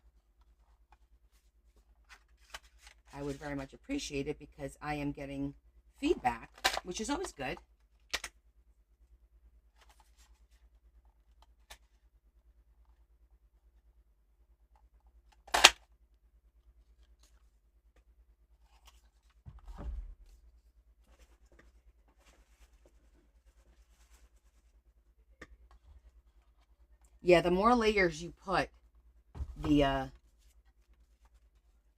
I would very much appreciate it because I am getting feedback, which is always good. Yeah, the more layers you put, the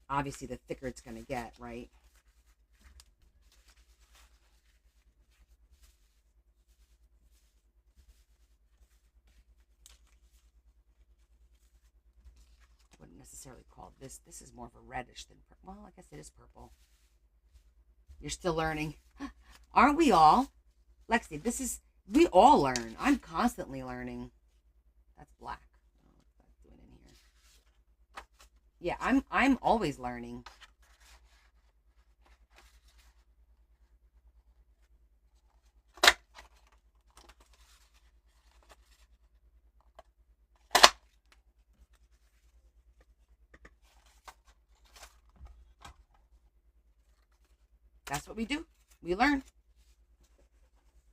obviously the thicker it's going to get, right? I wouldn't necessarily call this. This is more of a reddish than purple. Well, I guess it is purple. You're still learning. Aren't we all? Lexi, we all learn. I'm constantly learning. That's black. I don't know what that's doing in here. Yeah, I'm always learning. That's what we do. We learn.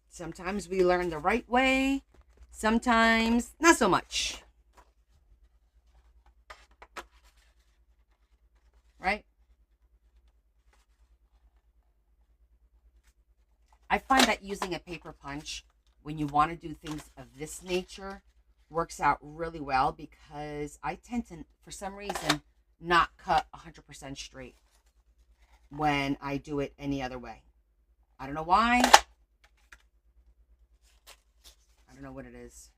Sometimes we learn the right way. Sometimes not so much. Right? I find that using a paper punch when you want to do things of this nature works out really well because I tend to, for some reason, not cut 100% straight when I do it any other way. I don't know why. I don't know what it is.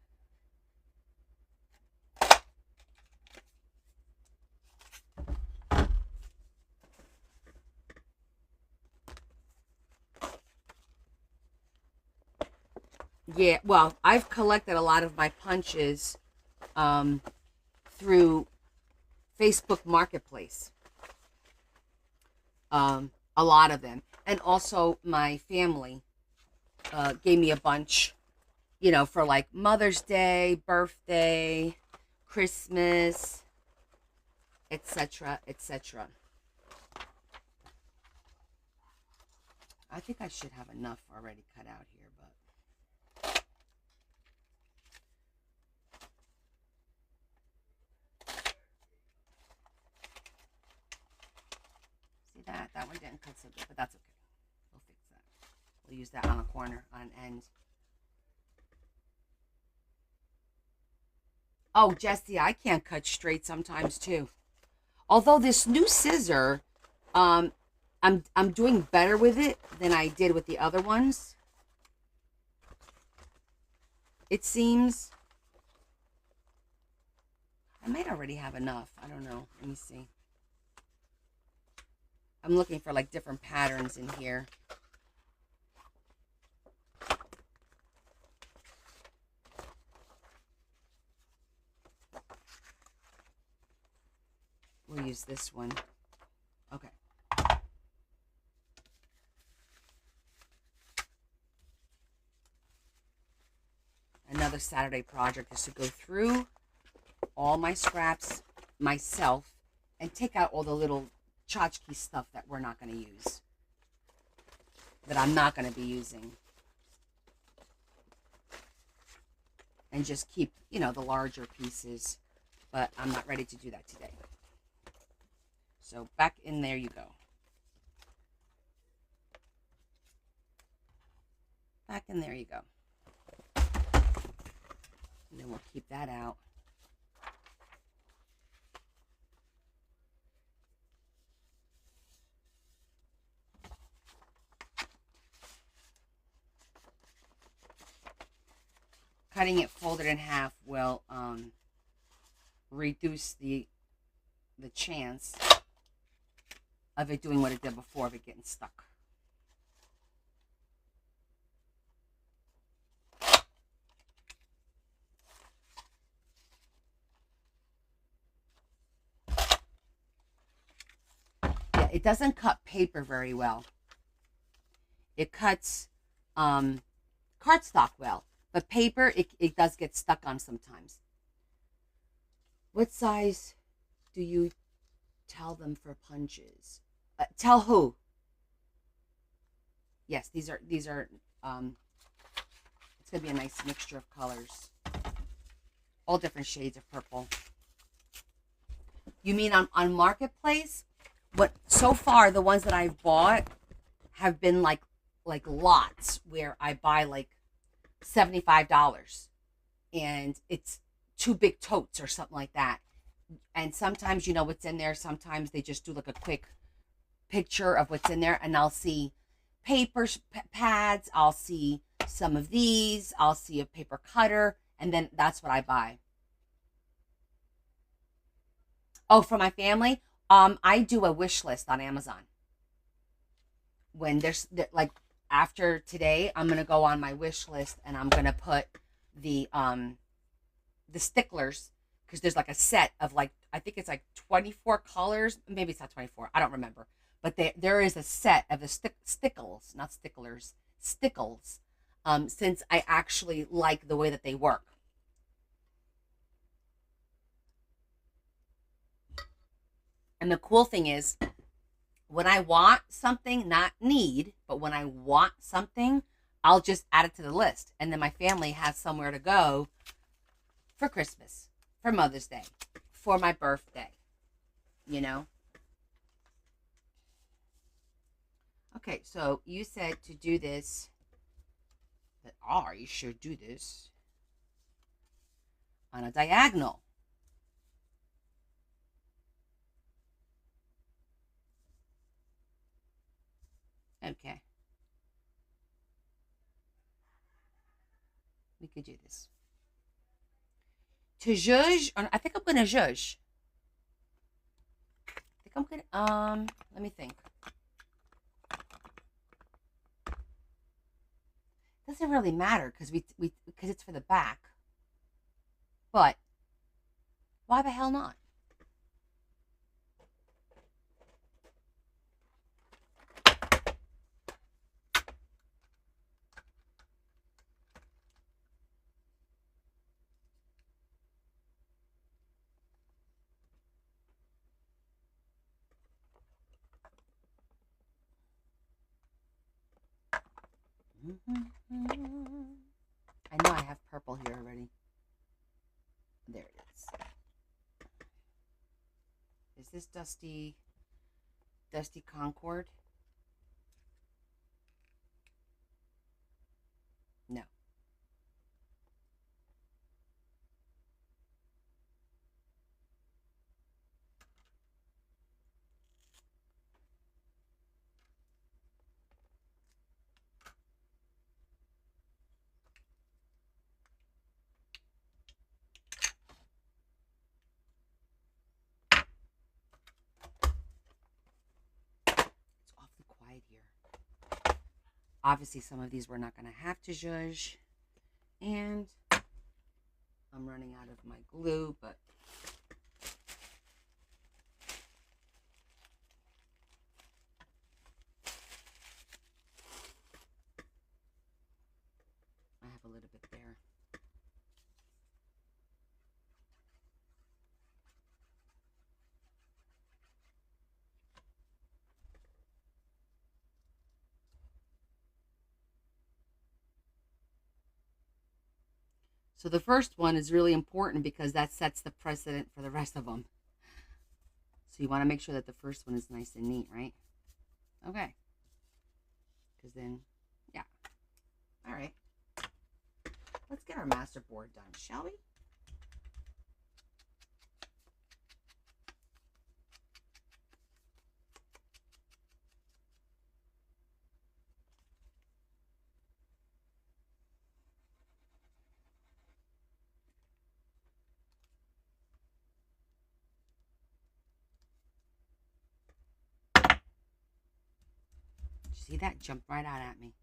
Yeah, well, I've collected a lot of my punches through Facebook Marketplace. A lot of them. And also my family gave me a bunch, for like Mother's Day, birthday, Christmas, etc., etc. I think I should have enough already cut out here, but see that one didn't cut so good, but that's okay. We'll fix that. We'll use that on a corner, on an end. Oh, Jesse, I can't cut straight sometimes too. Although this new scissor, um, I'm doing better with it than I did with the other ones. It seems. I might already have enough. I don't know. Let me see. I'm looking for like different patterns in here. We'll use this one. Okay. another Saturday project is to go through all my scraps myself and take out all the little tchotchke stuff that we're not going to use, that I'm not going to be using, and just keep, you know, the larger pieces, but I'm not ready to do that today. So back in there you go. Back in there you go. And then we'll keep that out. Cutting it folded in half will reduce the chance of it doing what it did before, of it getting stuck. Yeah, it doesn't cut paper very well. It cuts cardstock well, but paper, it does get stuck on sometimes. What size do you tell them for punches? Tell who? Yes, these are it's gonna be a nice mixture of colors. All different shades of purple. You mean on Marketplace? What so far the ones that I've bought have been like lots where I buy like $75 and it's 2 big totes or something like that. And sometimes you know what's in there, sometimes they just do like a quick picture of what's in there, and I'll see paper pads, I'll see some of these, I'll see a paper cutter, and then that's what I buy. Oh, for my family, I do a wish list on Amazon. When there's like after today, I'm gonna go on my wish list and I'm gonna put the sticklers, because there's like a set of like, I think it's like 24 colors, maybe it's not 24, I don't remember, but there is a set of the stickles, not sticklers, stickles, since I actually like the way that they work. And the cool thing is, when I want something, not need, but when I want something, I'll just add it to the list. And then my family has somewhere to go for Christmas, for Mother's Day, for my birthday, you know? Okay, so you said to do this, that you should do this on a diagonal. Okay. We could do this. To zhuzh, I think I'm gonna zhuzh. I think I'm gonna, let me think. Doesn't really matter because because it's for the back. But why the hell not? I know I have purple here already. There it is. Is this Dusty Concord? No. It's awfully quiet here. Obviously, some of these we're not going to have to zhuzh. And I'm running out of my glue, but I have a little bit there. So the first one is really important because that sets the precedent for the rest of them. So you want to make sure that the first one is nice and neat, right? Okay. Because then, yeah. All right. Let's get our master board done, shall we? Did you see that? Jump right out at me.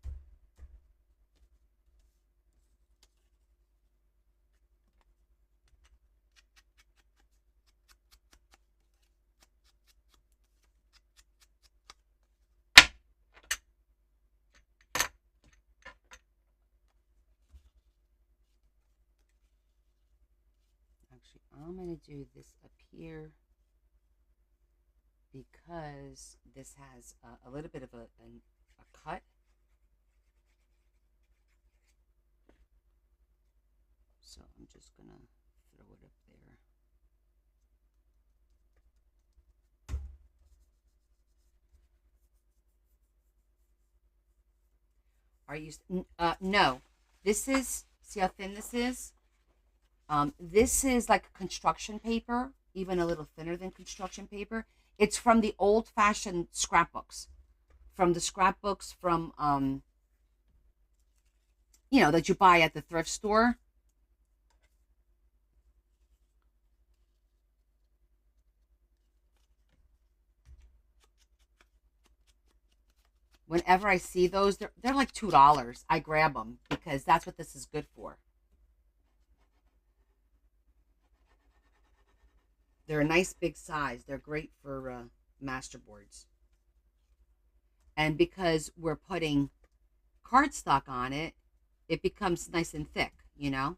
Actually, I'm going to do this up here because this has a little bit of a cut. So I'm just going to throw it up there. Are you, no, this is, see how thin this is? This is like construction paper, even a little thinner than construction paper. It's from the old fashioned scrapbooks, from the scrapbooks from, that you buy at the thrift store. Whenever I see those, they're like $2. I grab them because that's what this is good for. They're a nice big size. They're great for master boards. And because we're putting cardstock on it, it becomes nice and thick, you know?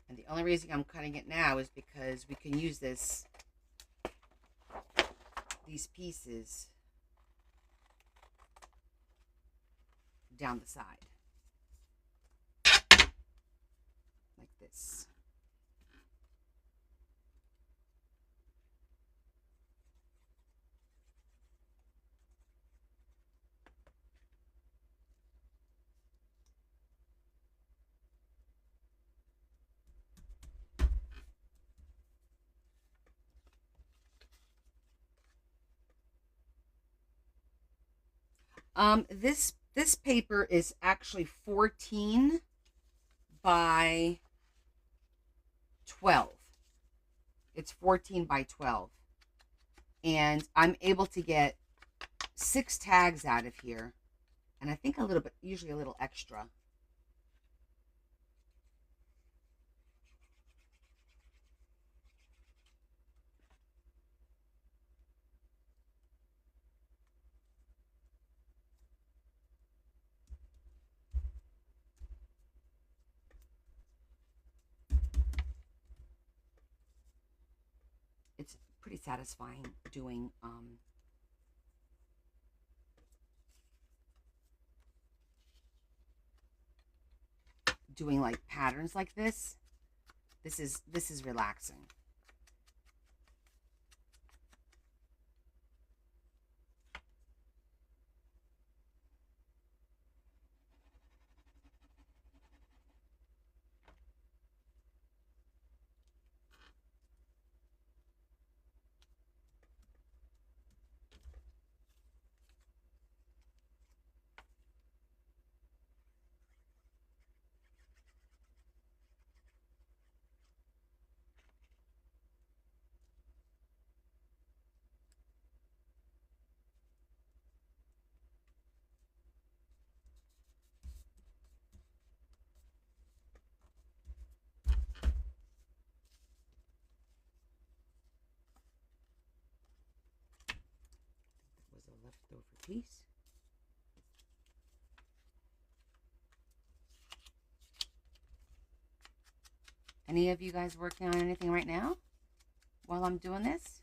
And the only reason I'm cutting it now is because we can use these pieces down the side. Like this. This paper is actually 14 by 12. It's 14 by 12. And I'm able to get 6 tags out of here. And I think a little bit, usually a little extra. It's pretty satisfying doing like patterns like this. This is relaxing. a leftover piece. Any of you guys working on anything right now while I'm doing this?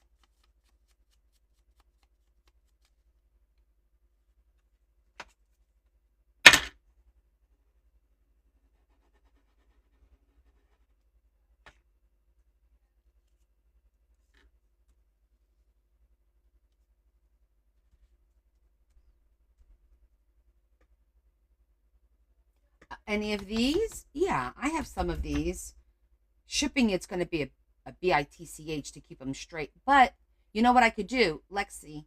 Any of these? Yeah, I have some of these. Shipping, it's going to be a BITCH to keep them straight. But you know what I could do, Lexi?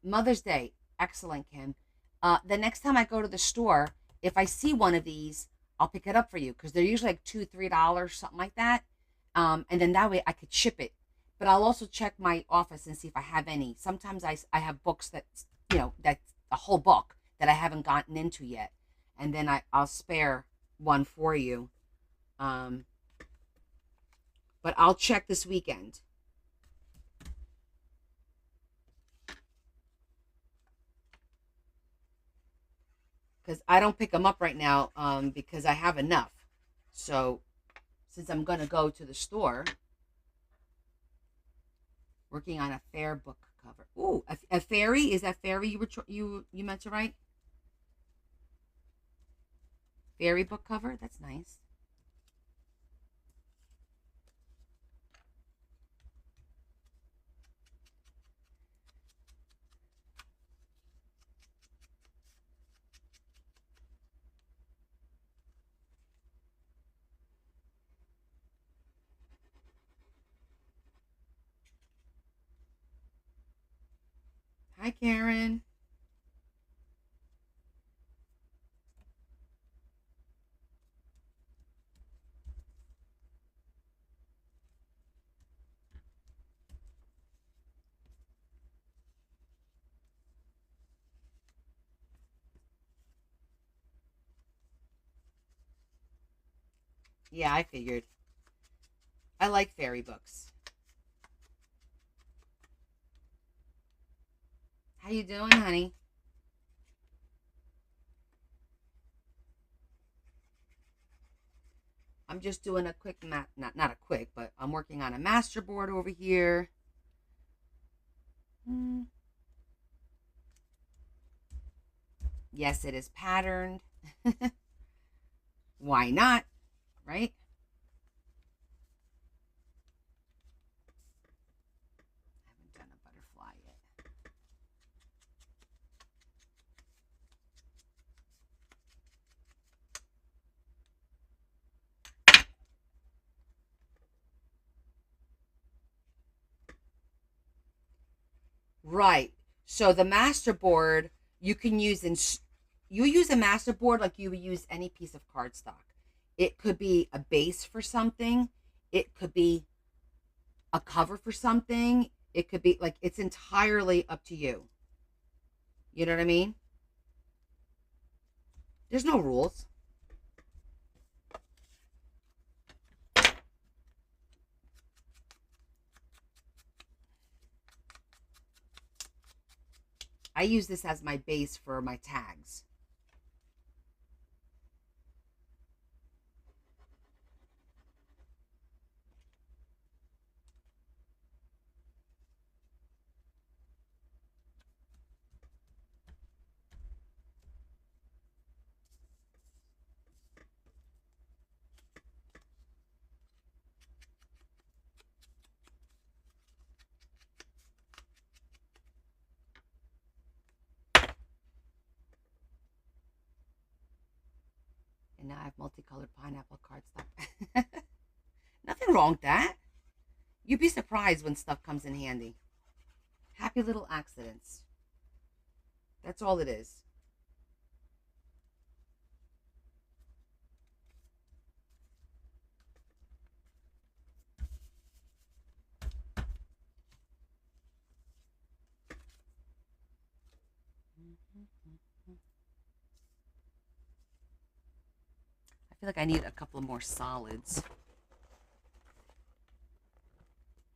Mother's Day. Excellent, Kim. The next time I go to the store, if I see one of these, I'll pick it up for you because they're usually like $2, $3, something like that. And then that way I could ship it. But I'll also check my office and see if I have any. Sometimes I have books that, that's a whole book that I haven't gotten into yet. And then I'll spare one for you. But I'll check this weekend. Because I don't pick them up right now because I have enough. So since I'm going to go to the store, working on a fair book cover. Ooh, a fairy? Is that fairy you meant to write? Fairy book cover? That's nice. Hi, Karen. Yeah, I figured. I like fairy books. How you doing, honey? I'm just doing a quick not a quick, but I'm working on a master board over here. Yes, it is patterned. Why not? Right? I haven't done a butterfly yet. Right. So the master board you can use you use a master board like you would use any piece of cardstock. It could be a base for something. It could be a cover for something. It could be like it's entirely up to you. You know what I mean? There's no rules. I use this as my base for my tags. And now I have multicolored pineapple cardstock. Nothing wrong with that. You'd be surprised when stuff comes in handy. Happy little accidents. That's all it is. I feel like I need a couple more solids.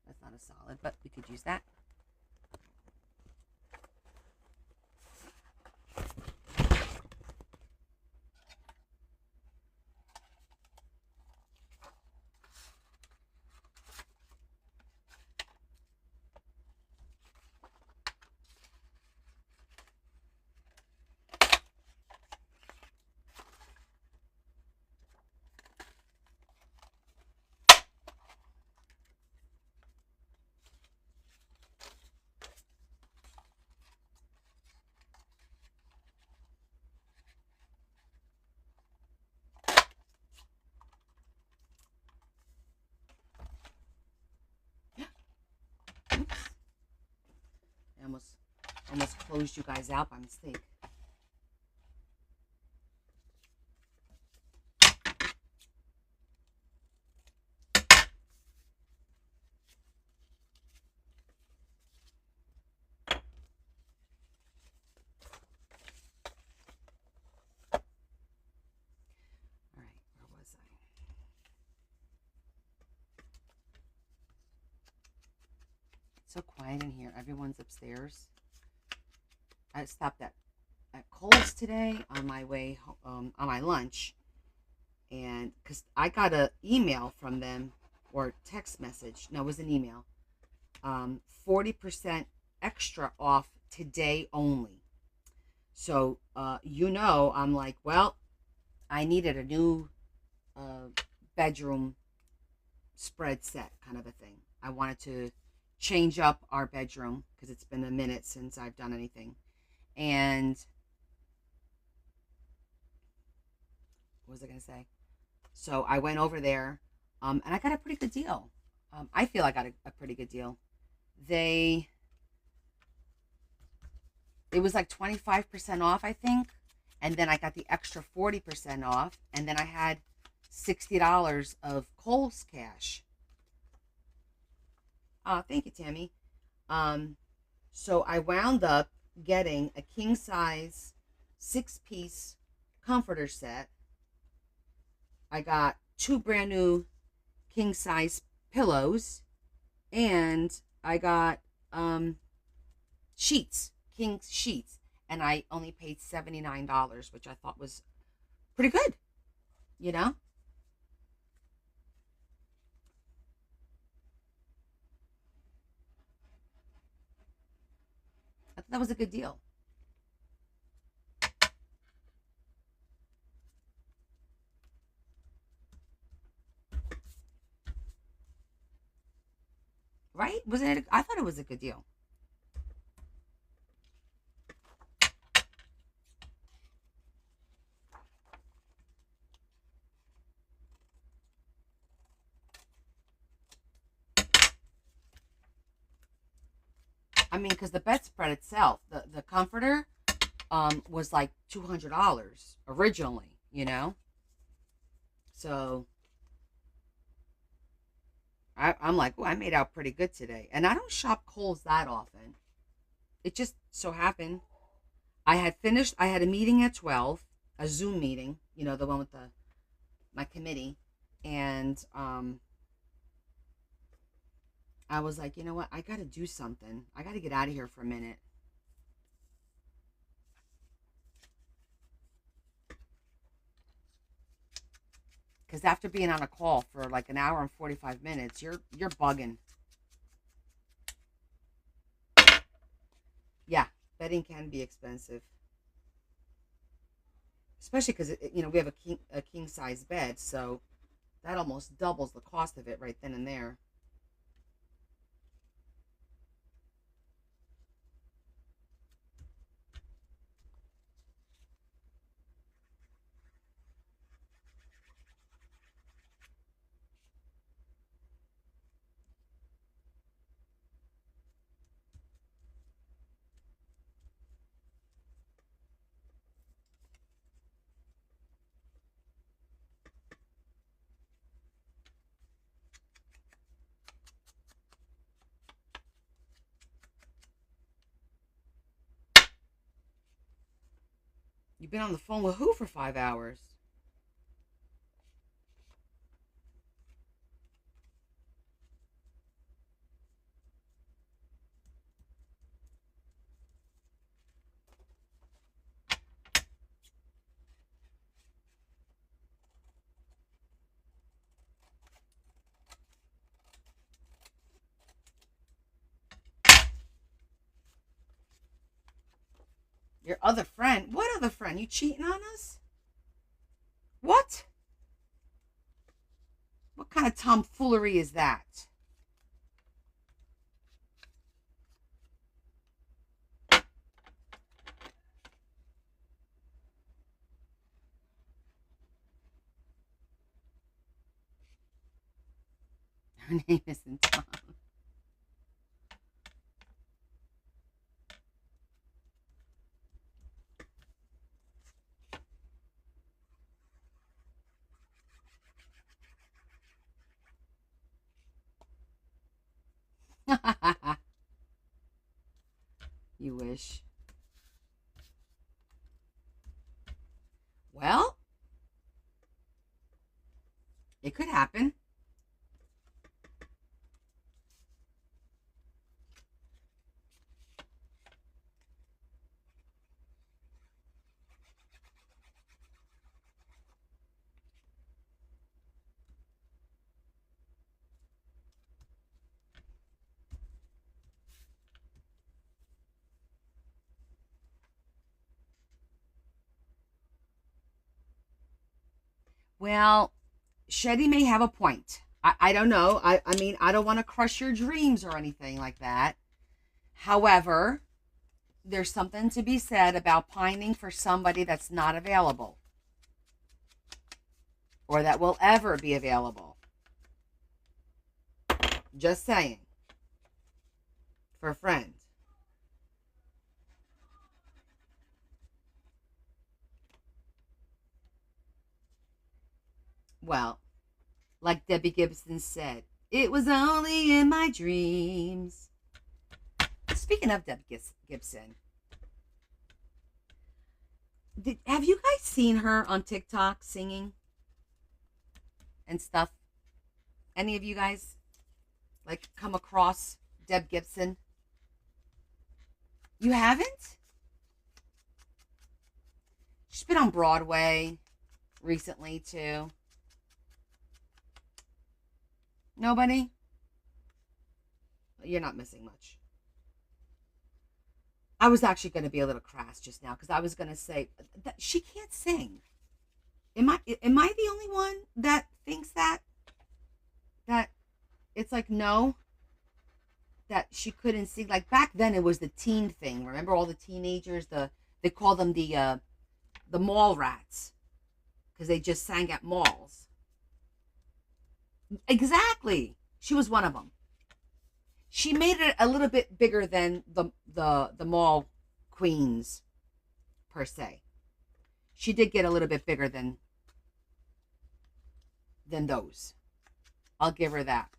That's not a solid, but we could use that. almost closed you guys out by mistake. All right, where was I? It's so quiet in here. Everyone's upstairs. I stopped at Kohl's today on my way on my lunch, and because I got an email from them or text message. No, it was an email. 40% extra off today only. So I'm like, well, I needed a new bedroom spread set kind of a thing. I wanted to change up our bedroom because it's been a minute since I've done anything. And what was I going to say? So I went over there, and I got a pretty good deal. I feel I got a pretty good deal. It was like 25% off, I think. And then I got the extra 40% off. And then I had $60 of Kohl's cash. Thank you, Tammy. So I wound up getting a king size 6-piece comforter set. I got 2 brand new king size pillows, and I got sheets, king sheets, and I only paid $79, which I thought was pretty good, you know? I thought that was a good deal. Right? Wasn't it? I thought it was a good deal. I mean, because the bedspread itself, the comforter, was like $200 originally, you know? So I'm like, oh, I made out pretty good today. And I don't shop Kohl's that often. It just so happened I had a meeting at 12, a Zoom meeting, the one with my committee. And I was like, you know what? I got to do something. I got to get out of here for a minute. Because after being on a call for like an hour and 45 minutes, you're bugging. Yeah, bedding can be expensive, especially because we have a king size bed, so that almost doubles the cost of it right then and there. You've been on the phone with who for 5 hours? Your other friend? What other friend? You cheating on us? What? What kind of tomfoolery is that? Her name isn't Tom. gosh. Well, it could happen. Well, Shetty may have a point. I don't know. I mean, I don't want to crush your dreams or anything like that. However, there's something to be said about pining for somebody that's not available or that will ever be available. Just saying. For a friend. Well, like Debbie Gibson said, it was only in my dreams. Speaking of Debbie Gibson, have you guys seen her on TikTok singing and stuff? Any of you guys like come across Deb Gibson? You haven't? She's been on Broadway recently too. Nobody? You're not missing much. I was actually going to be a little crass just now because I was going to say that she can't sing. Am I the only one that thinks that it's like no, that she couldn't sing? Like back then it was the teen thing. Remember all the teenagers, they call them the mall rats because they just sang at malls. Exactly. She was one of them. She made it a little bit bigger than the mall queens per se. She did get a little bit bigger than those. I'll give her that.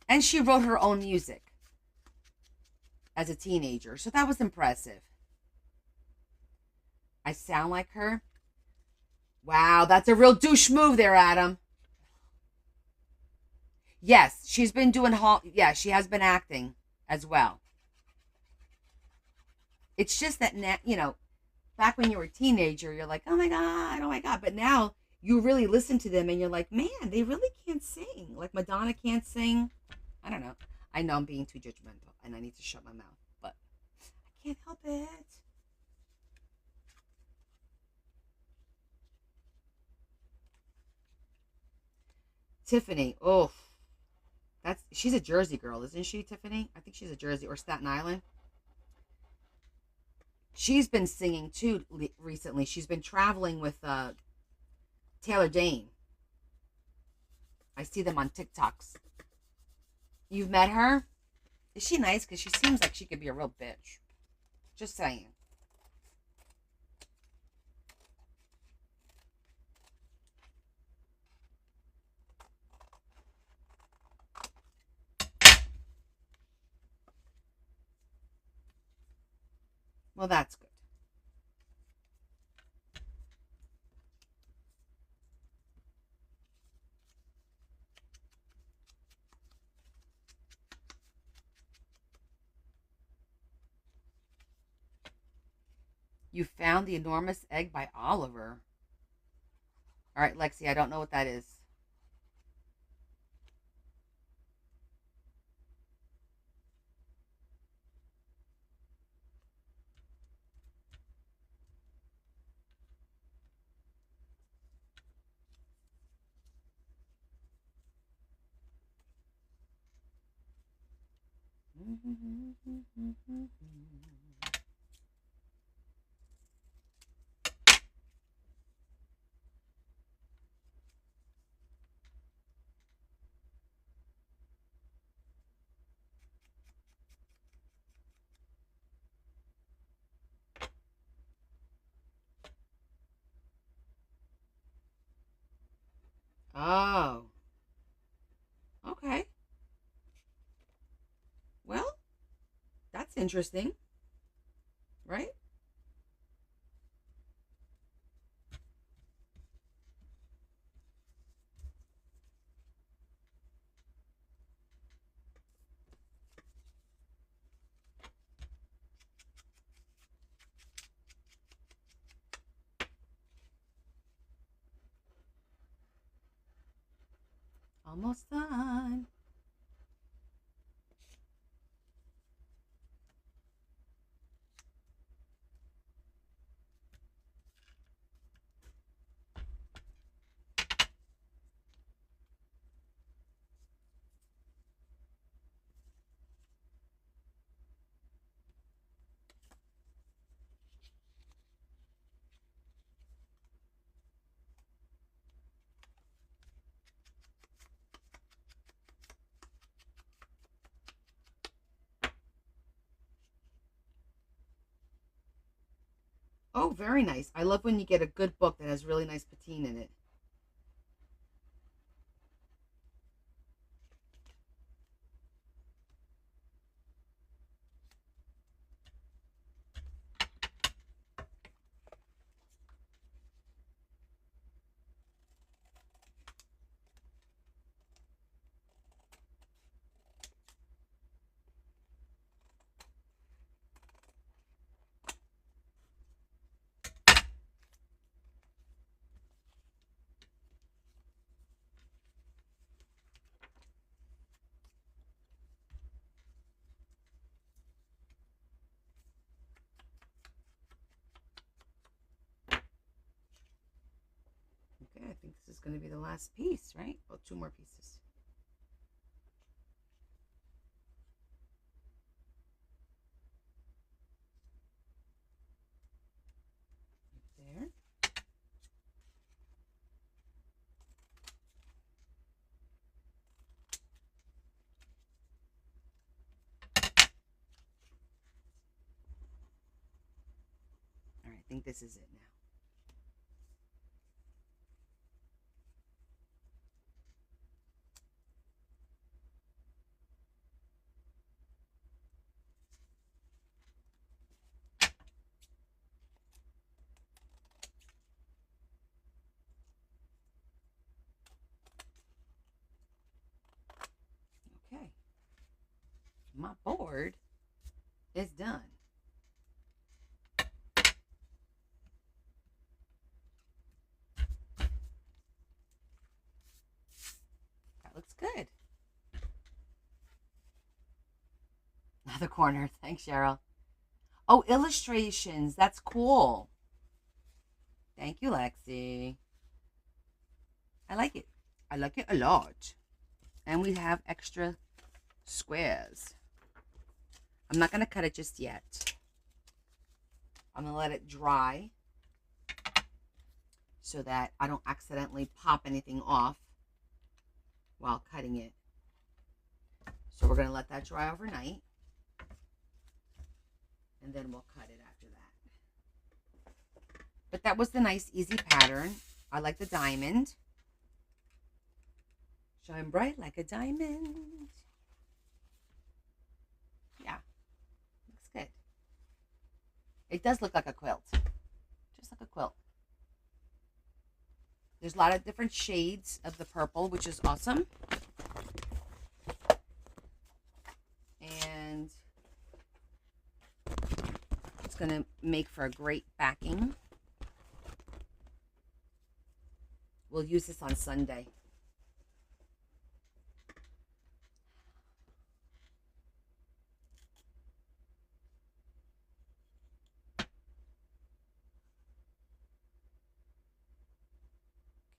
And she wrote her own music as a teenager, so that was impressive. I sound like her. Wow, that's a real douche move there, Adam. Yes, she's been doing yeah, she has been acting as well. It's just that now, back when you were a teenager, you're like, oh my god. But now you really listen to them and you're like, man, they really can't sing. Like Madonna can't sing. I don't know. I know I'm being too judgmental and I need to shut my mouth, but I can't help it. Tiffany, oh, she's a Jersey girl, isn't she, Tiffany? I think she's a Jersey or Staten Island. She's been singing too recently. She's been traveling with Taylor Dane. I see them on TikToks. You've met her? Is she nice? Because she seems like she could be a real bitch. Just saying. Well, that's good. You found the enormous egg by Oliver. All right, Lexi, I don't know what that is. Oh, okay. Well, that's interesting. Almost done. Oh, very nice. I love when you get a good book that has really nice patine in it. Okay, I think this is going to be the last piece, right? Oh, two more pieces. Right there. All right, I think this is it now. Okay. My board is done. That looks good. Another corner. Thanks, Cheryl. Oh, illustrations. That's cool. Thank you, Lexi. I like it. I like it a lot. And we have extra squares. I'm not going to cut it just yet. I'm going to let it dry so that I don't accidentally pop anything off while cutting it. So we're going to let that dry overnight. And then we'll cut it after that. But that was the nice, easy pattern. I like the diamond. Shine bright like a diamond. Yeah, looks good. It does look like a quilt. Just like a quilt. There's a lot of different shades of the purple, which is awesome. And it's going to make for a great backing. We'll use this on Sunday.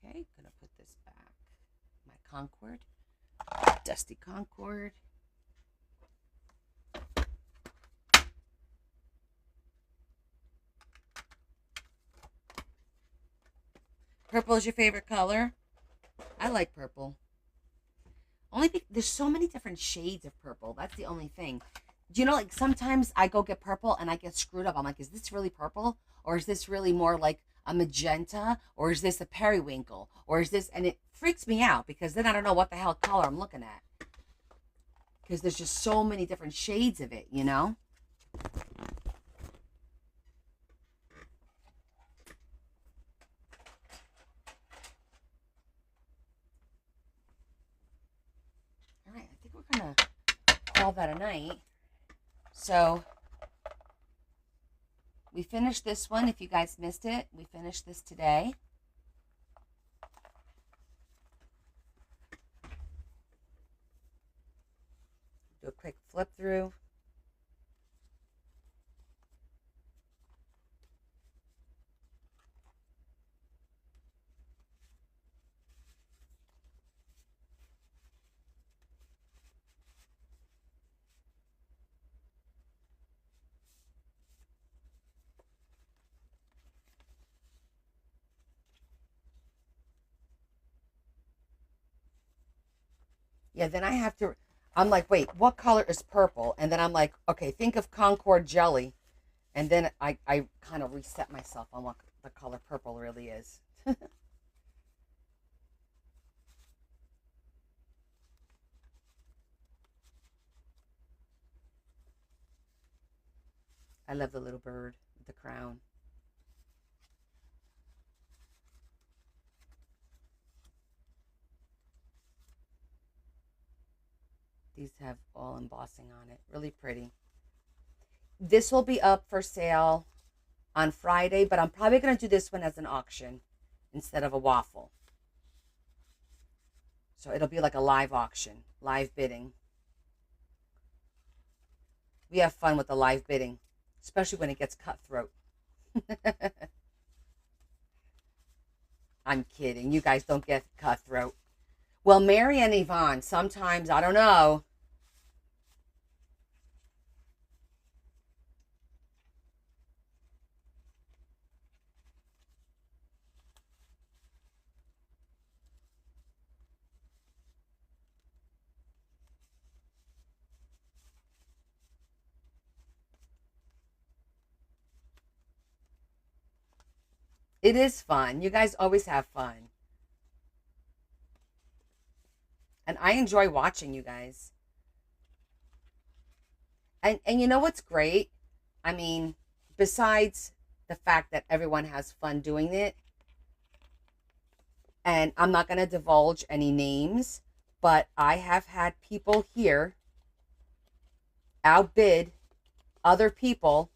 Okay, gonna put this back. My Concord, dusty Concord. Purple is your favorite color? I like purple. There's so many different shades of purple. That's the only thing. Do you know, like sometimes I go get purple and I get screwed up. I'm like, is this really purple? Or is this really more like a magenta? Or is this a periwinkle? Or is this, and it freaks me out because then I don't know what the hell color I'm looking at. Because there's just so many different shades of it, you know? All right, I think we're going to call that a night. So we finished this one. If you guys missed it, we finished this today. Do a quick flip through. Yeah, then I have to, I'm like, wait, what color is purple? And then I'm like, okay, think of Concord jelly. And then I kind of reset myself on what the color purple really is. I love the little bird with the crown. These have all embossing on it. Really pretty. This will be up for sale on Friday, but I'm probably going to do this one as an auction instead of a waffle. So it'll be like a live auction, live bidding. We have fun with the live bidding, especially when it gets cutthroat. I'm kidding. You guys don't get cutthroat. Well, Mary and Yvonne, sometimes, I don't know. It is fun. You guys always have fun. And I enjoy watching you guys. And you know what's great? I mean, besides the fact that everyone has fun doing it, and I'm not going to divulge any names, but I have had people here outbid other people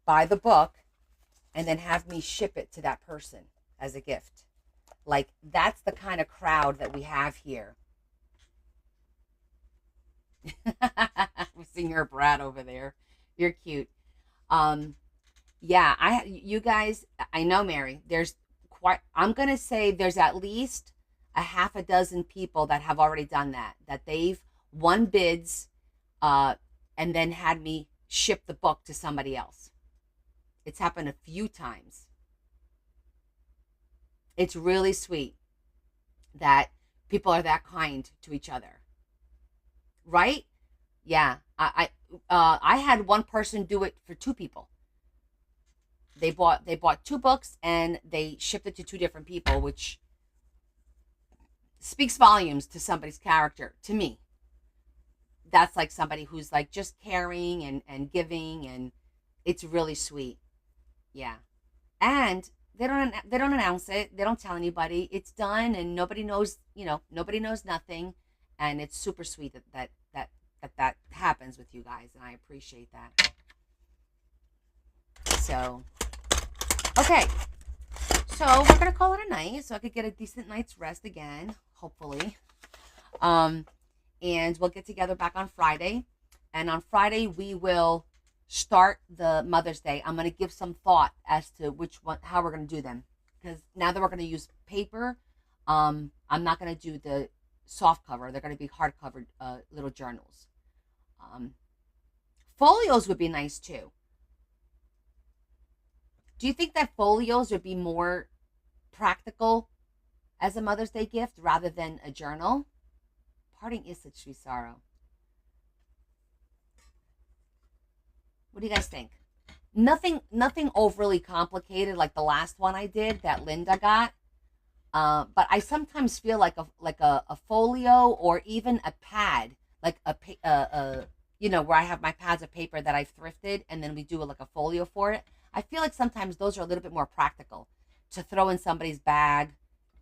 buy the book and then have me ship it to that person as a gift. Like, that's the kind of crowd that we have here. I'm seeing your Brad over there. You're cute. Um, yeah, you guys, I know, Mary. There's quite. I'm gonna say there's at least a half a dozen people that have already done that. That they've won bids, uh, and then had me ship the book to somebody else. It's happened a few times. It's really sweet that people are that kind to each other, right? Yeah, I had one person do it for two people. They bought two books and they shipped it to two different people, which speaks volumes to somebody's character. To me, that's like somebody who's like just caring and giving, and it's really sweet. Yeah, and they don't announce it. They don't tell anybody. It's done, and nobody knows. Nobody knows nothing, and it's super sweet that happens with you guys, and I appreciate that. So, okay, so we're gonna call it a night, so I could get a decent night's rest again, hopefully. Um, and we'll get together back on Friday, and on Friday we will start the Mother's Day. I'm gonna give some thought as to which one, how we're gonna do them, because now that we're gonna use paper, I'm not gonna do the soft cover. They're gonna be hard covered little journals. Um, Folios would be nice too. Do you think that folios would be more practical as a Mother's Day gift rather than a journal? Parting is such sweet sorrow. What do you guys think? Nothing overly complicated like the last one I did that Linda got. But I sometimes feel like a folio or even a pad, like where I have my pads of paper that I've thrifted, and then we do like a folio for it. I feel like sometimes those are a little bit more practical to throw in somebody's bag.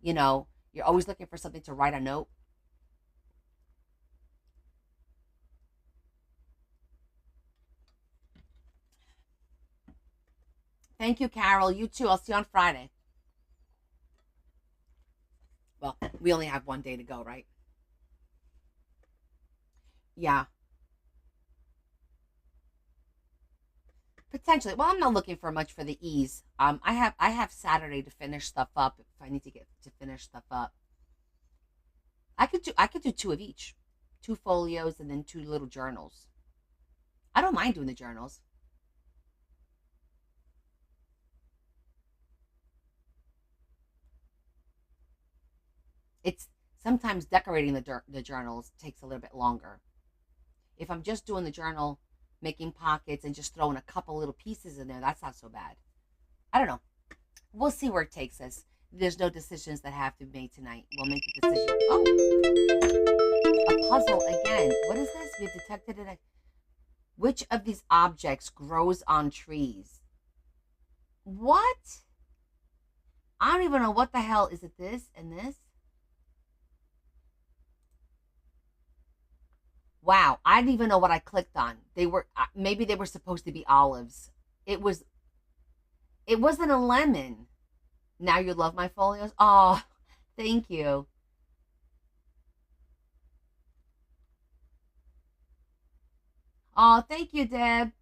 You're always looking for something to write a note. Thank you, Carol. You too. I'll see you on Friday. Well, we only have one day to go, right? Yeah. Potentially. Well, I'm not looking for much for the ease. I have Saturday to finish stuff up if I need to get to finish stuff up. I could do two of each. Two folios and then two little journals. I don't mind doing the journals. It's sometimes decorating the journals takes a little bit longer. If I'm just doing the journal, making pockets and just throwing a couple little pieces in there, that's not so bad. I don't know. We'll see where it takes us. There's no decisions that have to be made tonight. We'll make the decision. Oh, a puzzle again. What is this? We've detected it. Which of these objects grows on trees? What? I don't even know what the hell. Is it this and this? Wow, I didn't even know what I clicked on. They were maybe they were supposed to be olives. It was it wasn't a lemon. Now you love my folios? Oh, thank you. Oh, thank you, Deb.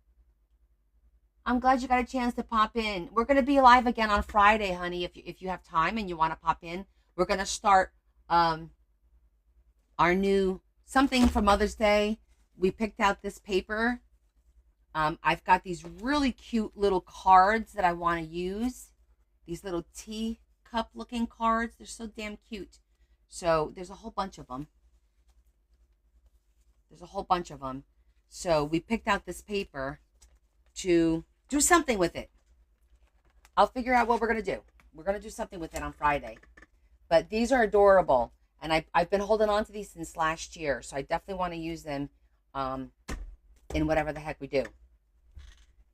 I'm glad you got a chance to pop in. We're going to be live again on Friday, honey. If you have time and you want to pop in, we're going to start um our new something for Mother's Day. We picked out this paper. I've got these really cute little cards that I want to use. These little teacup looking cards. They're so damn cute. So there's a whole bunch of them. There's a whole bunch of them. So we picked out this paper to do something with it. I'll figure out what we're going to do. We're going to do something with it on Friday. But these are adorable. And I've been holding on to these since last year. So I definitely want to use them um, in whatever the heck we do.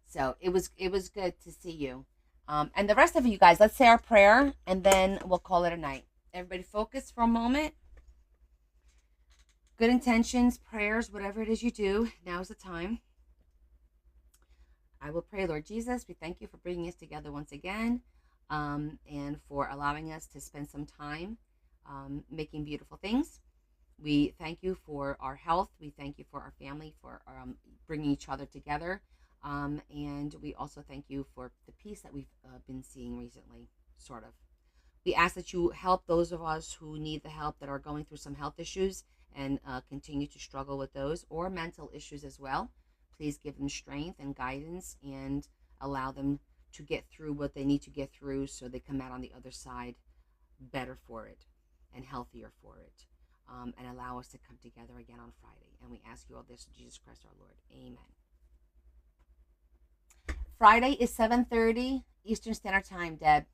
So it was good to see you. And the rest of you guys, let's say our prayer and then we'll call it a night. Everybody focus for a moment. Good intentions, prayers, whatever it is you do, now is the time. I will pray, Lord Jesus, we thank you for bringing us together once again, and for allowing us to spend some time making beautiful things. We thank you for our health. We thank you for our family, for bringing each other together. And we also thank you for the peace that we've been seeing recently, sort of. We ask that you help those of us who need the help that are going through some health issues and continue to struggle with those or mental issues as well. Please give them strength and guidance and allow them to get through what they need to get through so they come out on the other side better for it and healthier for it. And allow us to come together again on Friday. And we ask you all this in Jesus Christ our Lord. Amen. Friday is 7:30 Eastern Standard Time, Deb.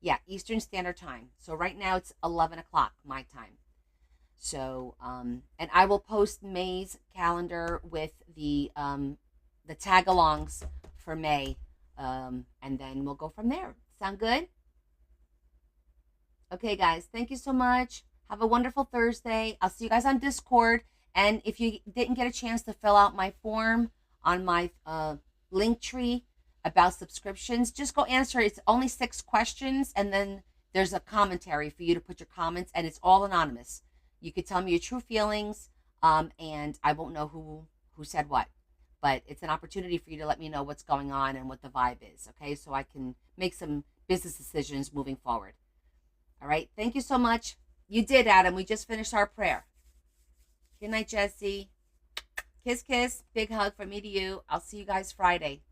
Yeah, Eastern Standard Time. So right now it's 11 o'clock my time. So, and I will post May's calendar with the tag-alongs for May, and then we'll go from there. Sound good? Okay, guys. Thank you so much. Have a wonderful Thursday. I'll see you guys on Discord. And if you didn't get a chance to fill out my form on my link tree about subscriptions, just go answer. It's only 6 questions, and then there's a commentary for you to put your comments, and it's all anonymous. You could tell me your true feelings, and I won't know who said what. But it's an opportunity for you to let me know what's going on and what the vibe is, okay? So I can make some business decisions moving forward. All right? Thank you so much. You did, Adam. We just finished our prayer. Good night, Jesse. Kiss, kiss. Big hug from me to you. I'll see you guys Friday.